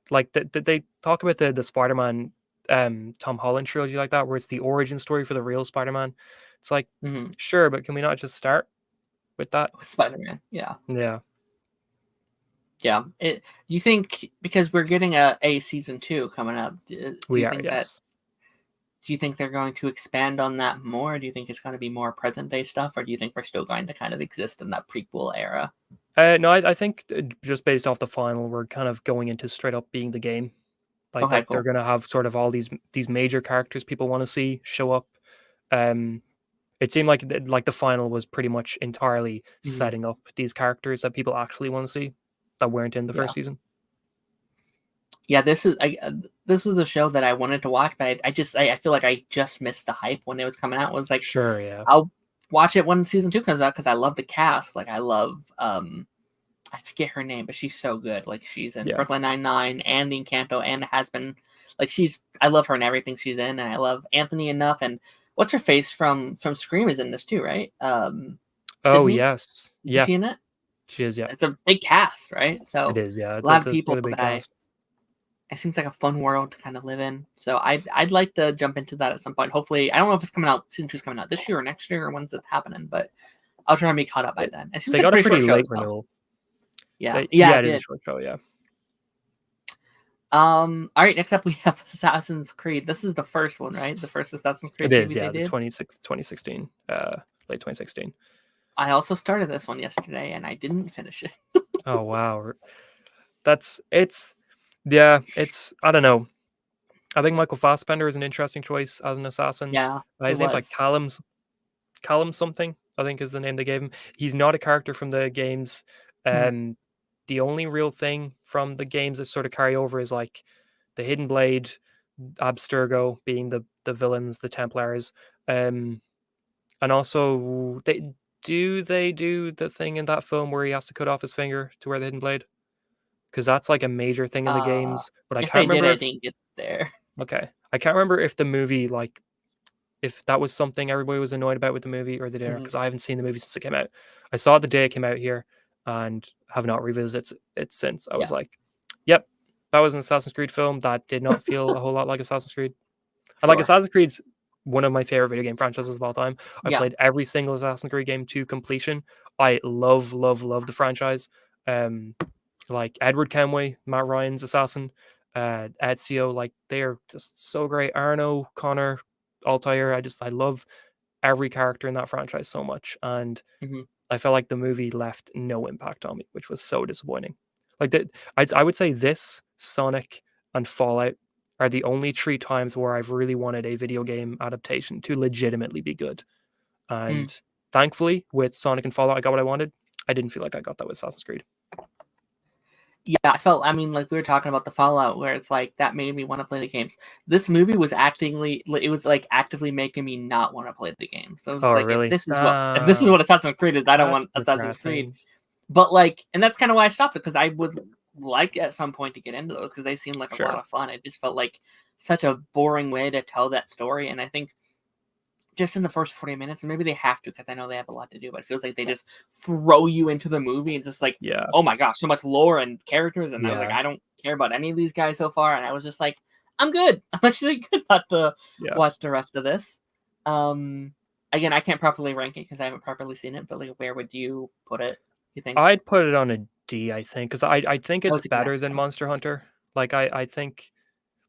like they talk about the Spider-Man Tom Holland trilogy like that, where it's the origin story for the real Spider-Man. It's like Hmm. sure, but can we not just start with that? Spider-Man. Yeah. Yeah, Yeah. Do you think because we're getting a season 2 coming up, do we you are. think that Yes. do you think they're going to expand on that more? Do you think it's going to be more present day stuff, or do you think we're still going to kind of exist in that prequel era? No, I think just based off the final, we're kind of going into straight up being the game. Okay, Like they're cool. gonna have sort of all these major characters people want to see show up. Um, it seemed like like the final was pretty much entirely Hmm. setting up these characters that people actually want to see that weren't in the Yeah. first season. Yeah, this is the show that I wanted to watch, but I feel like I just missed the hype when it was coming out. It was like, Sure, yeah. I'll watch it when season 2 comes out because I love the cast. Like I love I forget her name, but she's so good. Like she's in Yeah. Brooklyn Nine-Nine and The Encanto and has been like I love her in everything she's in, and I love Anthony enough. And what's her face from Scream is in this too, right? Oh, Sydney, yes. is Yeah, she in it? she is, yeah. It's a big cast, right? It So is, yeah. a lot It's of a people really big that cast. it seems like a fun world to kind of live in. So I'd like to jump into that at some point. Hopefully, I don't know if it's coming out season 2's coming out this year or next year or when's it happening, but I'll try and be caught up by then. It seems They like a got a pretty pretty short show late as well. renewal. Yeah, Yeah, it it is a did. short show, yeah. All right, next up we have Assassin's Creed. This is the first one, right? The first Assassin's Creed It movie is, they yeah, the did. 2016, late 2016. I also started this one yesterday and I didn't finish it. Oh, wow. It's I don't know. I think Michael Fassbender is an interesting choice as an assassin. Yeah, it His name's like was. Callum something, I think is the name they gave him. He's not a character from the games. Mhm. The only real thing from the games that sort of carry over is like the Hidden Blade, Abstergo being the villains, the Templars, and also they do the thing in that film where he has to cut off his finger to wear the Hidden Blade, because that's like a major thing in the Uh, games. But I if can't they did, remember I if didn't get there. okay, I can't remember if the movie like if that was something everybody was annoyed about with the movie or the dinner, Mhm. because I haven't seen the movie since it came out. I saw it the day it came out here and have not revisited it since. I was Yeah. like, yep, that was an Assassin's Creed film that did not feel a whole lot like Assassin's Creed. And like Sure. Assassin's Creed's one of my favorite video game franchises of all time. I Yeah. played every single Assassin's Creed game to completion. I love, love, love the franchise. Um, like Edward Kenway, Matt Ryan's assassin, Ezio, like they are just so great. Arno, Connor, Altair. I love every character in that franchise so much, and Mhm. I felt like the movie left no impact on me, which was so disappointing. Like that, I would say this, Sonic, and Fallout are the only three times where I've really wanted a video game adaptation to legitimately be good. Mm. And thankfully, with Sonic and Fallout, I got what I wanted. I didn't feel like I got that with Assassin's Creed. Yeah, I mean, like we were talking about the Fallout, where it's like that made me want to play the games. This movie was actively making me not want to play the game. So it was Oh, like, really? if this is what Assassin's Creed is, I don't That's want Assassin's Creed. depressing. But like, and that's kind of why I stopped it, because I would like at some point to get into those because they seem like a lot Sure. of fun. It just felt like such a boring way to tell that story, and I think just in the first 40 minutes, and maybe they have to because I know they have a lot to do, but it feels like they just throw you into the movie and just like, Yeah. oh my gosh, so much lore and characters, and I was like, Yeah. I don't care about any of these guys so far, and I was just like, I'm good. I'm actually good not to Yeah. watch the rest of this. Again, I can't properly rank it because I haven't properly seen it, but like, where would you put it? You think? I'd put it on a D, I think, because I think I it's was thinking better that. than Monster Hunter. Like I think,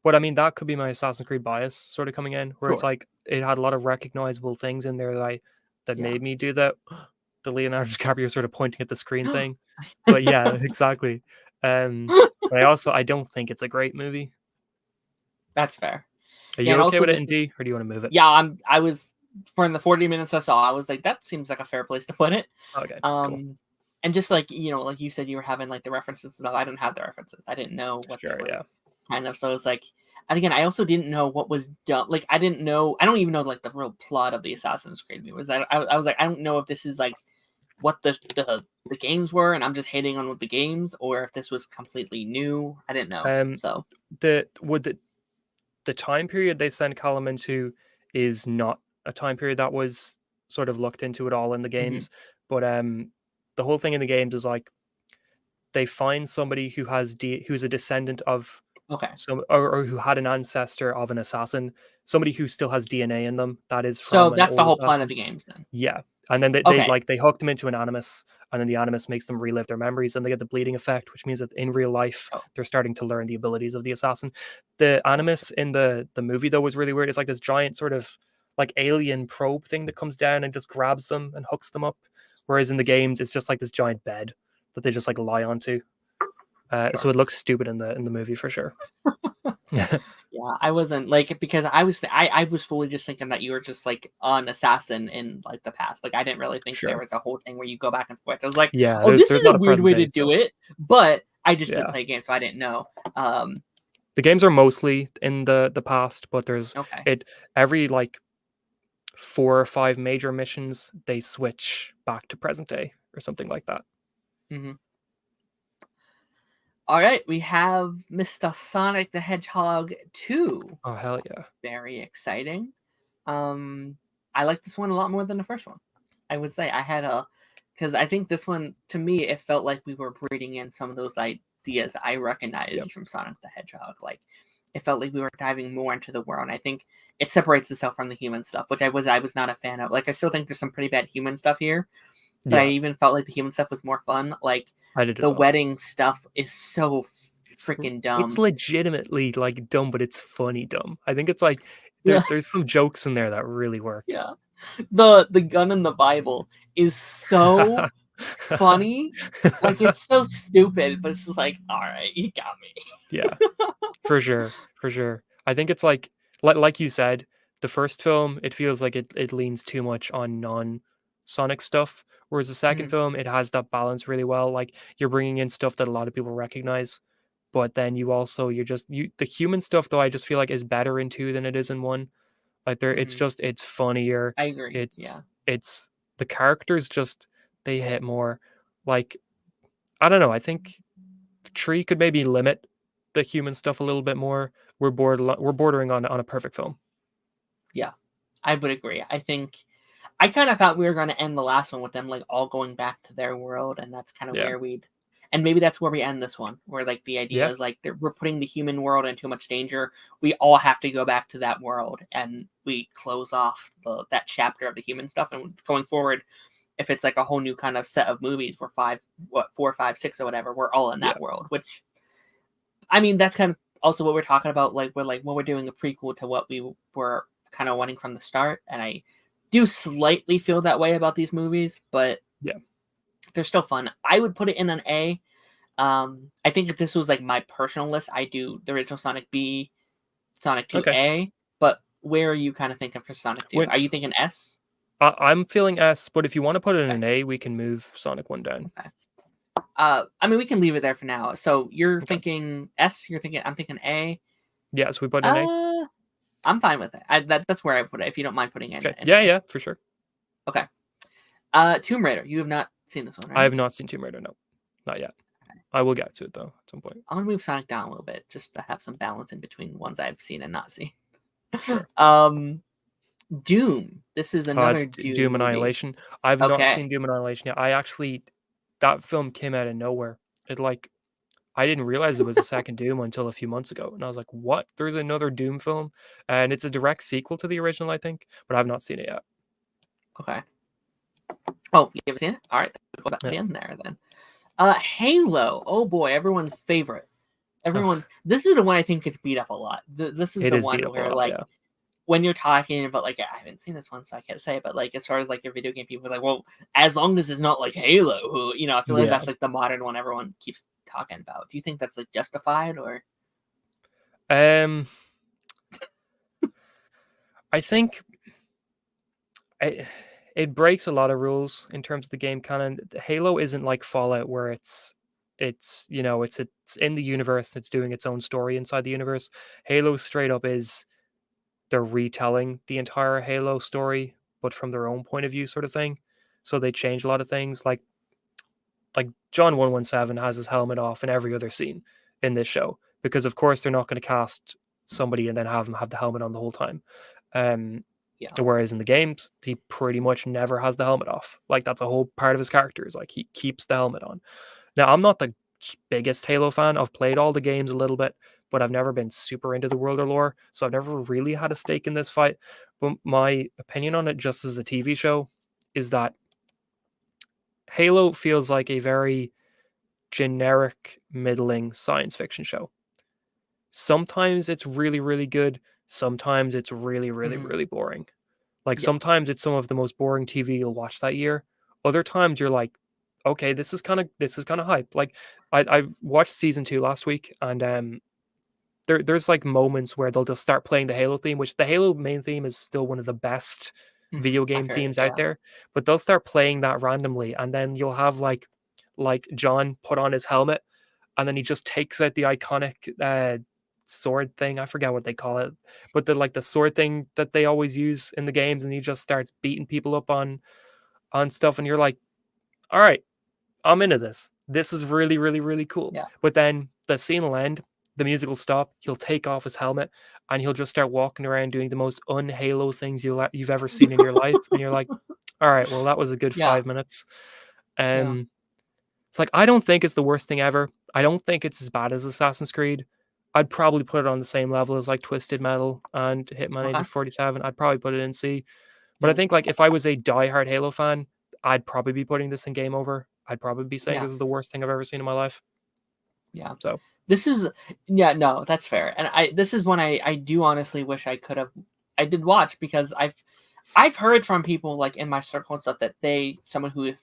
but I mean that could be my Assassin's Creed bias sort of coming in, where it's Sure. like it had a lot of recognizable things in there that Yeah. made me do that. The Leonardo DiCaprio sort of pointing at the screen thing. But yeah, exactly. But I don't think it's a great movie. That's fair. Are Yeah, you and okay also with it just in D, or do you want to move it? yeah, I was for in the 40 minutes I saw, I was like, that seems like a fair place to put it. Okay, cool. And just like like you said, you were having like the references and stuff. I didn't have the references. I didn't know what they Sure, were yeah. kind of. So it's like, and again, I also didn't know what was done. Like I didn't know. I don't even know like the real plot of the Assassin's Creed movie. I was like, I don't know if this is like what the games were, and I'm just hating on with the games, or if this was completely new. I didn't know. So The time period they send Callum into is not a time period that was sort of looked into at all in the mhm. games. But the whole thing in the games is like they find somebody who's a descendant of Okay, some or who had an ancestor of an assassin, somebody who still has DNA in them that is so from an that's the old whole plot of assassin. the games then. Yeah. And then Okay, they hook them into an animus, and then the animus makes them relive their memories, and they get the bleeding effect, which means that in real life oh, they're starting to learn the abilities of the assassin. The animus in the movie though was really weird. It's like this giant sort of like alien probe thing that comes down and just grabs them and hooks them up. Whereas in the games, it's just like this giant bed that they just like lie onto. So sure. it looks stupid in the movie for sure. Yeah, I wasn't like because I was fully just thinking that you were just like an assassin in like the past. Like I didn't really think there Sure. was a whole thing where you go back and forth. I was like, Yeah, oh, this there's is a a lot of weird present way day to stuff. do it, but I just didn't Yeah. play games, so I didn't know. Um, The games are mostly in the past, but there's Okay. it every like 4 or 5 major missions they switch back to present day or something like that. Hmm. All right, we have Mr. Sonic the Hedgehog 2. Oh hell yeah. Very exciting. Um, I like this one a lot more than the first one. I would say I had a, because I think this one, to me, it felt like we were breeding in some of those ideas I Yep. recognized from Sonic the Hedgehog. Like, it felt like we were diving more into the world. And I think it separates itself from the human stuff, which I was not a fan of. Like, I still think there's some pretty bad human stuff here, but I Yeah, even felt like the human stuff was more fun. Like, I did as the well. wedding stuff is so It's freaking it's dumb. legitimately like dumb, but it's funny dumb. I think it's like Yeah, there's some jokes in there that really work. yeah. The gun in the Bible is so funny. Like, it's so stupid, but it's just like, all right, you got me. Yeah, for sure, for sure. I think it's like you said, the first film, it feels like it leans too much on non-Sonic stuff, whereas the second Mhm, film, it has that balance really well. Like you're bringing in stuff that a lot of people recognize, but then you're just the human stuff though. I just feel like is better in two than it is in one. Like mhm. it's funnier. I agree. Yeah. It's the characters just they hit more. Like I don't know. I think Tree could maybe limit the human stuff a little bit more. We're bordering on a perfect film. Yeah. I would agree. I think I kind of thought we were going to end the last one with them like all going back to their world, and that's kind of Yeah, where we'd, and maybe that's where we end this one, where like the idea yeah, is like we're putting the human world in too much danger. We all have to go back to that world, and we close off that chapter of the human stuff. And going forward, if it's like a whole new kind of set of movies, we're five, what, 4, 5, 6, or whatever, we're all in yeah, that world. Which, I mean, that's kind of also what we're talking about. Like when we're doing a prequel to what we were kind of wanting from the start, and I do slightly feel that way about these movies, but yeah. they're still fun. I would put it in an A. I think if this was like my personal list, I do the original Sonic B, Sonic 2 Okay. A. But where are you kind of thinking for Sonic 2? When Are you thinking S? I'm feeling S, but if you want to put it in Okay. an A, we can move Sonic One down. Okay. I mean, we can leave it there for now. So you're Okay. thinking S. I'm thinking A. Yeah, so we put it in A. Uh, I'm fine with it. That's where I put it. If you don't mind putting it Okay. in Yeah, A. yeah, for sure. Okay. Tomb Raider. You have not seen this one, I right? have not seen Tomb Raider. No, not yet. I will get to it though at some point. I'm gonna move Sonic down a little bit just to have some balance in between ones I've seen and not seen. Sure. um, Doom. This is It's another Doom Doom movie. Annihilation. I've not Okay. seen Doom Annihilation yet. I actually that film came out of nowhere. It like I didn't realize it was a second Doom until a few months ago, and I was like, "What? There's another Doom film?" And it's a direct sequel to the original, I think, but I've not seen it yet. Okay. Oh, you haven't seen it? All right. Put that Yeah. in there then. Halo. Oh boy, everyone's favorite. Ugh, This is the one I think gets beat up a lot. This is it the is beat one up a where lot. like Yeah. when you're talking about like I haven't seen this one, so I can't say. But like as far as like your video game people are like, well, as long as it's not like Halo, who I feel like Yeah. that's like the modern one everyone keeps talking about. Do you think that's like justified or? Um, I think it it breaks a lot of rules in terms of the game canon. Halo isn't like Fallout where it's in the universe, it's doing its own story inside the universe. Halo straight up is they're retelling the entire Halo story, but from their own point of view, sort of thing. So they change a lot of things. Like John 117 has his helmet off in every other scene in this show because of course they're not going to cast somebody and then have him have the helmet on the whole time. Um, Yeah. whereas in the games, he pretty much never has the helmet off. Like that's a whole part of his character is like he keeps the helmet on. Now I'm not the biggest Halo fan. I've played all the games a little bit, but I've never been super into the world or lore, so I've never really had a stake in this fight. But my opinion on it, just as a TV show, is that Halo feels like a very generic, middling science fiction show. Sometimes it's really, really good. Sometimes it's really, really, Mhm. really boring. Like Yeah. sometimes it's some of the most boring TV you'll watch that year. Other times you're like, okay, this is kind of hype. Like I watched season 2 last week, and there's like moments where they'll just start playing the Halo theme, which the Halo main theme is still one of the best video I've game heard. themes out Yeah. there. But they'll start playing that randomly, and then you'll have like John put on his helmet, and then he just takes out the iconic sword thing. I forget what they call it, but the sword thing that they always use in the games, and he just starts beating people up on stuff, and you're like, all right, I'm into this. This is really, really, really cool. Yeah. But then the scene will end, the music will stop, he'll take off his helmet, and he'll just start walking around doing the most un-Halo things you've ever seen in your life. And you're like, all right, well, that was a good Yeah. 5 minutes. Yeah. It's like, I don't think it's the worst thing ever. I don't think it's as bad as Assassin's Creed. I'd probably put it on the same level as like Twisted Metal and Hitman Okay. Agent 47. I'd probably put it in C. But I Yeah. think like if I was a diehard Halo fan, I'd probably be putting this in Game Over. I'd probably be saying Yeah. this is the worst thing I've ever seen in my life. Yeah. So This is yeah, no, that's fair. And this is one I do honestly wish I did watch, because I've heard from people like in my circle and stuff that someone who has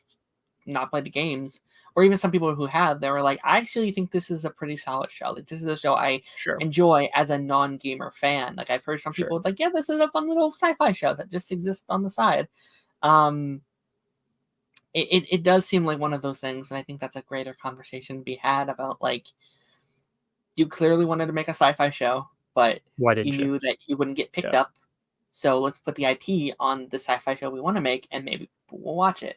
not played the games, or even some people who have, they were like, I actually think this is a pretty solid show. Like, this is a show I sure, enjoy as a non-gamer fan. Like, I've heard some sure. people like, yeah, this is a fun little sci-fi show that just exists on the side. Um it does seem like one of those things, and I think that's a greater conversation to be had about, like, you clearly wanted to make a sci-fi show, but Why you didn't you? knew that you wouldn't get picked Yeah, up. So let's put the IP on the sci-fi show we want to make, and maybe we'll watch it.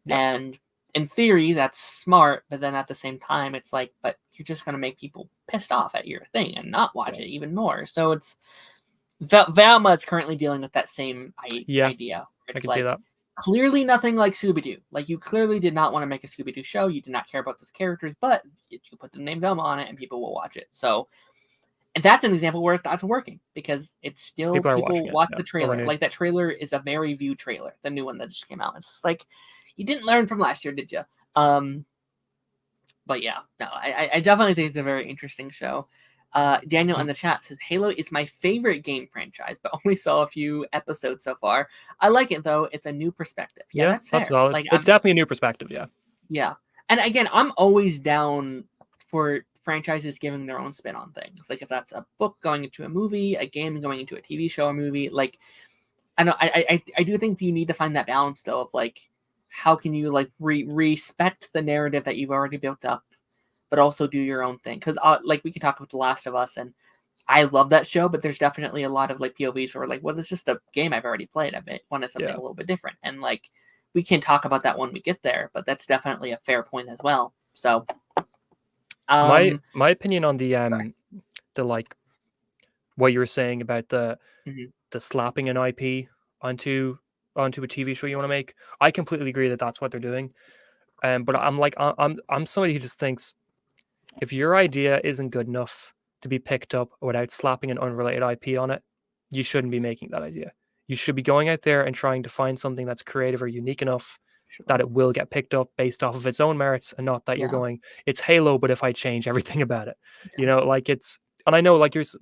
yeah, And in theory, that's smart, but then at the same time, it's like, but you're just going to make people pissed off at your thing and not watch yeah. it even more. So it's Valma is currently dealing with that same Yeah, idea. I It's can see like, that. clearly nothing like Scooby-Doo. Like, you clearly did not want to make a Scooby-Doo show. You did not care about those characters, but you put the name Velma on it and people will watch it. So, and that's an example where that's working, because it's still People are people watching it. watch Yeah, the over trailer. new. Like, that trailer is a very viewed trailer, the new one that just came out. It's just like, you didn't learn from last year, did you? But yeah, no, I definitely think it's a very interesting show. Daniel in the chat says Halo is my favorite game franchise, but only saw a few episodes so far. I like it though; it's a new perspective. Yeah, that's fair. valid. Like, It's definitely a new perspective. Yeah, yeah, and again, I'm always down for franchises giving their own spin on things. Like, if that's a book going into a movie, a game going into a TV show or movie. Like, I know I do think you need to find that balance though, of like, how can you like respect the narrative that you've already built up, but also do your own thing. Because like, we can talk about The Last of Us, and I love that show, but there's definitely a lot of like POVs where we're like, well, it's just a game I've already played. I wanted something yeah. a little bit different, and like, we can talk about that when we get there. But that's definitely a fair point as well. So, My opinion on the like what you were saying about mhm, the slapping an IP onto a TV show you want to make. I completely agree that that's what they're doing. But I'm like I'm somebody who just thinks if your idea isn't good enough to be picked up without slapping an unrelated IP on it, you shouldn't be making that idea. You should be going out there and trying to find something that's creative or unique enough sure, that it will get picked up based off of its own merits, and not that you're yeah, going, it's Halo, but if I change everything about it, yeah, like it's. And I know, like it's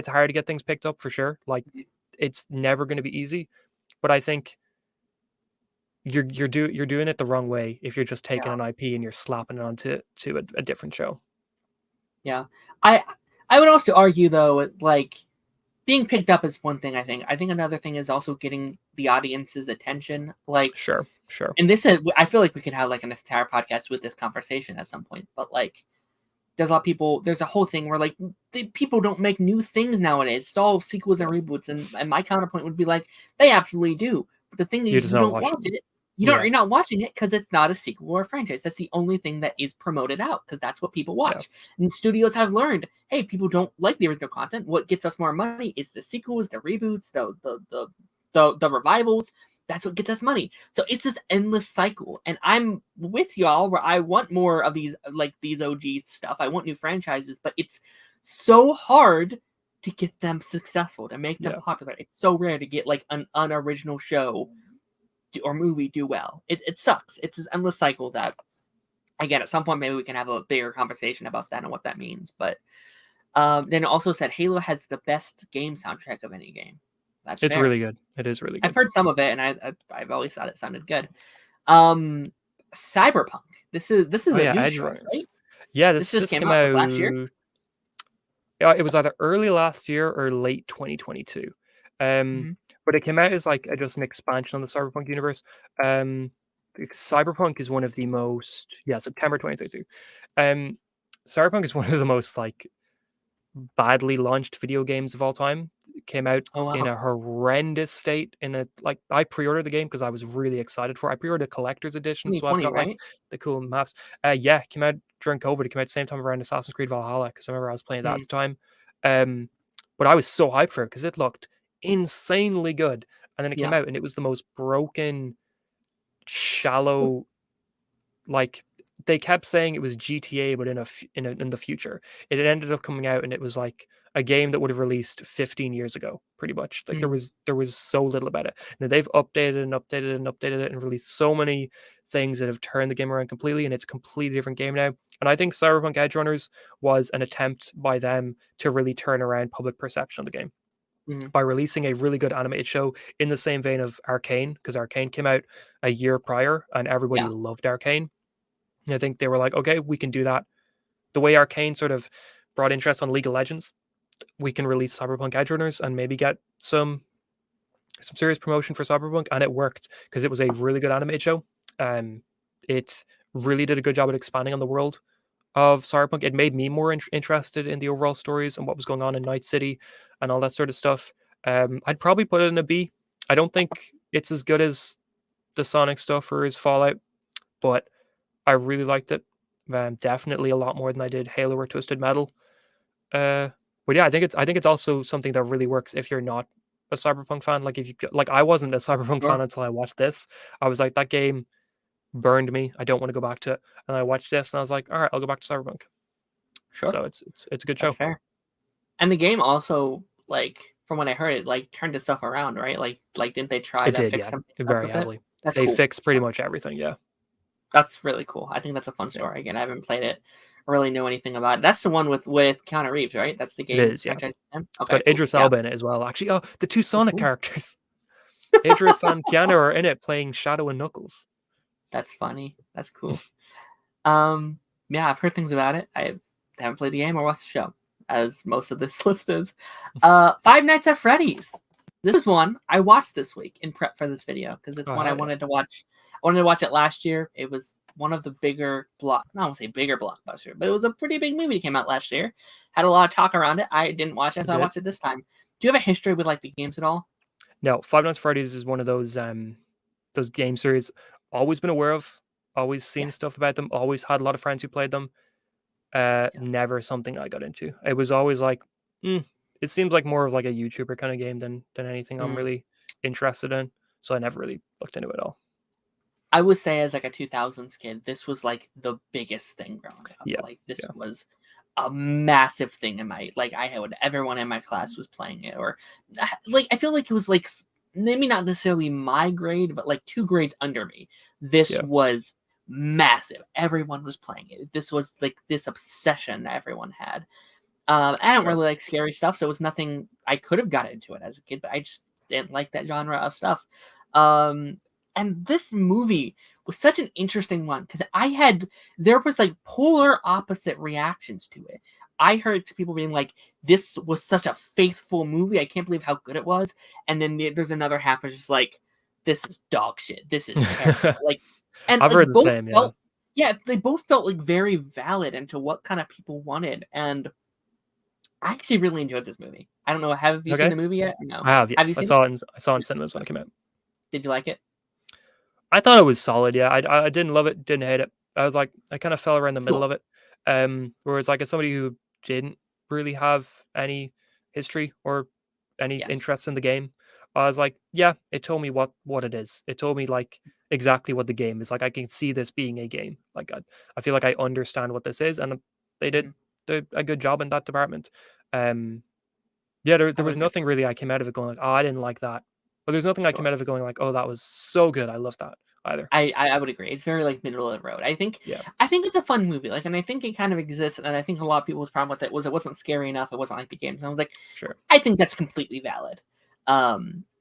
hard to get things picked up for sure. Like mhm, it's never going to be easy, but I think you're doing it the wrong way if you're just taking yeah, an IP and you're slapping it onto a different show. yeah. I would also argue though, like, being picked up is one thing. I think another thing is also getting the audience's attention. Like, Sure, sure. and this is, I feel like we could have like an entire podcast with this conversation at some point. But like, there's a lot of people. There's a whole thing where like, people don't make new things nowadays. It's all sequels and Yeah. reboots. And my counterpoint would be like, they absolutely do. But the thing You're is, just you not don't watching watch them. it. Yeah, You're not watching it because it's not a sequel or a franchise. That's the only thing that is promoted out, because that's what people yeah, watch. And studios have learned, hey, people don't like the original content. What gets us more money is the sequels, the reboots, the revivals. That's what gets us money. So it's this endless cycle. And I'm with y'all where I want more of these, like, these OG stuff. I want new franchises, but it's so hard to get them successful, to make them yeah. popular. It's so rare to get like an unoriginal show or movie do well. It sucks. It's this endless cycle that, again, at some point maybe we can have a bigger conversation about that and what that means. But then it also said Halo has the best game soundtrack of any game. That's It's fair. really good. It is really I've good. heard some of it, and I've always thought it sounded good. Cyberpunk. This is Oh a yeah, new Edge show, Runners. right? Yeah, This this just this came came out like last year. out. Yeah, it was either early last year or late 2022. Um, Mm-hmm. but it came out as like just an expansion on the Cyberpunk universe. Cyberpunk is one of the most September 2032. Cyberpunk is one of the most like badly launched video games of all time. It came out Oh in wow. a horrendous state. I pre-ordered the game because I was really excited for it. I pre-ordered a collector's edition, so I've 2020, got like right? the cool maps. Yeah, it came out during COVID. It came out the same time around Assassin's Creed Valhalla because I remember I was playing that at Mm, the time. Um, but I was so hyped for it because it looked insanely good. And then it came yeah. out and it was the most broken, shallow, like they kept saying it was GTA, but in the future. It had ended up coming out, and it was like a game that would have released 15 years ago, pretty much. Like Mm, there was so little about it. Now they've updated and updated and updated it and released so many things that have turned the game around completely, and it's a completely different game now. And I think Cyberpunk Edge Runners was an attempt by them to really turn around public perception of the game mm, by releasing a really good animated show in the same vein of Arcane, because Arcane came out a year prior and everybody yeah. loved Arcane. And I think they were like, okay, we can do that. The way Arcane sort of brought interest on League of Legends, we can release Cyberpunk Edge Runners and maybe get some serious promotion for Cyberpunk, and it worked because it was a really good animated show. It really did a good job at expanding on the world of Cyberpunk. It made me more interested in the overall stories and what was going on in Night City and all that sort of stuff. I'd probably put it in a B. I don't think it's as good as the Sonic stuff or as Fallout, but I really liked it. Definitely a lot more than I did Halo or Twisted Metal. Uh, but yeah, I think it's also something that really works if you're not a Cyberpunk fan. Like if you like, I wasn't a Cyberpunk fan Sure. until I watched this. I was like, that game burned me. I don't want to go back to it. And I watched this, and I was like, all right, I'll go back to Cyberpunk. Sure. So it's a good That's show. fair. And the game also, like, from what I heard, it like turned its stuff around, right? Like didn't they try It to did, fix yeah, some stuff very with it? heavily. That's They cool. fixed pretty much everything. Yeah, That's really cool. I think that's a fun yeah, story. Again, I haven't played it, or really know anything about it. That's the one with Keanu Reeves, right? That's the it game is. Yeah, franchise. it's got Okay, cool. Idris Yeah. Elba in it as well. Actually, oh, the two Oh, Sonic cool. characters, Idris and Keanu, are in it playing Shadow and Knuckles. That's funny. That's cool. Yeah, I've heard things about it. I haven't played the game or watched the show, as most of this list is. Five Nights at Freddy's. This is one I watched this week in prep for this video because it's Oh one I hell yeah! wanted to watch. I wanted to watch it last year. It was one of the bigger block. I don't say bigger blockbuster, but it was a pretty big movie that came out last year. Had a lot of talk around it. I didn't watch it, It so I did. watched it this time. Do you have a history with like the games at all? No, Five Nights at Freddy's is one of those game series. Always been aware of. Always Yeah, seen stuff about them. Always had a lot of friends who played them. yeah. Never something I got into. It was always like, it seems like more of like a YouTuber kind of game than anything I'm Mm. really interested in. So I never really looked into it at all. I would say as like a 2000s kid, this was like the biggest thing growing up. Yeah, Like this yeah, was a massive thing in my like I had everyone in my class was playing it or like I feel like it was like maybe not necessarily my grade but like two grades under me. This yeah. was massive. Everyone was playing it. This was like this obsession that everyone had. I don't Sure. really like scary stuff, so it was nothing I could have got into it as a kid, but I just didn't like that genre of stuff. Um, and this movie was such an interesting one because there was like polar opposite reactions to it. I heard people being like, "This was such a faithful movie. I can't believe how good it was," and then there's another half that's just like, "This is dog shit. This is terrible." Like, and I've like heard the both same. Yeah. felt, yeah, they both felt like very valid into what kind of people wanted, and I actually really enjoyed this movie. I don't know. Have you seen Okay. the movie yet? No. I have. Have you Yes, seen it? I saw it in cinemas when it came out. Did you like it? I thought it was solid. Yeah, I didn't love it, didn't hate it. I was like, I kind of fell around the middle Cool. of it. Whereas like as somebody who didn't really have any history or any Yes. interest in the game, I was like, yeah, it told me what it is. It told me like exactly what the game is. Like I can see this being a game. Like I feel like I understand what this is, and they did Mhm. a good job in that department. Um, yeah, I there would was agree. nothing really I came out of it going like, oh, I didn't like that. But there's nothing I came Sure. out of it going like, oh, that was so good. I love that either. I would agree. It's very like middle of the road. Yeah, I think it's a fun movie. Like, and I think it kind of exists. And I think a lot of people's problem with it was it wasn't scary enough. It wasn't like the games. And I was like, sure. I think that's completely valid.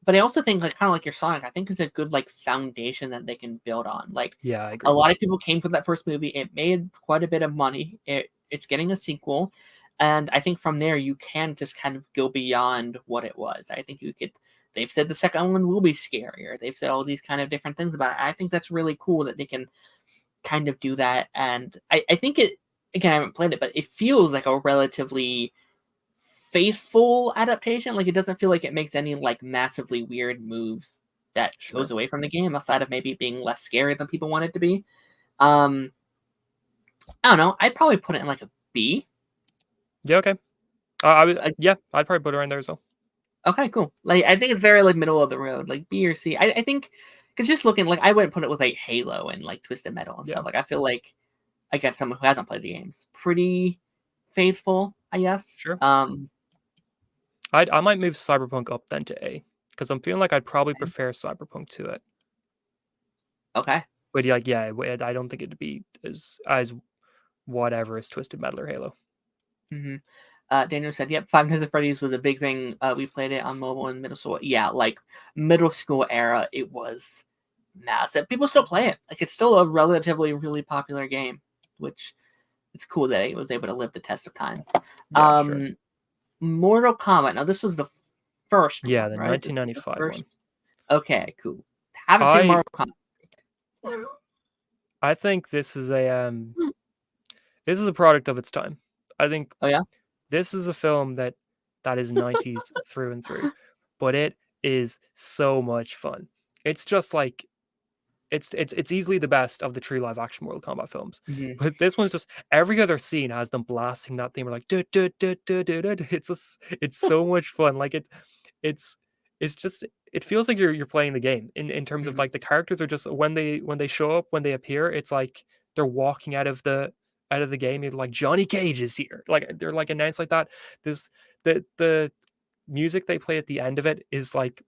But I also think like kind of like your Sonic. I think it's a good like foundation that they can build on. Like Yeah, I a agree. lot of people came from that first movie. It made quite a bit of money. It's getting a sequel, and I think from there you can just kind of go beyond what it was. I think you could. They've said the second one will be scarier. They've said all these kind of different things about it. I think that's really cool that they can kind of do that. And I think it again. I haven't played it, but it feels like a relatively faithful adaptation. Like, it doesn't feel like it makes any like massively weird moves that Sure. goes away from the game, outside of maybe being less scary than people want it to be. I don't know. I'd probably put it in like a B. Yeah. Okay. I would. Like, Yeah. I'd probably put her in there as well. okay, cool. Like, I think it's very like middle of the road, like B or C. I think because just looking, like, I wouldn't put it with like Halo and like Twisted Metal and Yeah. stuff. Like, I feel like against someone who hasn't played the games, pretty faithful, I guess. Sure. I might move Cyberpunk up then to A because I'm feeling like I'd probably prefer Cyberpunk to it. Okay. But like, yeah, I don't think it'd be as whatever as Twisted Metal or Halo. Mm-hmm. Daniel said, "Yep, Five Nights at Freddy's was a big thing. We played it on mobile in middle school. Yeah, like middle school era, it was massive. People still play it. Like, it's still a relatively really popular game, which it's cool that it was able to live the test of time." Yeah, sure. Mortal Kombat. Now, this was the first Yeah, one, the right? 1995 one. Okay, cool. Haven't seen Mortal Kombat. I think this is a product of its time. I think Oh yeah. this is a film that is 90s through and through, but it is so much fun. It's just like it's easily the best of the true live action Mortal Kombat films. Mm-hmm. But this one's just every other scene has them blasting that theme. We're like, duh, duh, duh, duh, duh, duh. It's so much fun. Like it's it's just it feels like you're playing the game in terms of Mm-hmm. like the characters are just when they show up, when they appear, it's like they're walking out of the game. You're like Johnny Cage is here. Like they're like announced like that. This the music they play at the end of it is like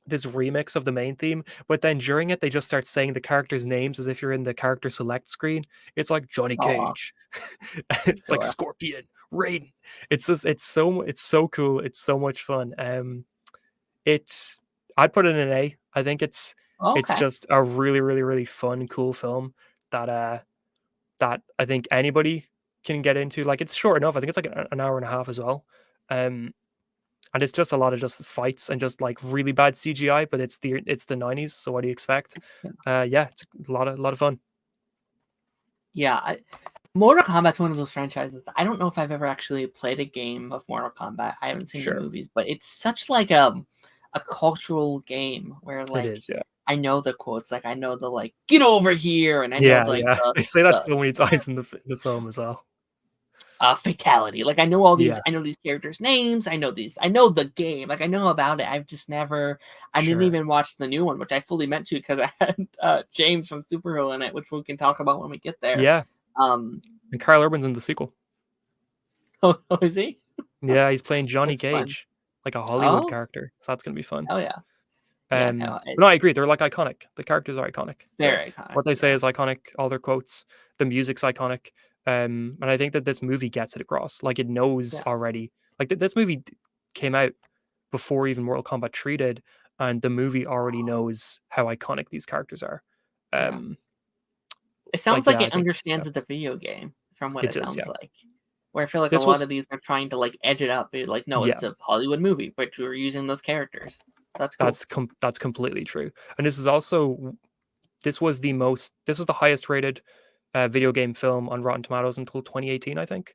this remix of the main theme, but then during it they just start saying the characters' names as if you're in the character select screen. It's like Johnny Oh, Cage. It's like sure. Scorpion, Raiden. It's just it's so cool. It's so much fun. It's I'd put it in an A. I think it's Okay. just a really really really fun cool film that I think anybody can get into. Like it's short enough. I think it's like an hour and a half as well. Um and it's just a lot of just fights and just like really bad CGI, but it's the 90s, so what do you expect? Yeah, it's a lot of fun. Yeah, Mortal Kombat's one of those franchises. I don't know if I've ever actually played a game of Mortal Kombat. I haven't seen the Sure. movies, but it's such like a cultural game where It like is, yeah. I know the quotes, like I know the like "get over here," and I know Yeah, like yeah. They say that the so many times in the film as well. fatality. Like I know all these. Yeah, I know these characters' names. I know these. I know the game. Like I know about it. I've just never. I didn't sure. even watch the new one, which I fully meant to because I had James from Superhero in it, which we can talk about when we get there. Yeah, Um, and Carl Urban's in the sequel. oh, is he? Yeah, he's playing Johnny That's fun. Cage, like a Hollywood Oh, character, so that's gonna be fun. hell yeah. Yeah, no, But no, I agree, they're, like, iconic. The characters are iconic. very iconic. What they say Yeah. is iconic, all their quotes, the music's iconic, and I think that this movie gets it across, like, it knows Yeah. already like, this movie came out before even Mortal Kombat 3 did, and the movie already knows how iconic these characters are. Yeah. Um, It sounds like, like yeah, I it think yeah, understands the video game from what it it does, sounds yeah. like. Where I feel like a This lot was of these are trying to like edge it up. Like, no, yeah. it's a Hollywood movie, but you're using those characters. That's cool. That's completely true. And this is also this was the highest rated video game film on Rotten Tomatoes until 2018, I think.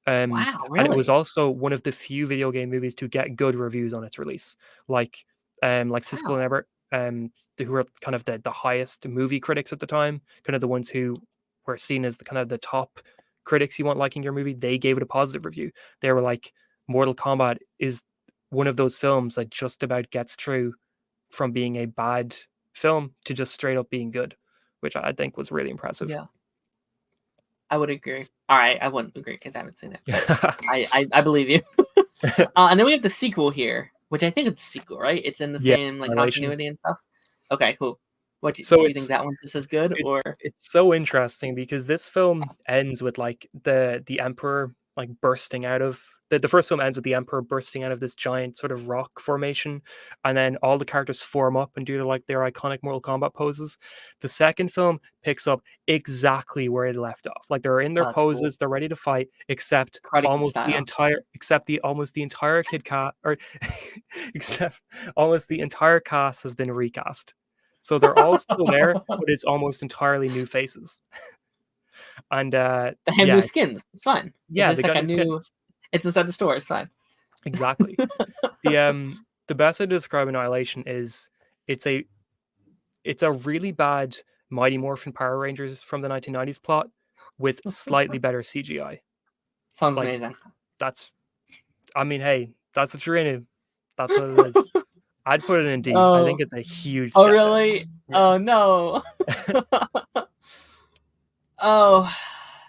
Wow, And it was really? also one of the few video game movies to get good reviews on its release. Like Siskel and Wow. Ebert, who were kind of the highest movie critics at the time, kind of the ones who were seen as the kind of the top critics you want liking your movie. They gave it a positive review. They were like, Mortal Kombat is one of those films that just about gets through from being a bad film to just straight up being good, which I think was really impressive. Yeah, I would agree. All right, I wouldn't agree because I haven't seen it, but I believe you. And then we have the sequel here, which I think it's a sequel, right? It's in the Yeah, same like Annihilation. continuity and stuff. Okay, cool. Do So you think that one's just as good, it's or it's so interesting because this film ends with like the emperor like bursting out of the first film ends with the emperor bursting out of this giant sort of rock formation, and then all the characters form up and do like their iconic Mortal Kombat poses. The second film picks up exactly where it left off. Like they're in their oh, that's cool? poses, they're ready to fight, except Karate Kid style. almost the entire kid cast or except almost the entire cast has been recast. So they're all still there, but it's almost entirely new faces. And They have new yeah, skins. It's fine. It's yeah, just they like got a new new. skins. It's inside the store. It's fine. Exactly. The best way to describe Annihilation is it's a it's a really bad Mighty Morphin Power Rangers from the 1990s plot with slightly better CGI. Sounds Like amazing. that's I mean, hey, that's what you're into. That's what it is. I'd put it in D. I think Oh, it's a huge oh, step down. really? Yeah. Oh no. Oh,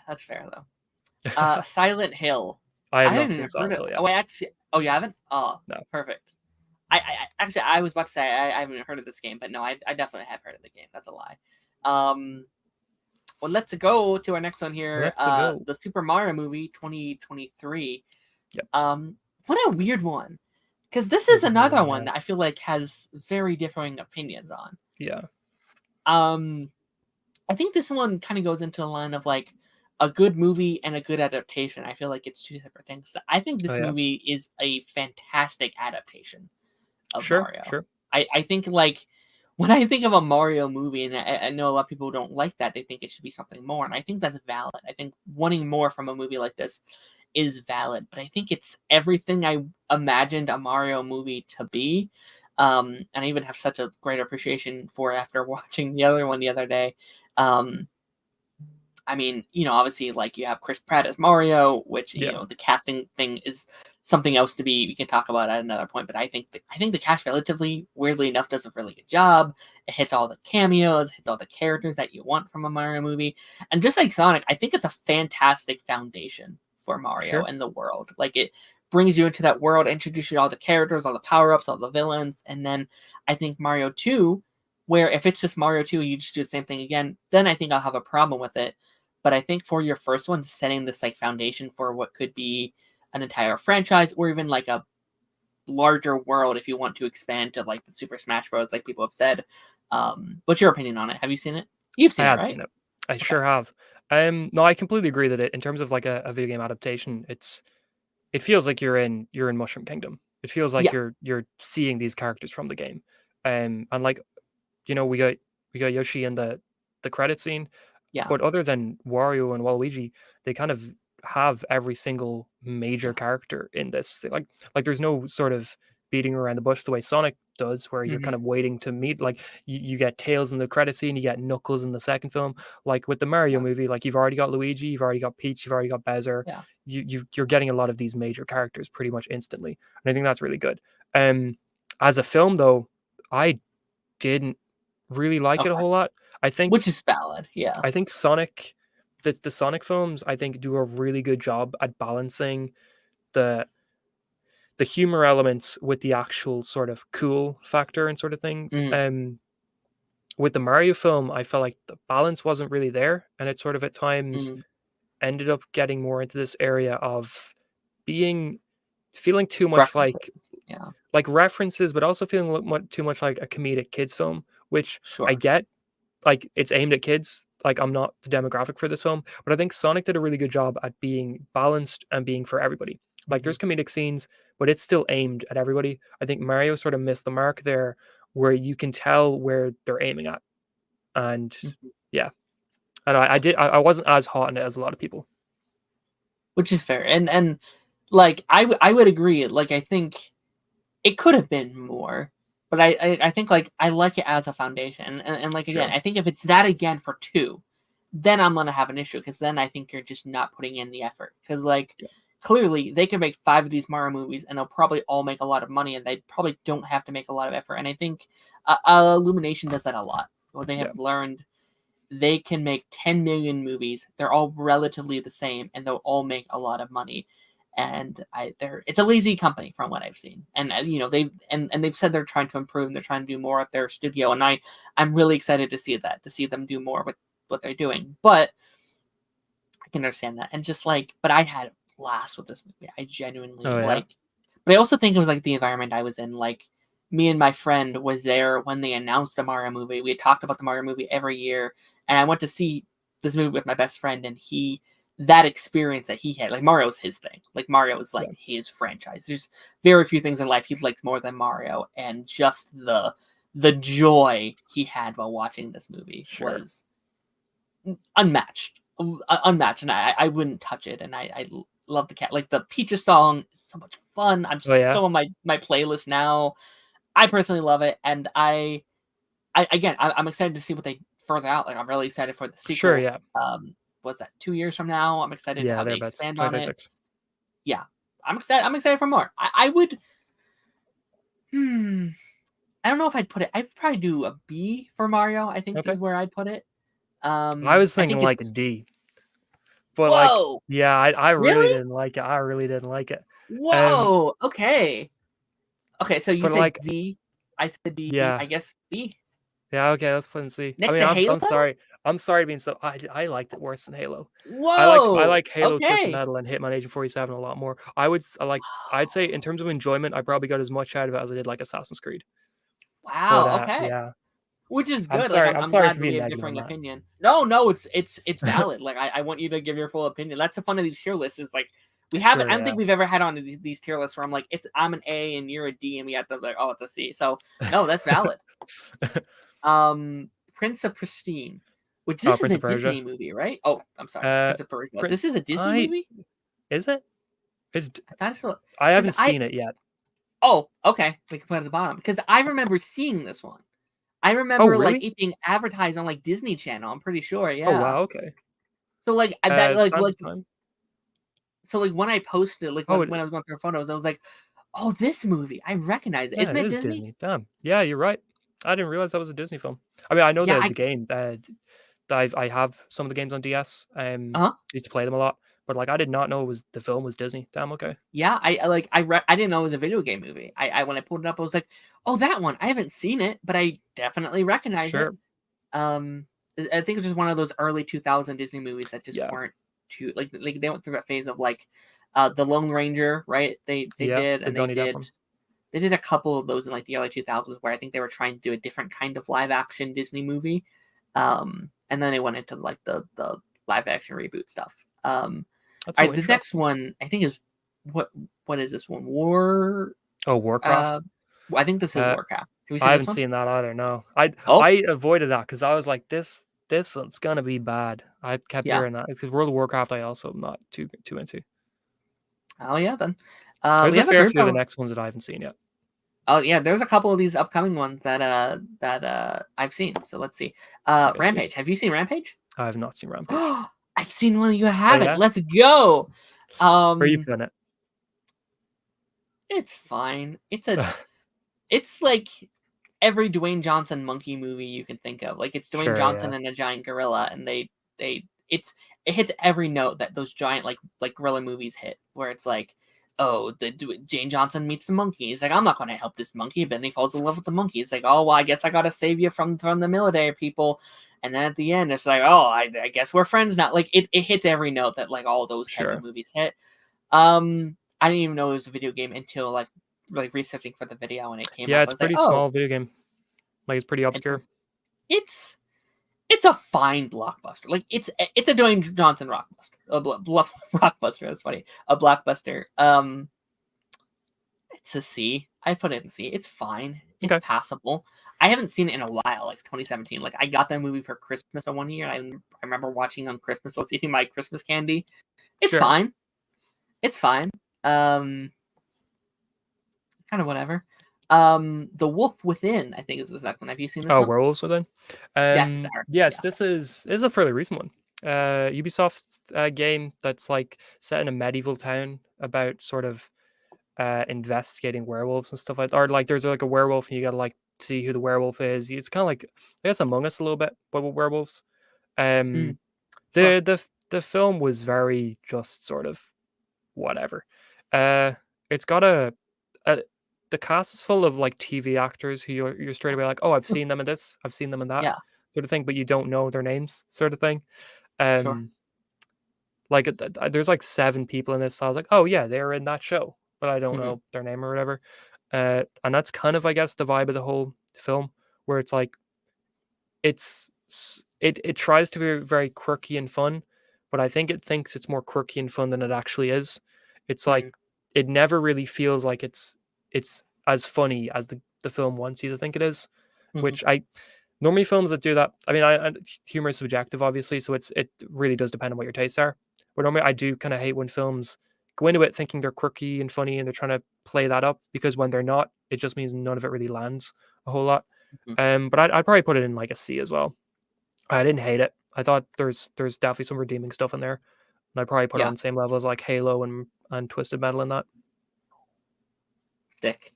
that's fair though. Silent Hill. I have I not haven't seen heard Silent of. Hill yet. Oh, I actually. Oh, you haven't? Oh, No. perfect. Actually, I was about to say I haven't heard of this game, but no, I definitely have heard of the game. That's a lie. Um, well, let's go to our next one here. Let's go. The Super Mario movie 2023. Yep. What a weird one. Because this is This is a weird another one, one yeah. that I feel like has very differing opinions on. Yeah. I think this one kind of goes into the line of like a good movie and a good adaptation. I feel like it's two separate things. I think Oh this yeah. movie is a fantastic adaptation of Sure. Mario. Sure. I think like when I think of a Mario movie, and I know a lot of people don't like that, they think it should be something more, and I think that's valid. I think wanting more from a movie like this is valid, but I think it's everything I imagined a Mario movie to be. And I even have such a great appreciation for it after watching the other one the other day. Um, I mean, obviously, like you have Chris Pratt as Mario, which Yeah. the casting thing is something else to be we can talk about at another point. But I think the cast, relatively weirdly enough, does a really good job. It hits all the cameos, hits all the characters that you want from a Mario movie, and just like Sonic, I think it's a fantastic foundation for Mario Sure. and the world. Like it brings you into that world, introduces you to all the characters, all the power ups, all the villains, and then I think Mario 2, where if it's just Mario 2, you just do the same thing again, then I think I'll have a problem with it. But I think for your first one, setting this like foundation for what could be an entire franchise or even like a larger world if you want to expand to like the Super Smash Bros. Like people have said. What's your opinion on it? Have you seen it? You've I seen it, have seen right? it. I Okay. sure have. No, I completely agree that in terms of like a video game adaptation, it feels like you're in Mushroom Kingdom. It feels like Yeah. you're seeing these characters from the game. And like we got Yoshi in the credit scene, Yeah. but other than Wario and Waluigi, they kind of have every single major Yeah. character in this. Like there's no sort of beating around the bush the way Sonic does, where you're kind Hmm. of waiting to meet. Like you get Tails in the credit scene, you get Knuckles in the second film. Like with the Mario Yeah. movie, like you've already got Luigi, you've already got Peach, you've already got Bowser. Yeah. You're getting a lot of these major characters pretty much instantly, and I think that's really good. Um, as a film though, I didn't really like it a Okay. whole lot. I think Which is valid. Yeah. I think Sonic, the Sonic films, I think do a really good job at balancing the the humor elements with the actual sort of cool factor and sort of things. Mm. With the Mario film, I felt like the balance wasn't really there, and it sort of at times Mm. ended up getting more into this area of being feeling too much References. Yeah. like references, but also feeling too much like a comedic kids film, which I Sure. get. Like it's aimed at kids. Like I'm not the demographic for this film, but I think Sonic did a really good job at being balanced and being for everybody. Like Hmm. there's comedic scenes, but it's still aimed at everybody. I think Mario sort of missed the mark there, where you can tell where they're aiming at, and Hmm. yeah, and I wasn't as hot on it as a lot of people. Which is fair. And like I would agree. Like I think it could have been more, but I think like I like it as a foundation, and like again, Sure. I think if it's that again for two, then I'm gonna have an issue because then I think you're just not putting in the effort. Because like Yeah. clearly they can make 5 of these Mario movies and they'll probably all make a lot of money and they probably don't have to make a lot of effort. And I think Illumination does that a lot. What they Yeah. have learned, they can make 10 million movies. They're all relatively the same and they'll all make a lot of money. And it's a lazy company from what I've seen. And they've said they're trying to improve and they're trying to do more at their studio. And I'm really excited to see that, to see them do more with what they're doing. But I can understand that. And just like, but I had a blast with this movie. I genuinely Oh yeah. like, but I also think it was like the environment I was in. Like, me and my friend was there when they announced the Mario movie. We had talked about the Mario movie every year, and I went to see this movie with my best friend, and that experience that he had, like Mario's his thing. Like Mario is like Yeah. his franchise. There's very few things in life he likes more than Mario, and just the joy he had while watching this movie Sure. was unmatched, and I wouldn't touch it. And love the cat. Like the Peaches song is so much fun. I'm Oh yeah, still on my playlist now. I personally love it, and I'm excited to see what they further out. Like I'm really excited for the sure, sequel. yeah, What's that? 2 years from now. I'm excited yeah. how they Thereabouts, expand on it. 2026. Yeah, I'm excited. I'm excited for more. I would. Hmm. I don't know if I'd put it. I'd probably do a B for Mario. I think Okay. is where I'd put it. I was I thinking think like a it's. D, but like, Whoa! yeah, I really Really? didn't like it. I really didn't like it. Um, Whoa! Okay. Okay. So you but said like, D. I said D. yeah, I guess C. yeah. Okay, let's put and see. I Next mean, to I'm Halo. sorry. I'm sorry being so. I liked it worse than Halo. I Whoa! like Halo Twisted Okay. Metal and Hitman Agent 47 a lot more. I'd say in terms of enjoyment, I probably got as much out of it as I did like Assassin's Creed. But Wow. Okay. yeah, Which is good. Like I'm I'm sorry glad for that we being have negative on differing that. opinion. No, it's valid. Like I want you to give your full opinion. That's the fun of these tier lists. Is like we haven't. Sure, I don't yeah. think we've ever had on these tier lists where I'm like I'm an A and you're a D and we have to like it's a C. So no, that's valid. Prince of Pristine, which Oh, this is Prince a of Persia. Disney movie, right? Oh, I'm sorry, Uh, Prince of Persia. Prin- This is a Disney I movie. is it? It's I thought so I because haven't seen it yet. Oh, okay, we can put it at the bottom because I remember seeing this one. I Oh, remember like really? it being advertised on like Disney Channel. I'm pretty sure, Oh, yeah. wow. Okay. So like that Sands of Time. so like when I posted like Oh, when I was going through photos, I was like, oh, this movie, I recognize it. yeah, Isn't it it is Disney? Disney. Damn. Yeah, you're right. I didn't realize that was a Disney film. I mean, I know Yeah, the game. I have some of the games on DS. uh-huh. Used to play them a lot, but like I did not know it was the film was Disney. Damn. Okay. Yeah, I didn't know it was a video game movie. I when I pulled it up, I was like, oh, that one. I haven't seen it, but I definitely recognize it. Sure. Um, I think it's just one of those early 2000 Disney movies that just Yeah. weren't too like they went through that phase of like, the Lone Ranger, right? They Yeah. did, The and Johnny Depp one. they did a couple of those in like the early 2000s where I think they were trying to do a different kind of live action Disney movie, and then they went into like the live action reboot stuff. That's All so right, the next interesting. one I think is what what is this one? War. Oh, Uh, Warcraft. I think this is Uh, Warcraft. Have you I seen this haven't one? seen that either. No, Oh, I avoided that because I was like, this one's gonna be bad. I kept yeah. hearing that. It's because World of Warcraft I also am not too into. Oh, yeah. Then, There's we a haven't fair heard few of the about. next ones that I haven't seen yet. Oh, yeah. There's a couple of these upcoming ones that I've seen. So let's see. Okay, sweet. Rampage. Have you seen Rampage? I have not seen Rampage. I've seen one you Oh haven't. yeah, Let's go. where are you Um, putting it? it's fine. It's like every Dwayne Johnson monkey movie you can think of. Like it's Dwayne Sure, yeah, Johnson and a giant gorilla, and they it hits every note that those giant like gorilla movies hit. Where it's like, oh, Jane Johnson meets the monkey. He's like, I'm not going to help this monkey, but then he falls in love with the monkey. It's like, oh well, I guess I got to save you from the military people. And then at the end, it's like, oh, I guess we're friends now. Like it hits every note that like all those type of sure. movies hit. I didn't even know it was a video game until like researching for the video when it came Yeah, up. I it's was like, pretty oh, small video game. Like it's pretty and obscure. it's it's a fine blockbuster. Like it's a Dwayne Johnson rockbuster. Rockbuster. That's funny. A blockbuster. It's a C. I put it in C. It's fine. It's Okay, passable. I haven't seen it in a while, like 2017. Like I got that movie for Christmas one year. I remember watching on Christmas while eating my Christmas candy. It's sure. fine. It's fine. Um, kind of whatever. The Wolf Within, I think is the next one. Have you seen this Oh, one? Werewolves Within. Yes, sir. Yes, Yeah. this is a fairly recent one. Ubisoft game that's like set in a medieval town about sort of investigating werewolves and stuff like that. Or like there's like a werewolf and you gotta like see who the werewolf is. It's kind of like I guess Among Us a little bit, but with werewolves. Mm, Um, sure. the film was very just sort of whatever. Uh, it's got a the cast is full of like TV actors who you're straight away like, oh, I've seen them in this, I've seen them in that Yeah, sort of thing, but you don't know their names, sort of thing. sure. Um, like there's like 7 people in this. So I was like, oh yeah, they were in that show, but I don't Hmm. know their name or whatever. And that's kind of I guess the vibe of the whole film, where it's like it tries to be very quirky and fun, but I think it thinks it's more quirky and fun than it actually is. It's like Mm, it never really feels like it's as funny as the film wants you to think it is, hmm. which I normally films that do that. I mean, humor is subjective, obviously, so it really does depend on what your tastes are. But normally, I do kind of hate when films go into it thinking they're quirky and funny, and they're trying to play that up, because when they're not, it just means none of it really lands a whole lot. But I'd probably put it in like a C as well. I didn't hate it. I thought there's definitely some redeeming stuff in there, and I'd probably put it Yeah. on the same level as like Halo and Twisted Metal in that. Thick.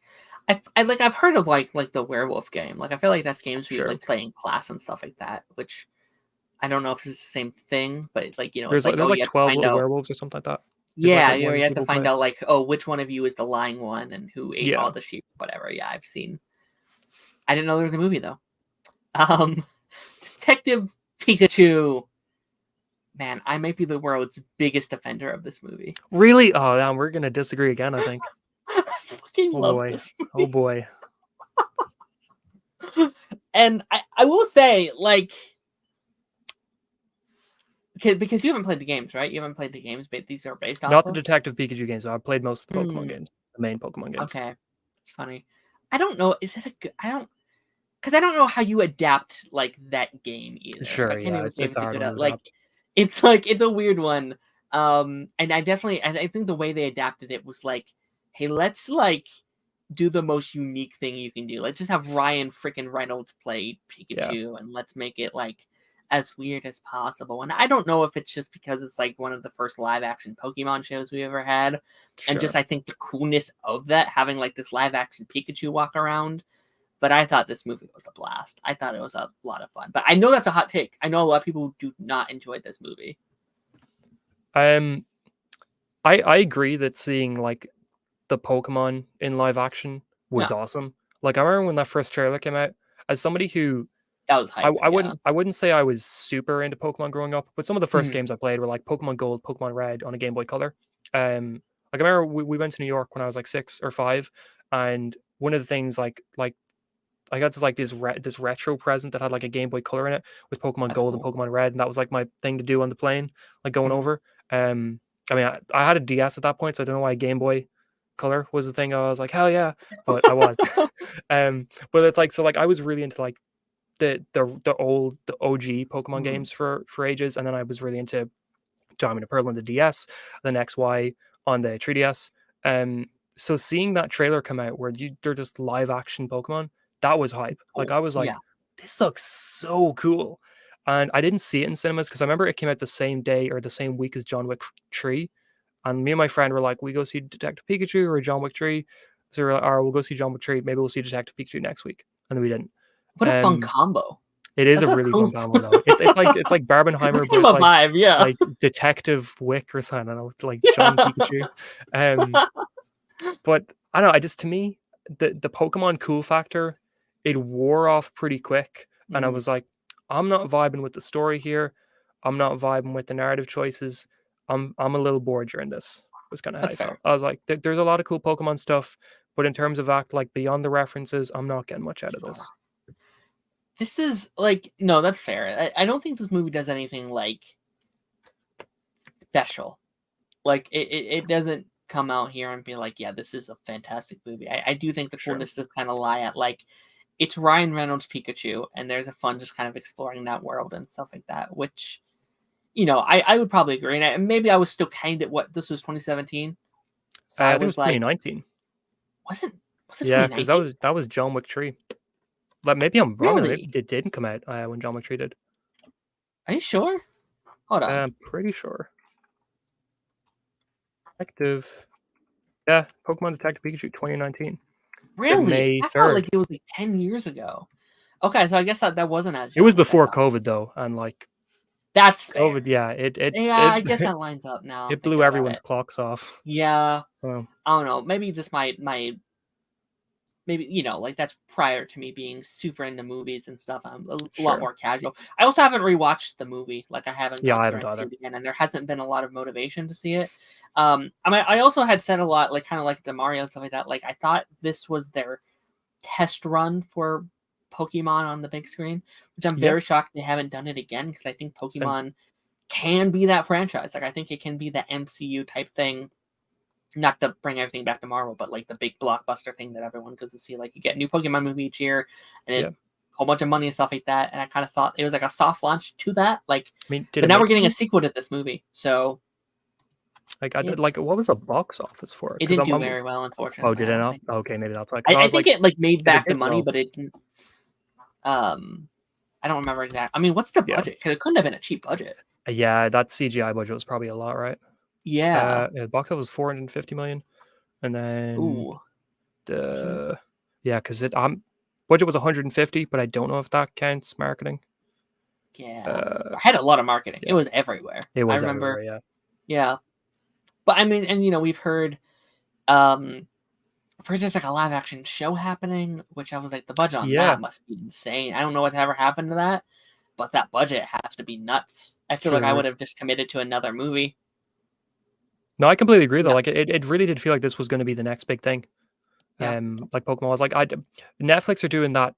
I've heard of like the werewolf game. Like I feel like that's games where you Sure. like play in class and stuff like that, which I don't know if it's the same thing, but it's like, you know, There's it's like, there's oh, like you have to 12 find little out. werewolves or something like that. Yeah, like you when have to people find play. out like, oh, which one of you is the lying one and who ate Yeah. all the sheep, whatever. Yeah, I've seen. I didn't know there was a movie though. Detective Pikachu. Man, I might be the world's biggest defender of this movie. Really? Oh, damn, we're gonna disagree again, I think. I fucking Oh love boy. this movie. Oh boy. And I will say, like, because you haven't played the games, right? You haven't played the games, but these are based off Not the of? Detective Pikachu games. I've played most of the Pokemon Hmm. games, the main Pokemon games. Okay, it's funny. I don't know. Is it a good? I don't, because I don't know how you adapt like that game either. So Sure, I can't yeah, even say if it's it's a a hard good. one to Like, adapt. it's a weird one. And I definitely, I think the way they adapted it was like, hey, let's like do the most unique thing you can do. Let's just have Ryan freaking Reynolds play Pikachu, and let's make it like as weird as possible. And I don't know if it's just because it's like one of the first live action Pokemon shows we ever had, and just Sure. I think the coolness of that, having like this live action Pikachu walk around. But I thought this movie was a blast. I thought it was a lot of fun. But I know that's a hot take. I know a lot of people do not enjoy this movie. I agree that seeing like the Pokemon in live action was Yeah, awesome. Like I remember when that first trailer came out, as somebody who that was hype. I Yeah. wouldn't say I was super into Pokemon growing up, but some of the first Mhm. games I played were like Pokemon Gold, Pokemon Red on a Game Boy Color. Like I remember we went to New York when I was like 6 or 5, and one of the things like I got this retro present that had like a Game Boy Color in it with Pokemon That's Gold and cool. Pokemon Red, and that was like my thing to do on the plane, like going Mhm. over. I mean, I had a DS at that point, so I don't know why Game Boy Color was the thing. I was like, hell yeah, but I was. But it's like, so like I was really into like the OG Pokemon Mhm. games for ages, and then I was really into Diamond and Pearl on the DS, then XY on the 3DS. So seeing that trailer come out where they're just live action Pokemon, that was hype. Like Cool. I was like, Yeah. this looks so cool. And I didn't see it in cinemas because I remember it came out the same day or the same week as John Wick 3. And me and my friend were like, we go see Detective Pikachu or John Wick 3. So we're like, all right, we'll go see John Wick 3. Maybe we'll see Detective Pikachu next week. And then we didn't. What a fun Um, combo. it is a That's a really cool. fun combo though. It's like Barbenheimer, but Same it's like vibe. Yeah. Detective Wick or something. I don't know, like John Pikachu. Um, but I don't know. I just, to me, the Pokemon cool factor, it wore off pretty quick, and I Mm, was like, I'm not vibing with the story here. I'm not vibing with the narrative choices. I'm a little bored during this. Was kind of how that's I felt. fair. I was like, there's a lot of cool Pokemon stuff, but in terms of act like beyond the references, I'm not getting much out of Sure. this. This is like no, that's fair. I don't think this movie does anything like special. Like it doesn't come out here and be like, yeah, this is a fantastic movie. I do think the Sure. coolness does kind of lie at like it's Ryan Reynolds Pikachu, and there's a fun just kind of exploring that world and stuff like that. Which you know, I would probably agree. And maybe I was still kind of what this was 2017, so I I think it was was like, 2019. wasn't was it Yeah, because 2019? that was John Wick 3. Like maybe I'm wrong. Maybe Really? it didn't come out when John Wick 3 did. Are you sure? Hold on. I'm pretty sure. Detective. Yeah, Pokemon Detective Pikachu 2019. Said Really? May I felt 3rd. like it was like 10 years ago. Okay, so I guess that wasn't as It was young as I before thought. COVID though, and like That's COVID, fair. yeah, Yeah, I guess that lines up now. I'm it blew thinking about everyone's it. clocks off. Yeah, So I don't know. Maybe just my maybe you know like that's prior to me being super into movies and stuff. I'm a lot sure. more casual. I also haven't rewatched the movie. Like I haven't Yeah, gone I through haven't and seen either. it again, and there hasn't been a lot of motivation to see it. I mean, I also had said a lot, like kind of like the Mario and stuff like that. Like I thought this was their test run for Pokemon on the big screen, which I'm Yeah, very shocked they haven't done it again because I think same. Pokemon can be that franchise. Like I think it can be the MCU type thing. Not to bring everything back to Marvel, but like the big blockbuster thing that everyone goes to see. Like you get a new Pokemon movie each year, and Yeah. a whole bunch of money and stuff like that. And I kind of thought it was like a soft launch to that. Like, I mean, did but it now we're make getting a money? sequel to this movie, so Like I did, It's like, what was the box office for it? it Because didn't do I'm very well, oh, unfortunately. did I it don't not? think. Okay, maybe that's why. Because I I was think like, it like made if it back the did money, well, but it didn't. I don't remember exactly. I mean, what's the yeah, budget? Because it couldn't have been a cheap budget. yeah, that CGI budget was probably a lot, right? Yeah. Yeah, the box office was 450 million, and then Ooh. the yeah, because it budget was 150, but I don't know if that counts marketing. Yeah. Uh, I had a lot of marketing. It yeah, was everywhere. it I was remember. everywhere. Yeah, Yeah. But I mean, and we've heard um for there's like a live action show happening, which I was like, the budget on yeah, that must be insane. I don't know what ever happened to that, but that budget has to be nuts. I feel through like the I would roof. have just committed to another movie. No, I completely agree though. No. Like it really did feel like this was going to be the next big thing. Yeah. Like Pokemon was like Netflix are doing that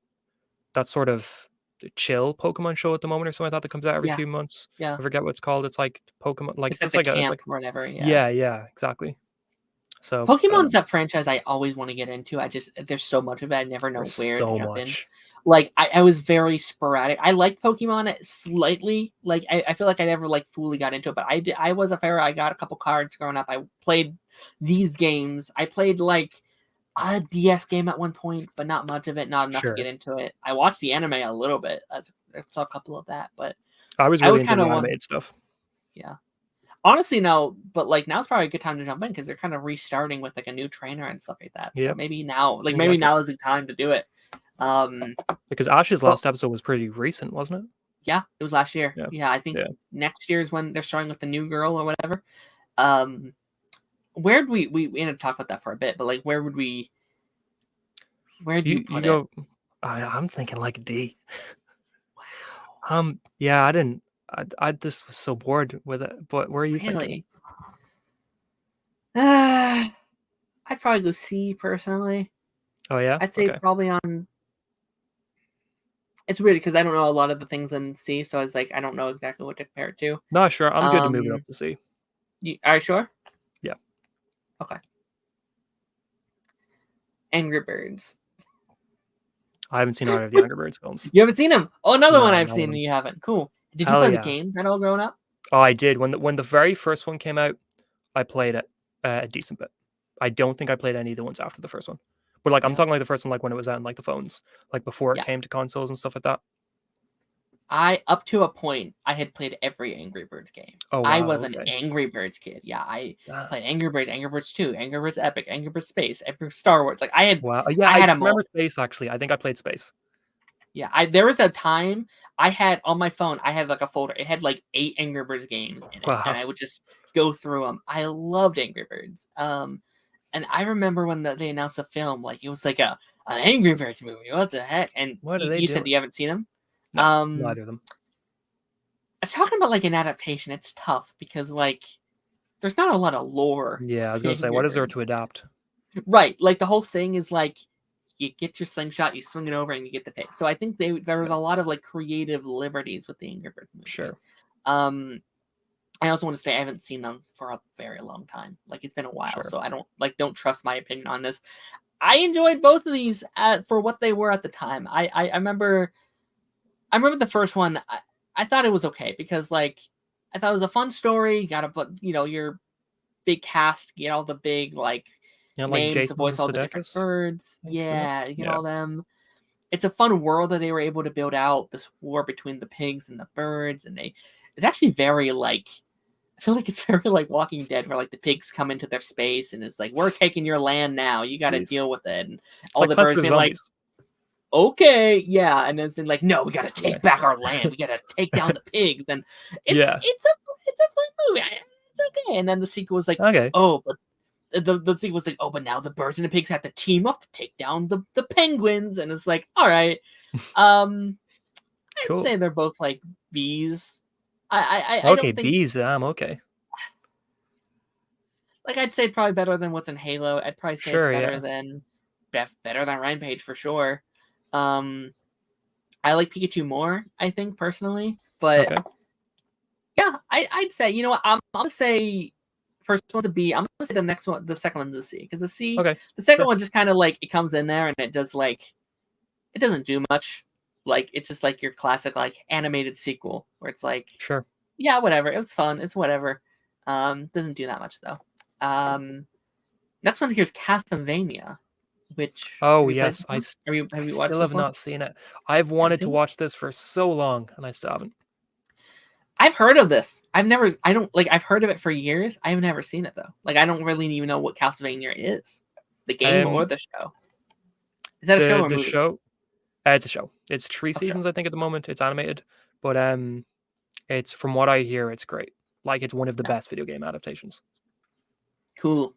sort of chill Pokemon show at the moment or something like that that comes out every Yeah. few months. Yeah. I forget what it's called. It's like Pokemon, like It's it's at just the like it's camp like or whatever. Yeah. yeah, exactly. So Pokemon's that franchise I always want to get into. There's so much of it. I never know there's where to so jump in. much. Like I was very sporadic. I like Pokemon slightly. Like I feel like I never like fully got into it, but I was a fair. I got a couple cards growing up. I played these games. I played like a DS game at one point, but not much of it. Not enough to get Sure, into it. I watched the anime a little bit. I saw a couple of that, but I was I really was into kind the of one. animated stuff. Yeah. Honestly, no, but like now's probably a good time to jump in because they're kind of restarting with like a new trainer and stuff like that. So Yep, maybe now, like maybe exactly. now is the time to do it. Um, Because Ash's but last episode was pretty recent, wasn't it? yeah, it was last year. Yeah, Yeah, I think yeah. next year is when they're starting with the new girl or whatever. Um, where'd we ended up talking about that for a bit, but like where'd you You put it? go. I'm thinking like D. Wow, Yeah, I didn't. I just was so bored with it. But where are you thinking? really? I'd probably go C personally. Oh yeah. I'd say Okay. probably on. It's weird because I don't know a lot of the things in C, so I was like, I don't know exactly what to compare it to. No, sure. I'm good to move it up Um, to C. are you sure? Yeah. Okay. Angry Birds. I haven't seen either of the Angry Birds films. You haven't seen them? Oh, another one No, I've none of seen and them. you haven't. Cool. Did you Hell play the yeah. games at all growing up? Oh, I did. When the very first one came out, I played it a decent bit. I don't think I played any of the ones after the first one. But like I'm Yeah. talking like the first one, like when it was out on like the phones, like before it Yeah. came to consoles and stuff like that. Up to a point, I had played every Angry Birds game. Oh I wow. was an Okay. Angry Birds kid. Yeah, I Ah, played Angry Birds, Angry Birds 2, Angry Birds Epic, Angry Birds Space, Angry Birds Star Wars. Like wow. Yeah, I I had them remember all. Space actually. I think I played Space. Yeah, there was a time I had on my phone, I had like a folder. It had like 8 Angry Birds games in it, and Wow. I would just go through them. I loved Angry Birds. And I remember when they announced the film, like it was like an Angry Birds movie. What the heck? And What are they you said doing? you haven't seen them. No, Um, neither of them. it's talking about like an adaptation. It's tough because like there's not a lot of lore Yeah, I was to gonna say, what Angry is there Birds. to adapt? Right, like the whole thing is like you get your slingshot, you swing it over, and you get the pig. So I think there was Yeah, a lot of like creative liberties with the Angry Birds movie. sure, Um, I also want to say I haven't seen them for a very long time. Like it's been a while, sure. so I don't trust my opinion on this. I enjoyed both of these for what they were at the time. I remember the first one. I thought it was okay because like I thought it was a fun story. You got to put your big cast, get all the big like You know, like names to Jason voice all the different Sudeikis, birds. I think, was it? Yeah, you get Yeah. all them. It's a fun world that they were able to build out. This war between the pigs and the birds, and it's actually very like I feel like it's very like Walking Dead, where like the pigs come into their space and it's like we're taking your land now. You got to Jeez. deal with it, and It's all like the Plants birds vs being like, Zombies. okay, yeah, and then it's been like, no, we got to Yeah. take back our land. We got to take down the pigs, and it's Yeah. it's a fun movie. It's okay. And then the sequel was like, Okay. oh, but the sequel was like, oh, but now the birds and the pigs have to team up to take down the penguins, and it's like, all right, I'd Cool. say they're both like B's. I Okay, don't think bees. I'm okay. like I'd say probably better than what's in Halo. I'd probably say it's Sure. better Yeah. than better than Rampage for sure. I like Pikachu more, I think personally, but Okay. yeah, I'd say you know what I'm gonna say first one's a B. I'm gonna say the second one's a C because Okay. the second Sure. one just kind of like it comes in there and it does like it doesn't do much. Like it's just like your classic like animated sequel where it's like Sure. yeah whatever it was fun it's whatever. Doesn't do that much though. Next one here's Castlevania, which have Oh you played yes, before? Have I you still watched this have one? not seen it. I've Haven't wanted to seen it? watch this for so long, and I still haven't. I've heard of this. I don't like. I've heard of it for years. I've never seen it though. Like, I don't really even know what Castlevania is, the game or Um, the show. Is that a show or a the movie? show, it's a show. It's three A show. seasons, I think, at the moment. It's animated, but it's from what I hear, it's great. Like it's one of the Yeah. best video game adaptations. Cool.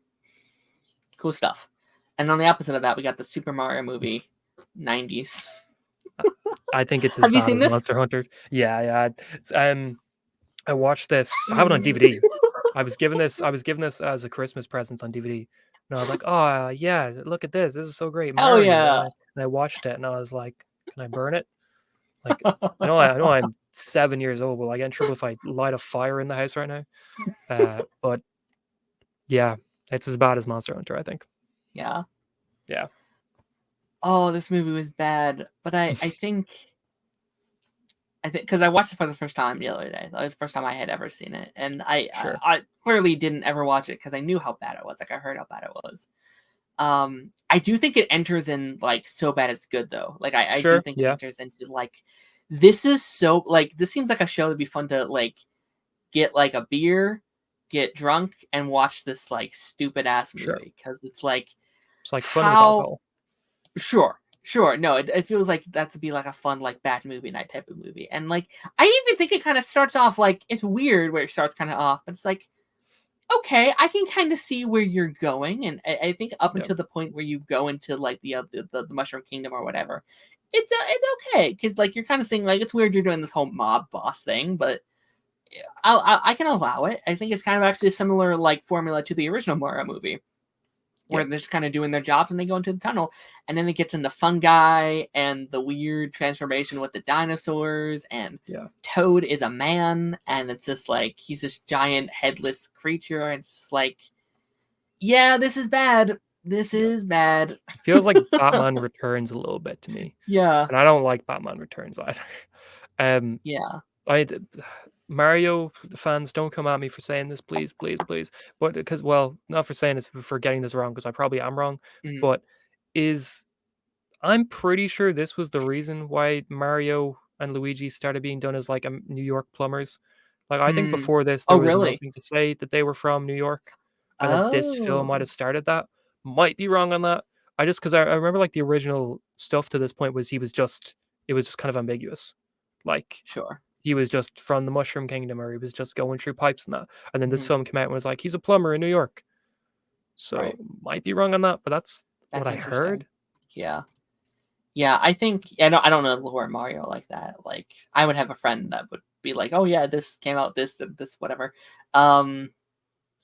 Cool stuff. And on the opposite of that, we got the Super Mario movie, 90s. I think it's as Have you bad seen as this? Monster Hunter. Yeah. I watched this. I have it on DVD. I was given this as a Christmas present on DVD, and I was like, "Oh yeah, look at this. This is so great, Hell Mario." yeah. And I watched it, and I was like, "Can I burn it?" Like, I know I'm 7 years old. Will I get in trouble if I light a fire in the house right now? But yeah, it's as bad as Monster Hunter, I think. Yeah. Yeah, Oh, this movie was bad, but I think because I watched it for the first time the other day. That was the first time I had ever seen it, and sure. I clearly didn't ever watch it because I knew how bad it was. Like, I heard how bad it was. I do think it enters in like so bad it's good though. Like, I do Sure, think it yeah, enters into like this is so like this seems like a show that'd be fun to like get like a beer, get drunk, and watch this like stupid ass sure. movie because it's like It's like fun with how alcohol. sure. No, it feels like that to be like a fun like bad movie night type of movie, and like I even think it kind of starts off like it's weird where it starts kind of off, but it's like okay, I can kind of see where you're going, and I think up Yeah, until the point where you go into like the Mushroom Kingdom or whatever, it's okay because like you're kind of saying like it's weird you're doing this whole mob boss thing, but I can allow it. I think it's kind of actually a similar like formula to the original Mario movie yeah, where they're just kind of doing their jobs and they go into the tunnel, and then it gets into fungi and the weird transformation with the dinosaurs, and yeah. Toad is a man, and it's just like he's this giant headless creature, and it's just like, yeah, this is bad. This Yeah. is bad. Feels like Batman Returns a little bit to me, Yeah, and I don't like Batman Returns either. Um, yeah. I Mario fans, don't come at me for saying this, please, please, please. But because, well, not for saying this, for getting this wrong, because I probably am wrong. Mm. But is I'm pretty sure this was the reason why Mario and Luigi started being done as like New York plumbers. Like I think Mm. before this, there Oh, was really? nothing to say that they were from New York, and that this film might Oh, have started that. Might be wrong on that. I just because I remember like the original stuff to this point was it was just kind of ambiguous. Like sure. he was just from the Mushroom Kingdom, or he was just going through pipes and that. And then this Hmm. film came out and was like, he's a plumber in New York. So Right. might be wrong on that, but that's what That's I interesting. heard. Yeah. Yeah, I think I don't know lore Mario like that. Like I would have a friend that would be like, "Oh yeah, this came out this whatever." Um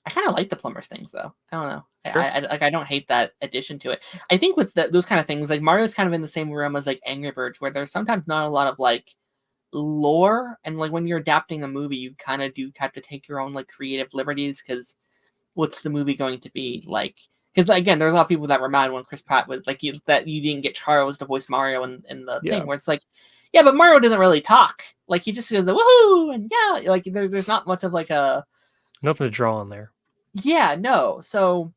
I kind of like the plumbers things though. I don't know. Sure. I don't hate that addition to it. I think with those kind of things, like Mario's kind of in the same realm as like Angry Birds, where there's sometimes not a lot of like lore, and like when you're adapting a movie, you kind of do have to take your own like creative liberties because what's the movie going to be like? Because again, there's a lot of people that were mad when Chris Pratt was like that you didn't get Charles to voice Mario in the Yeah. thing where it's like, yeah, but Mario doesn't really talk. Like he just goes the woohoo and yeah, like there's not much of like a Nothing to draw on there. yeah no. So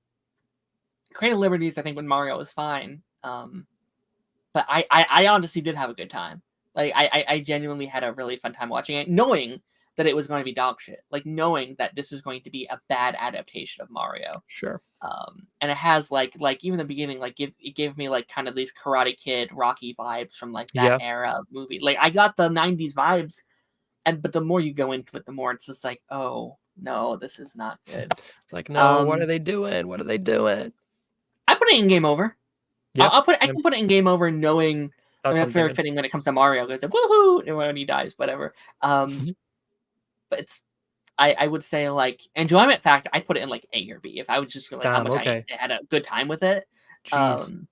creative liberties, I think when Mario was fine. But I honestly did have a good time. Like I genuinely had a really fun time watching it, knowing that it was going to be dog shit. Like knowing that this was going to be a bad adaptation of Mario. Sure. And it has like even the beginning, like it gave me like kind of these Karate Kid, Rocky vibes from like that Yeah. era of movie. Like I got the '90s vibes, but the more you go into it, the more it's just like, oh no, this is not good. It's like, no, what are they doing? What are they doing? I put it in game over. Yeah. I can put it in game over, knowing That's what I'm that's very thinking. fitting when it comes to Mario. Goes like, woohoo, and when he dies, whatever. But it's I would say like enjoyment factor. I put it in like A or B if I was just like how Damn, much okay. I had a good time with it. Jeez. Um,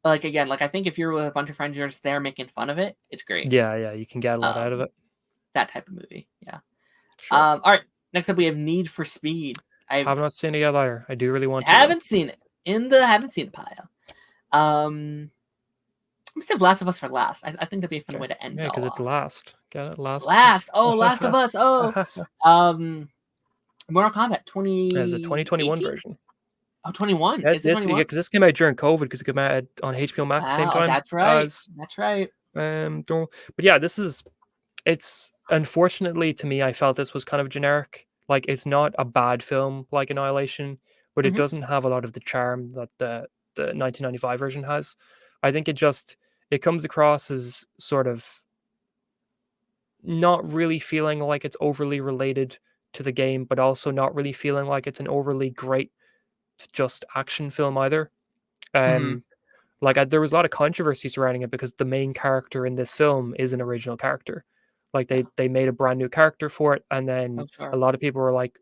like again, like I think if you're with a bunch of friends, you're just there making fun of it. It's great. Yeah, you can get a lot out of Um, it. that type of movie. Yeah. Sure. All right. Next up, we have Need for Speed. I Have not seen it yet either. I do really want to though. haven't seen it haven't seen pile. I'm gonna save Last of Us for last. I think that'd be a fun Okay. way to end Yeah, it because all it's off. last. Get it? Last. Last. Oh, Last of Us. Oh. Um, Mortal Kombat As a 2021 2018? version. Oh, 21. Yes, Is it this yeah, 21? because this came out during COVID because it came out on HBO Max same Wow, time that's right. as That's right. But yeah, it's unfortunately to me I felt this was kind of generic. Like it's not a bad film like Annihilation, but it Hmm. doesn't have a lot of the charm that the 1995 version has. I think it comes across as sort of not really feeling like it's overly related to the game, but also not really feeling like it's an overly great just action film either. Hmm. Um, there was a lot of controversy surrounding it because the main character in this film is an original character. Like Yeah. they made a brand new character for it, and then Oh, a sure. lot of people were like,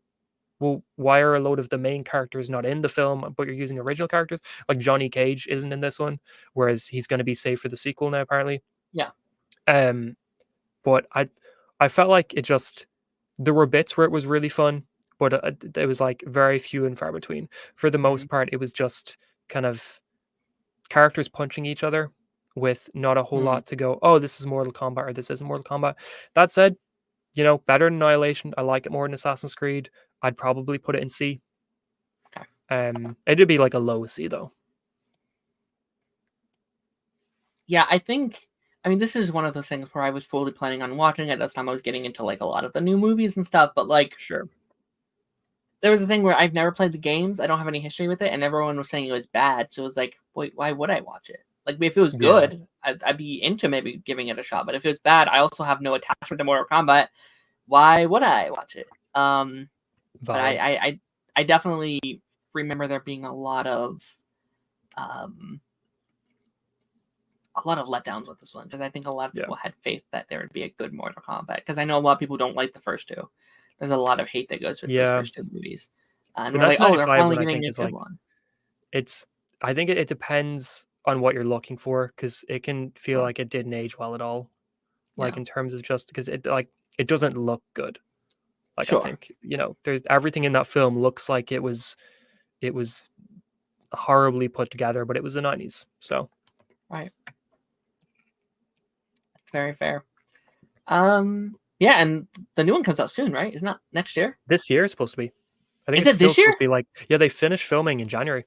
"Well, why are a load of the main characters not in the film, but you're using original characters?" Like Johnny Cage isn't in this one, whereas he's going to be saved for the sequel now, apparently. Yeah. Um, but I felt like it just there were bits where it was really fun, but it was like very few and far between. For the Hmm. most part, it was just kind of characters punching each other with not a whole Hmm. lot to go, oh, this is Mortal Kombat or this isn't Mortal Kombat. That said, better than Annihilation. I like it more than Assassin's Creed. I'd probably put it in C. Okay. It'd be like a low C though. Yeah, I mean, this is one of those things where I was fully planning on watching it. That's time I was getting into like a lot of the new movies and stuff. But like, Sure. there was a thing where I've never played the games. I don't have any history with it, and everyone was saying it was bad. So it was like, wait, why would I watch it? Like, if it was Yeah. good, I'd be into maybe giving it a shot. But if it was bad, I also have no attachment to Mortal Kombat. Why would I watch it? But Valid. I definitely remember there being um, a lot of letdowns with this one because I think a lot of Yeah. people had faith that there would be a good Mortal Kombat because I know a lot of people don't like the first two. There's a lot of hate that goes with those Yeah. first two movies, and The they're like, oh, they're 1995 finally one I giving think a is good like one. it's I think it depends on what you're looking for because it can feel Sure. like it didn't age well at all. Like Yeah. in terms of just because it doesn't look good. Like I Sure. think, there's everything in that film looks like it was horribly put together, but it was the 90s. So, Right. That's very fair. Yeah, and the new one comes out soon, right? Isn't that next year? this year is supposed to be. I think Is it's it still this year? supposed to be like yeah, they finished filming in January.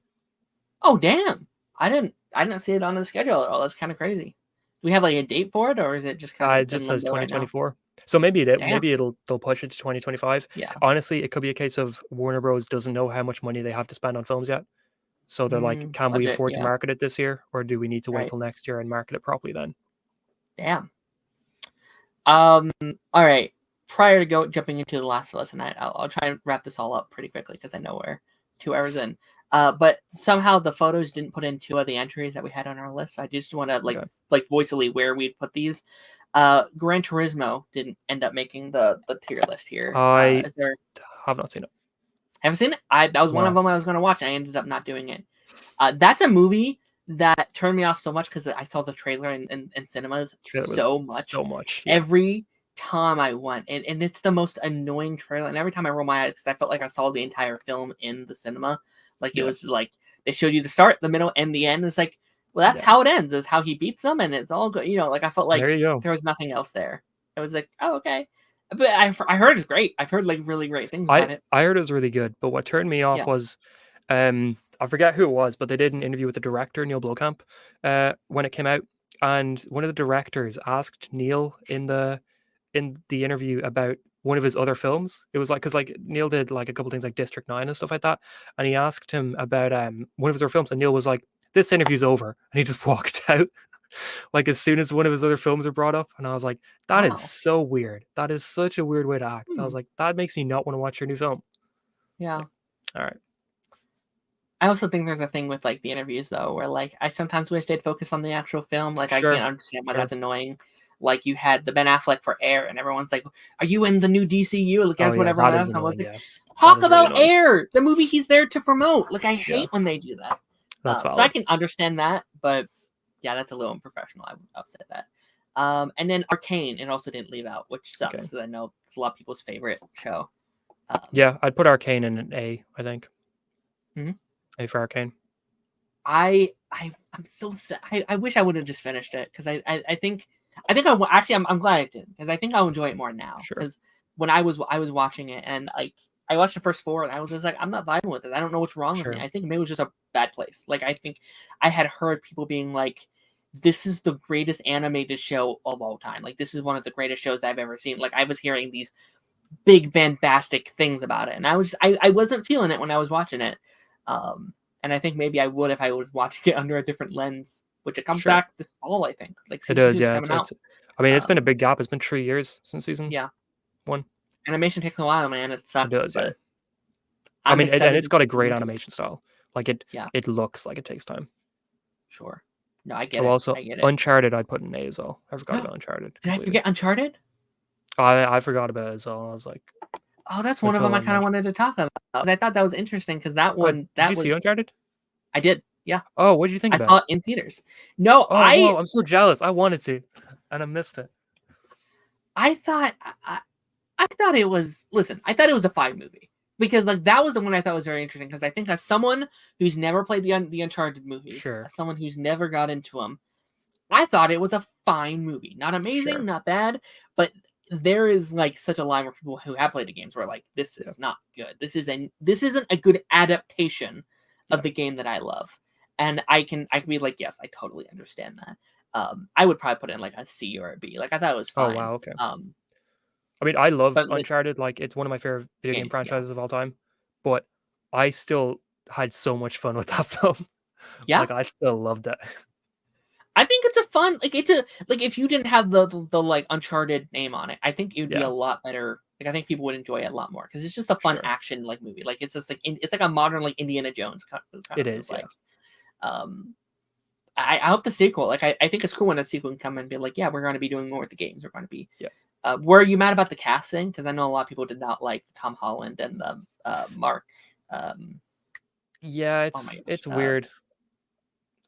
Oh, damn! I didn't see it on the schedule at all. That's kind of crazy. Do we have like a date for it, or is it just kind It of in just says limbo right now? 2024. So Damn. maybe they'll push it to 2025. Yeah. Honestly, it could be a case of Warner Bros doesn't know how much money they have to spend on films yet. So they're like, can we Budget. afford to Yeah. market it this year or do we need to wait Right. till next year and market it properly then? Damn. All right. Prior to jumping into The Last of Us, and I'll try and wrap this all up pretty quickly because I know we're 2 hours in. But somehow the photos didn't put in two of the entries that we had on our list. So I just want to like voicily where we'd put these. Gran Turismo didn't end up making the tier list here. I Is there? have not seen it. Haven't seen it. That was one of No. them I was going to watch. I ended up not doing it. That's a movie that turned me off so much because I saw the trailer in cinemas so much. So much. Yeah. Every time I went, and it's the most annoying trailer. And every time I roll my eyes, because I felt like I saw the entire film in the cinema. Like it was like they showed you the start, the middle, and the end. It's like, well, that's how it ends. Is how he beats them, and it's all good. Like I felt like there you go. there was nothing else there. It was like, oh, okay. But I heard it's great. I've heard like really great things about it. I heard it was really good, but what turned me off was I forget who it was, but they did an interview with the director, Neil Blomkamp, when it came out. And one of the directors asked Neil in the interview about one of his other films. It was like because like Neil did like a couple things like District 9 and stuff like that. And he asked him about one of his other films, and Neil was like, this interview's over. And he just walked out. Like as soon as one of his other films were brought up, and I was like, that is so weird. That is such a weird way to act. I was like, that makes me not want to watch your new film. Yeah. Like, all right. I also think there's a thing with like the interviews though, where like I sometimes wish they'd focus on the actual film. Like I can't understand why that's annoying. Like you had the Ben Affleck for Air, and everyone's like, "Are you in the new DCU?" Like that's what everyone asked. I was like, "Talk about Air, the movie he's there to promote." Like I hate when they do that. That's so I can understand that, but yeah, that's a little unprofessional. I'll say that. And then Arcane, it also didn't leave out, which sucks. Because I know it's a lot of people's favorite show. Yeah, I'd put Arcane in an A. I think. A for Arcane. I'm so sad. I wish I would have just finished it because I think I'm glad I did because I think I'll enjoy it more now because when I was watching it and like I watched the first 4 and I was just like, I'm not vibing with it. I don't know what's wrong with me. Sure. I think maybe it was just a bad place. Like I think I had heard people being like, this is the greatest animated show of all time. Like this is one of the greatest shows I've ever seen. Like I was hearing these big bombastic things about it, and I wasn't feeling it when I was watching it. And I think maybe I would if I was watching it under a different lens, which it comes Sure. back this fall, I think. Like It season does, 2 is yeah. coming out. I mean, it's been a Um, big gap. It's been 3 years since season yeah, 1. animation takes a while, man. It It sucks, does, yeah. but I I'm mean, and excited it's to got a continue great into it. animation style. Like Yeah, it looks like it takes time. sure. No, I get Oh, it. also I get it. Uncharted, I'd put in A as well. I forgot about Uncharted Did I completely. forget Uncharted? I forgot about it as well. I was like, Oh, that's one of them until I I kind of mentioned. wanted to talk about. I thought that was interesting because that one Did that you see was Uncharted? I did. Yeah, Oh, what did you think I about saw it? it in theaters. No, Oh, whoa! I'm so jealous. I wanted to, and I missed it. I thought I thought it was listen, I thought it was a fine movie. Because like that was the one I thought was very interesting because I think as someone who's never played the Uncharted movies, Sure, as someone who's never got into them, I thought it was a fine movie. Not amazing, sure, not bad, but there is like such a line where people who have played the games were like, "This yeah, is not good. This isn't a good adaptation yeah. of the game that I love." And I can be like, "Yes, I totally understand that." I would probably put it in like a C or a B. Like I thought it was Oh, fine. wow. Okay. I mean, I love But like Uncharted. Like, it's one of my favorite the video game game, yeah, franchises of all time. But I still had so much fun with that film. yeah. Like, I still loved it. I think it's a fun like it's a like if you didn't have the like Uncharted name on it, I think it would be Yeah, a lot better. Like I think people would enjoy it a lot more because it's just a fun sure. action like movie. Like it's just like it's like a modern like Indiana Jones kind It of feels is. Yeah, like. Um, I hope the sequel. Like I think it's cool when a sequel can come and be like, yeah, we're going to be doing more with the games. We're going to be. yeah, Were you mad about the casting? Because I know a lot of people did not like Tom Holland and the Mark. Um, yeah. oh my It's gosh, weird.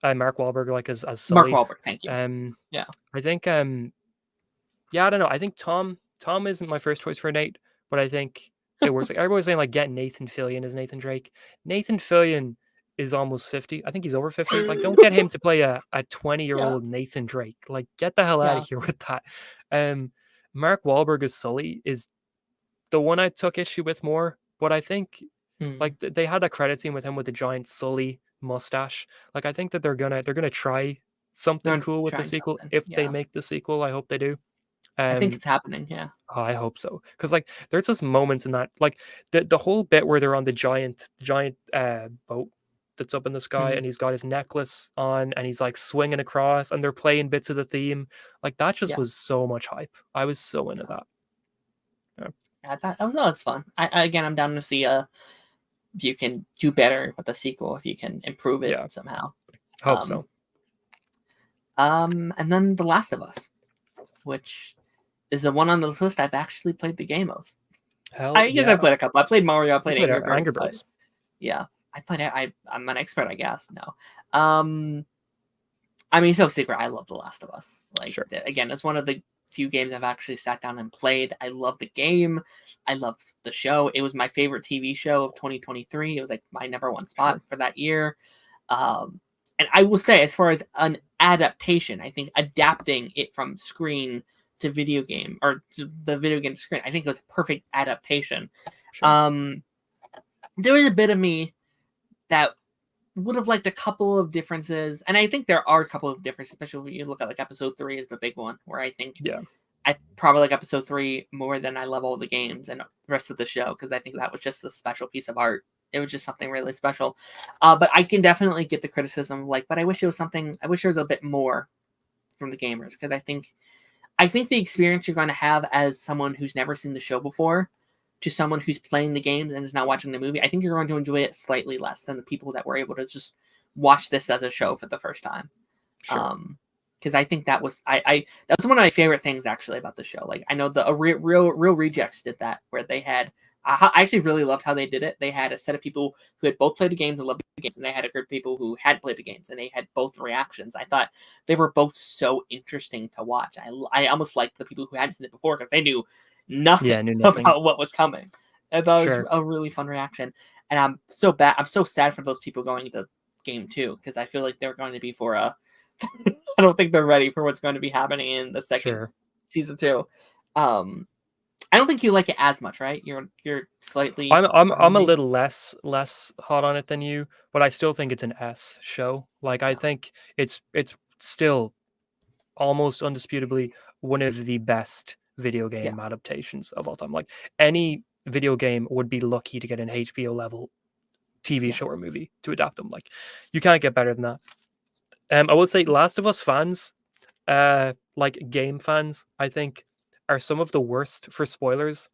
Mark Wahlberg, like as Mark Sully. Wahlberg. Thank you. Um, Yeah. I think yeah, I don't know. I think Tom isn't my first choice for Nate, but I think it works. Like everybody's saying, like get Nathan Fillion as Nathan Drake. Nathan Fillion is almost 50. I think he's over 50. Like, don't get him to play a 20-year Yeah. old Nathan Drake. Like, get the hell out Yeah. of here with that. Um, Mark Wahlberg as Sully is the one I took issue with more, but I think Hmm. like they had that credit scene with him with the giant Sully mustache. Like, I think that they're gonna try something They're cool with the trying sequel something. if they Yeah. make the sequel. I hope they do. I think Um, it's happening. Yeah. Oh, I hope so, because like, there's just moments in that, like, the whole bit where they're on the giant, boat that's up in the sky, Hmm. and he's got his necklace on, and he's, like, swinging across, and they're playing bits of the theme, like, that just Yeah. was so much hype. I was so into Yeah. that. Yeah. I thought that was fun. Again, I'm down to see if you can do better with the sequel, if you can improve it Yeah, somehow. hope so. And then The Last of Us, which is the one on this list I've actually played the game of. Hell I guess I yeah. played a couple. I played Mario. I You played played Angry Birds. Angry But Birds. yeah, I played. I'm an expert, I guess. No. I mean, it's no secret. I love The Last of Us. Like Sure, again, it's one of the few games I've actually sat down and played. I love the game. I love the show. It was my favorite TV show of 2023. It was like my number one spot sure. for that year. And I will say, as far as an adaptation, I think adapting it from screen to video game or to the video game to screen, I think it was a perfect adaptation. Sure. There was a bit of me that would have liked a couple of differences, and I think there are a couple of differences, especially when you look at like episode 3 is the big one, where I think Yeah, I probably like episode 3 more than I love all the games and the rest of the show because I think that was just a special piece of art. It was just something really special. But I can definitely get the criticism, like, but I wish it was something. I wish there was a bit more from the gamers because I think the experience you're going to have as someone who's never seen the show before to someone who's playing the games and is not watching the movie, I think you're going to enjoy it slightly less than the people that were able to just watch this as a show for the first time. sure. Because I think that was that was one of my favorite things actually about the show. Like I know the real Rejects did that where they had. I actually really loved how they did it. They had a set of people who had both played the games and loved the games, and they had a group of people who had played the games, and they had both reactions. I thought they were both so interesting to watch. I almost liked the people who hadn't seen it before because they knew nothing Yeah, knew nothing. about what was coming. And that was Sure. a really fun reaction. And I'm so sad for those people going to game 2 because I feel like they're going to be for a. I don't think they're ready for what's going to be happening in the second Sure. season 2. Um, I don't think you like it as much, right? You're slightly I'm a behind me. little less hot on it than you, but I still think it's an S show. Like I Yeah, think it's still almost undisputably one of the best video yeah, game adaptations of all time. Like any video game would be lucky to get an HBO level TV yeah. show or movie to adapt them. Like you can't get better than that. I would say Last of Us fans, like game fans, I think, are some of the worst for spoilers.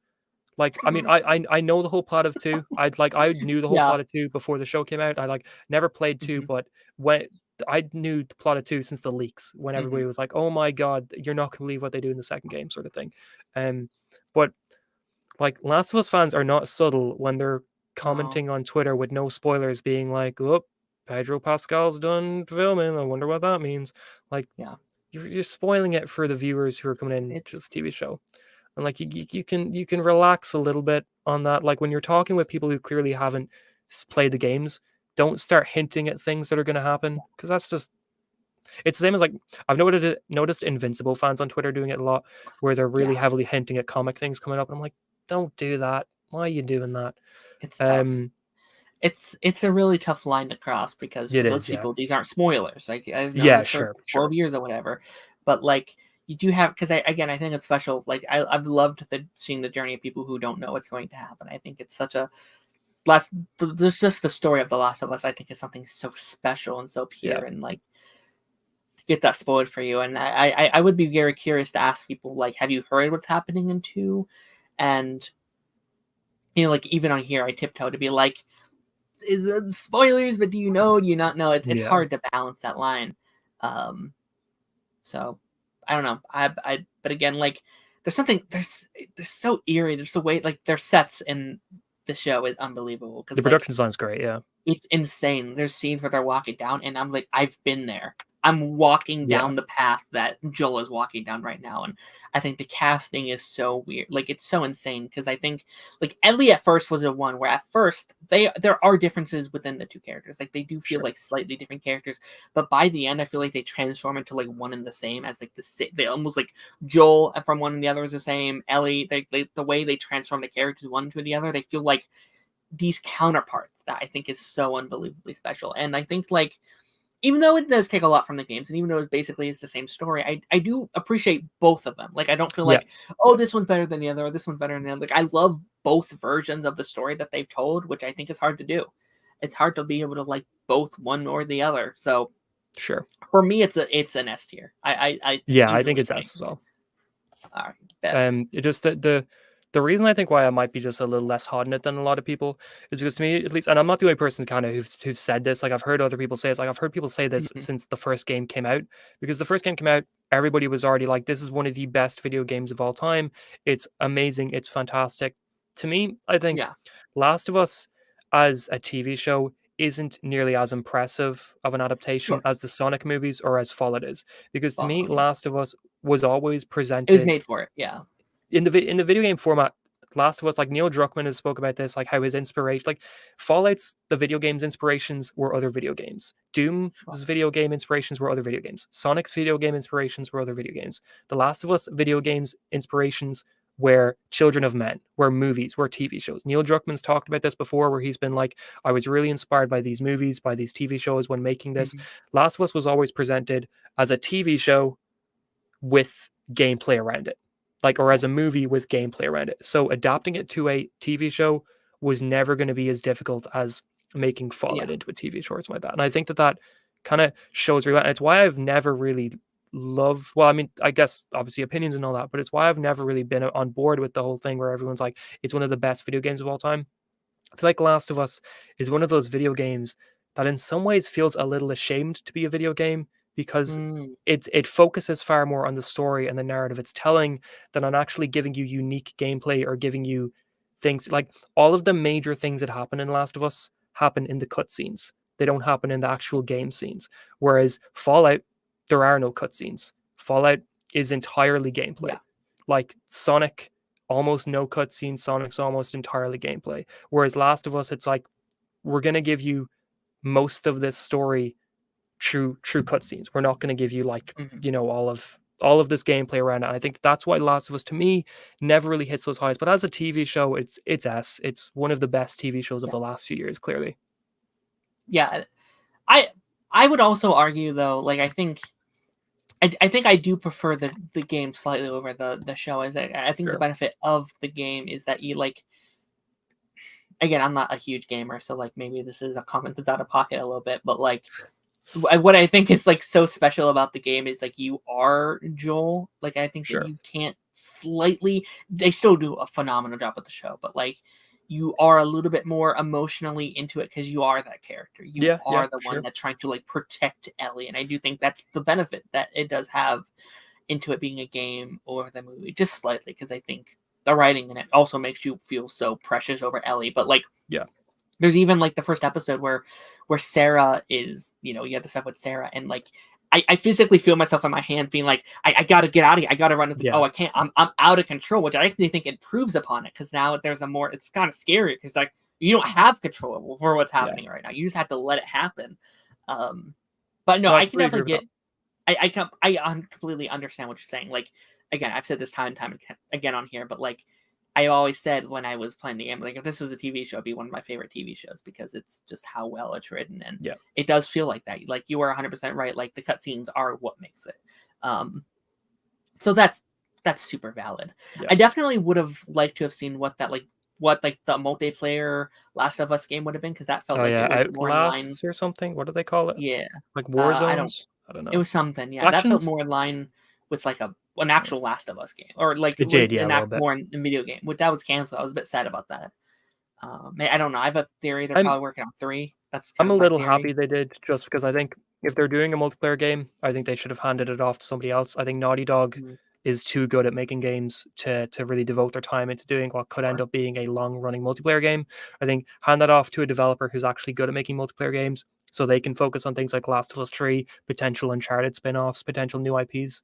Like, I mean, I know the whole plot of two. I knew the whole Yeah. plot of two before the show came out. I like never played two, Hmm. but when I knew the plot of two since the leaks, when Hmm. everybody was like, "Oh my god, you're not gonna believe what they do in the second game," sort of thing. But like Last of Us fans are not subtle when they're No. commenting on Twitter with no spoilers, being like, "Oh, Pedro Pascal's done filming. I wonder what that means." Like Yeah. you're spoiling it for the viewers who are coming in to the It's TV show. And like you can relax a little bit on that. Like when you're talking with people who clearly haven't played the games, don't start hinting at things that are going to happen because that's just it's the same as like I've noticed Invincible fans on Twitter doing it a lot, where they're really yeah. heavily hinting at comic things coming up. And I'm like, don't do that. Why are you doing that? It's tough. Um, It's a really tough line to cross because for it those is, yeah, people, these aren't spoilers. Like I've known yeah, this for sure, 12 sure, years or whatever, but like you do have because I think it's special. Like I've loved seeing the journey of people who don't know what's going to happen. I think it's such a there's just the story of The Last of Us. I think is something so special and so yeah, pure and like to get that spoiled for you. And I would be very curious to ask people like, have you heard what's happening in two? And like even on here, I tiptoe to be like, is it spoilers? But do you know? Do you not know? It's yeah, hard to balance that line. Um, so I don't know. But again, like there's something there's so eerie. There's the way like their sets in the show is unbelievable the because like production design's great, yeah, it's insane. There's scenes where they're walking down, and I'm like, I've been there. I'm walking yeah, down the path that Joel is walking down right now, and I think the casting is so weird. Like it's so insane because I think like Ellie at first was a one where at first there are differences within the two characters. Like they do feel sure, like slightly different characters, but by the end, I feel like they transform into like one and the same as like they almost like Joel from one and the other is the same. Ellie, the way they transform the characters one to the other, they feel like these counterparts that I think is so unbelievably special. And I think like even though it does take a lot from the games, and even though it's basically it's the same story, I do appreciate both of them. Like I don't feel yeah, like, oh, this one's better than the other, or this one's better than the other. Like I love both versions of the story that they've told, which I think is hard to do. It's hard to be able to like both one or the other. So sure, for me, it's an S tier. I yeah. I think easily it's say. S as well. All right, bet. It just the reason I think why I might be just a little less hot on it than a lot of people is because to me at least, and I'm not the only person kind of who've said this. Like I've heard other people say it's like I've heard people say this Mhm. since the first game came out because the first game came out, everybody was already like, this is one of the best video games of all time. It's amazing. It's fantastic. To me, I think Yeah, Last of Us as a TV show isn't nearly as impressive of an adaptation sure. as the Sonic movies or as Fallout is because to me, Fallout. Yeah, Last of Us was always it was presented made for it. Yeah. in the video game format. Last of Us, like Neil Druckmann has spoke about this, like how his inspiration, like Fallout's the video game's inspirations were other video games. Doom's Sure. video game inspirations were other video games. Sonic's video game inspirations were other video games. The Last of Us video games inspirations were Children of Men, were movies, were TV shows. Neil Druckmann's talked about this before, where he's been like, I was really inspired by these movies, by these TV shows when making this. Mhm. Last of Us was always presented as a TV show with gameplay around it, like, or Yeah. as a movie with gameplay around it. So adapting it to a TV show was never going to be as difficult as making Yeah. Fallout into a TV show or something like that. And I think that kind of shows real. And it's why I've never really loved. Well, I mean, I guess obviously opinions and all that, but it's why I've never really been on board with the whole thing where everyone's like, it's one of the best video games of all time. I feel like Last of Us is one of those video games that in some ways feels a little ashamed to be a video game because Mm. it focuses far more on the story and the narrative it's telling than on actually giving you unique gameplay or giving you things like all of the major things that happen in Last of Us happen in the cutscenes. They don't happen in the actual game scenes. Whereas Fallout, there are no cutscenes. Fallout is entirely gameplay. Yeah. Like Sonic, almost no cutscenes. Sonic's almost entirely gameplay. Whereas Last of Us, it's like we're gonna give you most of this story through cutscenes. We're not gonna give you like Mhm. you know all of all of this gameplay around it. I think that's why Last of Us to me never really hits those highs. But as a TV show, it's one of the best TV shows of the last few years, clearly. Yeah, I would also argue though, like I think I do prefer the game slightly over the show. I think the benefit of the game is that you like. Again, I'm not a huge gamer, so like maybe this is a comment that's out of pocket a little bit, but like what I think is like so special about the game is like you are Joel. Like I think that you can't slightly. They still do a phenomenal job with the show, but like you are a little bit more emotionally into it because you are that character. You are the one that's trying to like protect Ellie, and I do think that's the benefit that it does have into it being a game or the movie, just slightly, because I think the writing in it also makes you feel so precious over Ellie. But like, there's even like the first episode where Sarah is, you know, you have the stuff with Sarah, and like I physically feel myself in my hands being like, I gotta get out of here. I gotta run. Like, oh, I can't. I'm out of control, which I actually think improves upon it because now there's a more. It's kind of scary because like you don't have control over what's happening right now. You just have to let it happen. But no, I can definitely get. I completely understand what you're saying. Like again, I've said this time and time again on here, but like I always said when I was playing the game, like if this was a TV show, it'd be one of my favorite TV shows because it's just how well it's written, and it does feel like that. Like you are 100% right. Like the cutscenes are what makes it. So that's super valid. I definitely would have liked to have seen what the multiplayer Last of Us game would have been, because that felt like it was more in line or something. What do they call it? Yeah, like War Zones. I don't know. It was something. Yeah, that felt more in line with like an actual Last of Us game, or like it did, more in a video game. Which that was canceled. I was a bit sad about that. I don't know. I have a theory they're probably working on 3. I'm a little happy they did, just because I think if they're doing a multiplayer game, I think they should have handed it off to somebody else. I think Naughty Dog is too good at making games to really devote their time into doing what could end up being a long-running multiplayer game. I think hand that off to a developer who's actually good at making multiplayer games, so they can focus on things like Last of Us 3, potential Uncharted spin-offs, potential new IPs.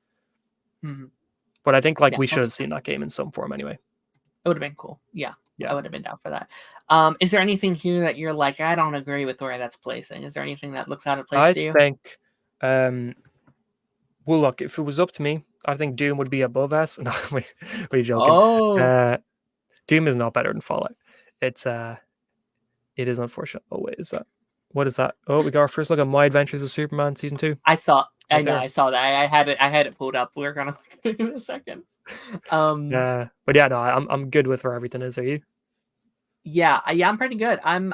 But I think like we should have seen that game in some form anyway. It would have been cool. Yeah. I would have been down for that. Is there anything here that you're like, I don't agree with where that's placing? Is there anything that looks out of place to you? I think, well, look, if it was up to me, I think Doom would be above S. No, we're joking. Oh. Doom is not better than Fallout. It is unfortunate. Oh, wait, is that? What is that? Oh, we got our first look at My Adventures of Superman Season 2. I saw that. I had it pulled up. We're gonna look at it in a second. But yeah, no, I'm good with where everything is. Are you? Yeah, I'm pretty good. I mean,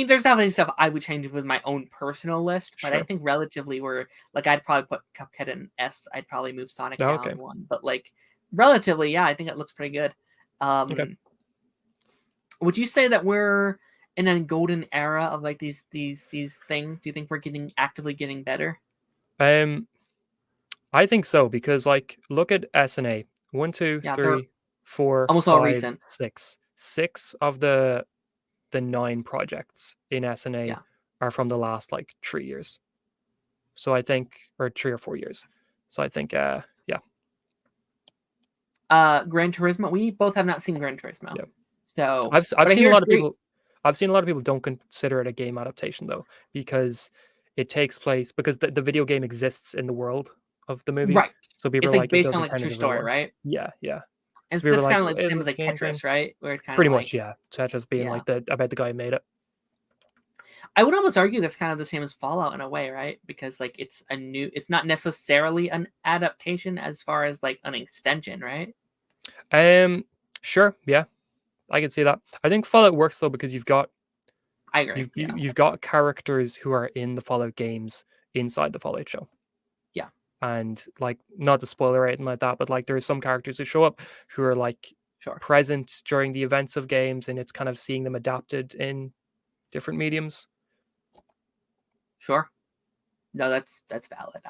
there's definitely stuff I would change with my own personal list, but I think relatively I'd probably put Cuphead in S. I'd probably move Sonic down 1, but like relatively, yeah, I think it looks pretty good. Would you say that we're in a golden era of like these things? Do you think we're actively getting better? I think so, because like look at S and A. 1, 2, 3, 4, almost 5, all recent. 6. 6 of the 9 projects in S and A are from the last like 3 years. So I think, or 3 or 4 years. So I think Gran Turismo. We both have not seen Gran Turismo. Yeah. So I've seen a lot of people. I've seen a lot of people don't consider it a game adaptation though, because it takes place because the video game exists in the world of the movie. Right. So people it's are like based on like a true story, right? Yeah. And so that's kind of like the same as like Tetris, right? Where it's kind pretty of much, yeah. Tetris being like about the guy who made it. I would almost argue that's kind of the same as Fallout in a way, right? Because like it's not necessarily an adaptation as far as like an extension, right? Sure, yeah, I can see that. I think Fallout works though because you've got, I agree. You've got characters who are in the Fallout games inside the Fallout show. Yeah, and like not to spoiler or anything like that, but like there are some characters who show up who are like present during the events of games, and it's kind of seeing them adapted in different mediums. Sure. No, that's valid.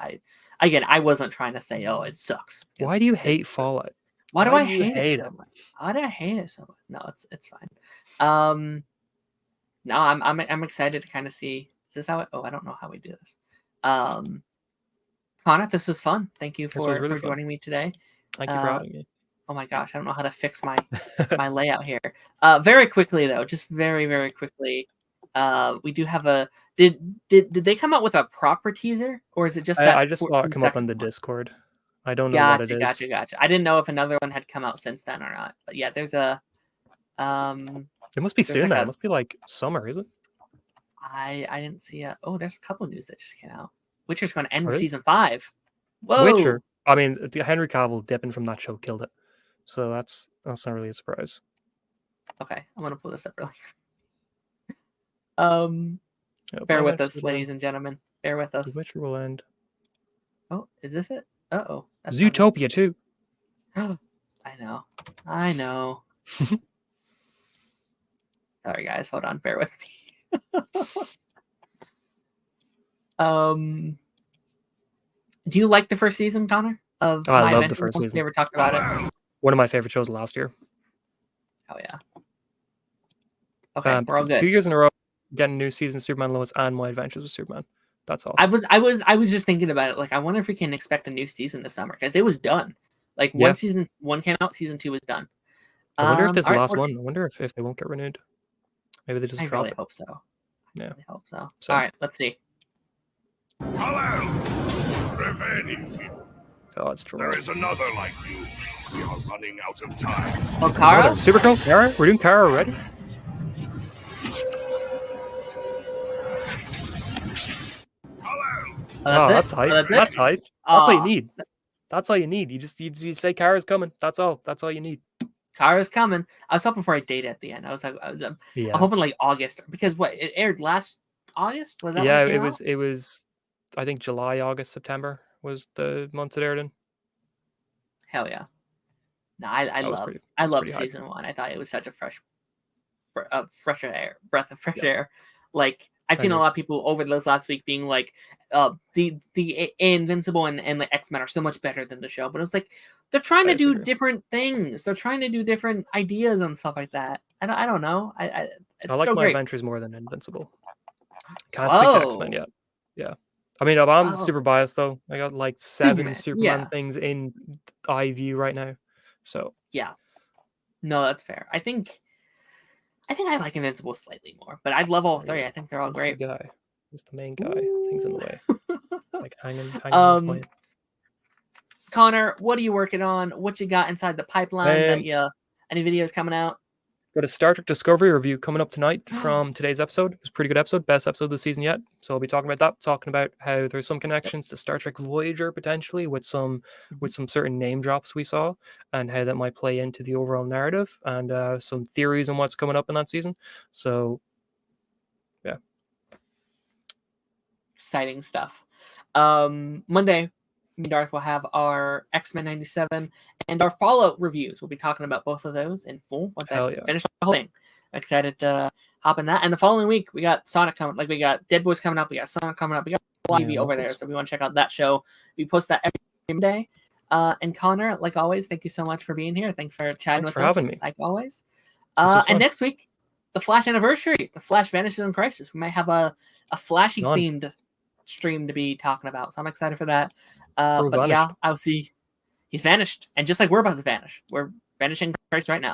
I wasn't trying to say, oh, it sucks. Why do you hate Fallout? Why do I hate it so much? Why do I hate it so much? No, it's fine. No, I'm excited to kind of see. Is this how? I don't know how we do this. Connor, this was fun. Thank you for joining me today. Thank you for having me. Oh my gosh, I don't know how to fix my my layout here. Very quickly though, just very quickly. We do have a did they come out with a proper teaser, or is it just that I just saw it come up on 14-second the one? Discord. I don't know what it is. Gotcha. I didn't know if another one had come out since then or not. But yeah, there's a It must be there's soon like then. a It must be like summer, is it? I didn't see a there's a couple news that just came out. Witcher's going to end with Really? season 5. Whoa. Witcher. I mean, Henry Cavill dipping from that show killed it. So that's not really a surprise. Okay, I'm gonna pull this up really. Bear with us, ladies and gentlemen. Bear with us. The Witcher will end. Oh, is this it? Uh-oh. Zootopia too. I know. Sorry guys, hold on, bear with me. Do you like the first season, Connor? I love the first season. We ever talked about it? One of my favorite shows last year. Oh yeah. Okay, we're all good. 2 years in a row, getting a new season of Superman Lois and My Adventures with Superman. That's awesome. I was just thinking about it. Like, I wonder if we can expect a new season this summer, because it was done. Like, season 1 came out, season 2 was done. I wonder if this is the last one. I wonder if they won't get renewed. Maybe they just drop it. I hope so. Yeah. I hope so. All right, let's see. Hello, revenge. Oh, it's true. There is another like you. We are running out of time. Oh, Kara? Super cool. Kara? We're doing Kara already? Hello. That's hype. That's hype. That's all you need. That's all you need. You say Kara's coming. That's all. That's all you need. Kara's coming. I was hoping for a date at the end. I'm hoping like August, because it aired last August. Was that? Yeah, it was. I think July, August, September was the months it aired in. Hell yeah! No, I love season 1. I thought it was such a breath of fresh air. Like, I've seen a lot of people over this last week being like, the Invincible and the X-Men are so much better than the show. But it was like, they're trying to do different things. They're trying to do different ideas and stuff like that. I don't know. I like My Adventures more than Invincible. Can't speak to X-Men yet. Yeah. I mean, I'm super biased though. I got like 7 Superman things in iView right now. So yeah. No, that's fair. I think I like Invincible slightly more, but I love all 3. I think they're all great. The guy. He's the main guy. Things in the way. It's like hanging off my... Connor, what are you working on? What you got inside the pipeline? Any videos coming out? Got a Star Trek Discovery review coming up tonight from today's episode. It was a pretty good episode, best episode of the season yet. So I'll be talking about that, talking about how there's some connections to Star Trek Voyager potentially with some certain name drops we saw, and how that might play into the overall narrative, and some theories on what's coming up in that season. So yeah, exciting stuff. Monday, me and Darth will have our X-Men 97 and our Fallout reviews. We'll be talking about both of those in full once I finish the whole thing. I'm excited to hop in that. And the following week, we got Sonic coming. Like, we got Dead Boys coming up. We got Sonic coming up. We got TV over there. So we want to check out that show. We post that every day. And Connor, like always, thank you so much for being here. Thanks for chatting with us. Thanks for having me. Like always. And next week, the Flash anniversary. The Flash vanishes in Crisis. We might have a Flashy themed stream to be talking about. So I'm excited for that. But yeah, I'll see. He's vanished. And just like we're about to vanish, we're vanishing Crisis right now.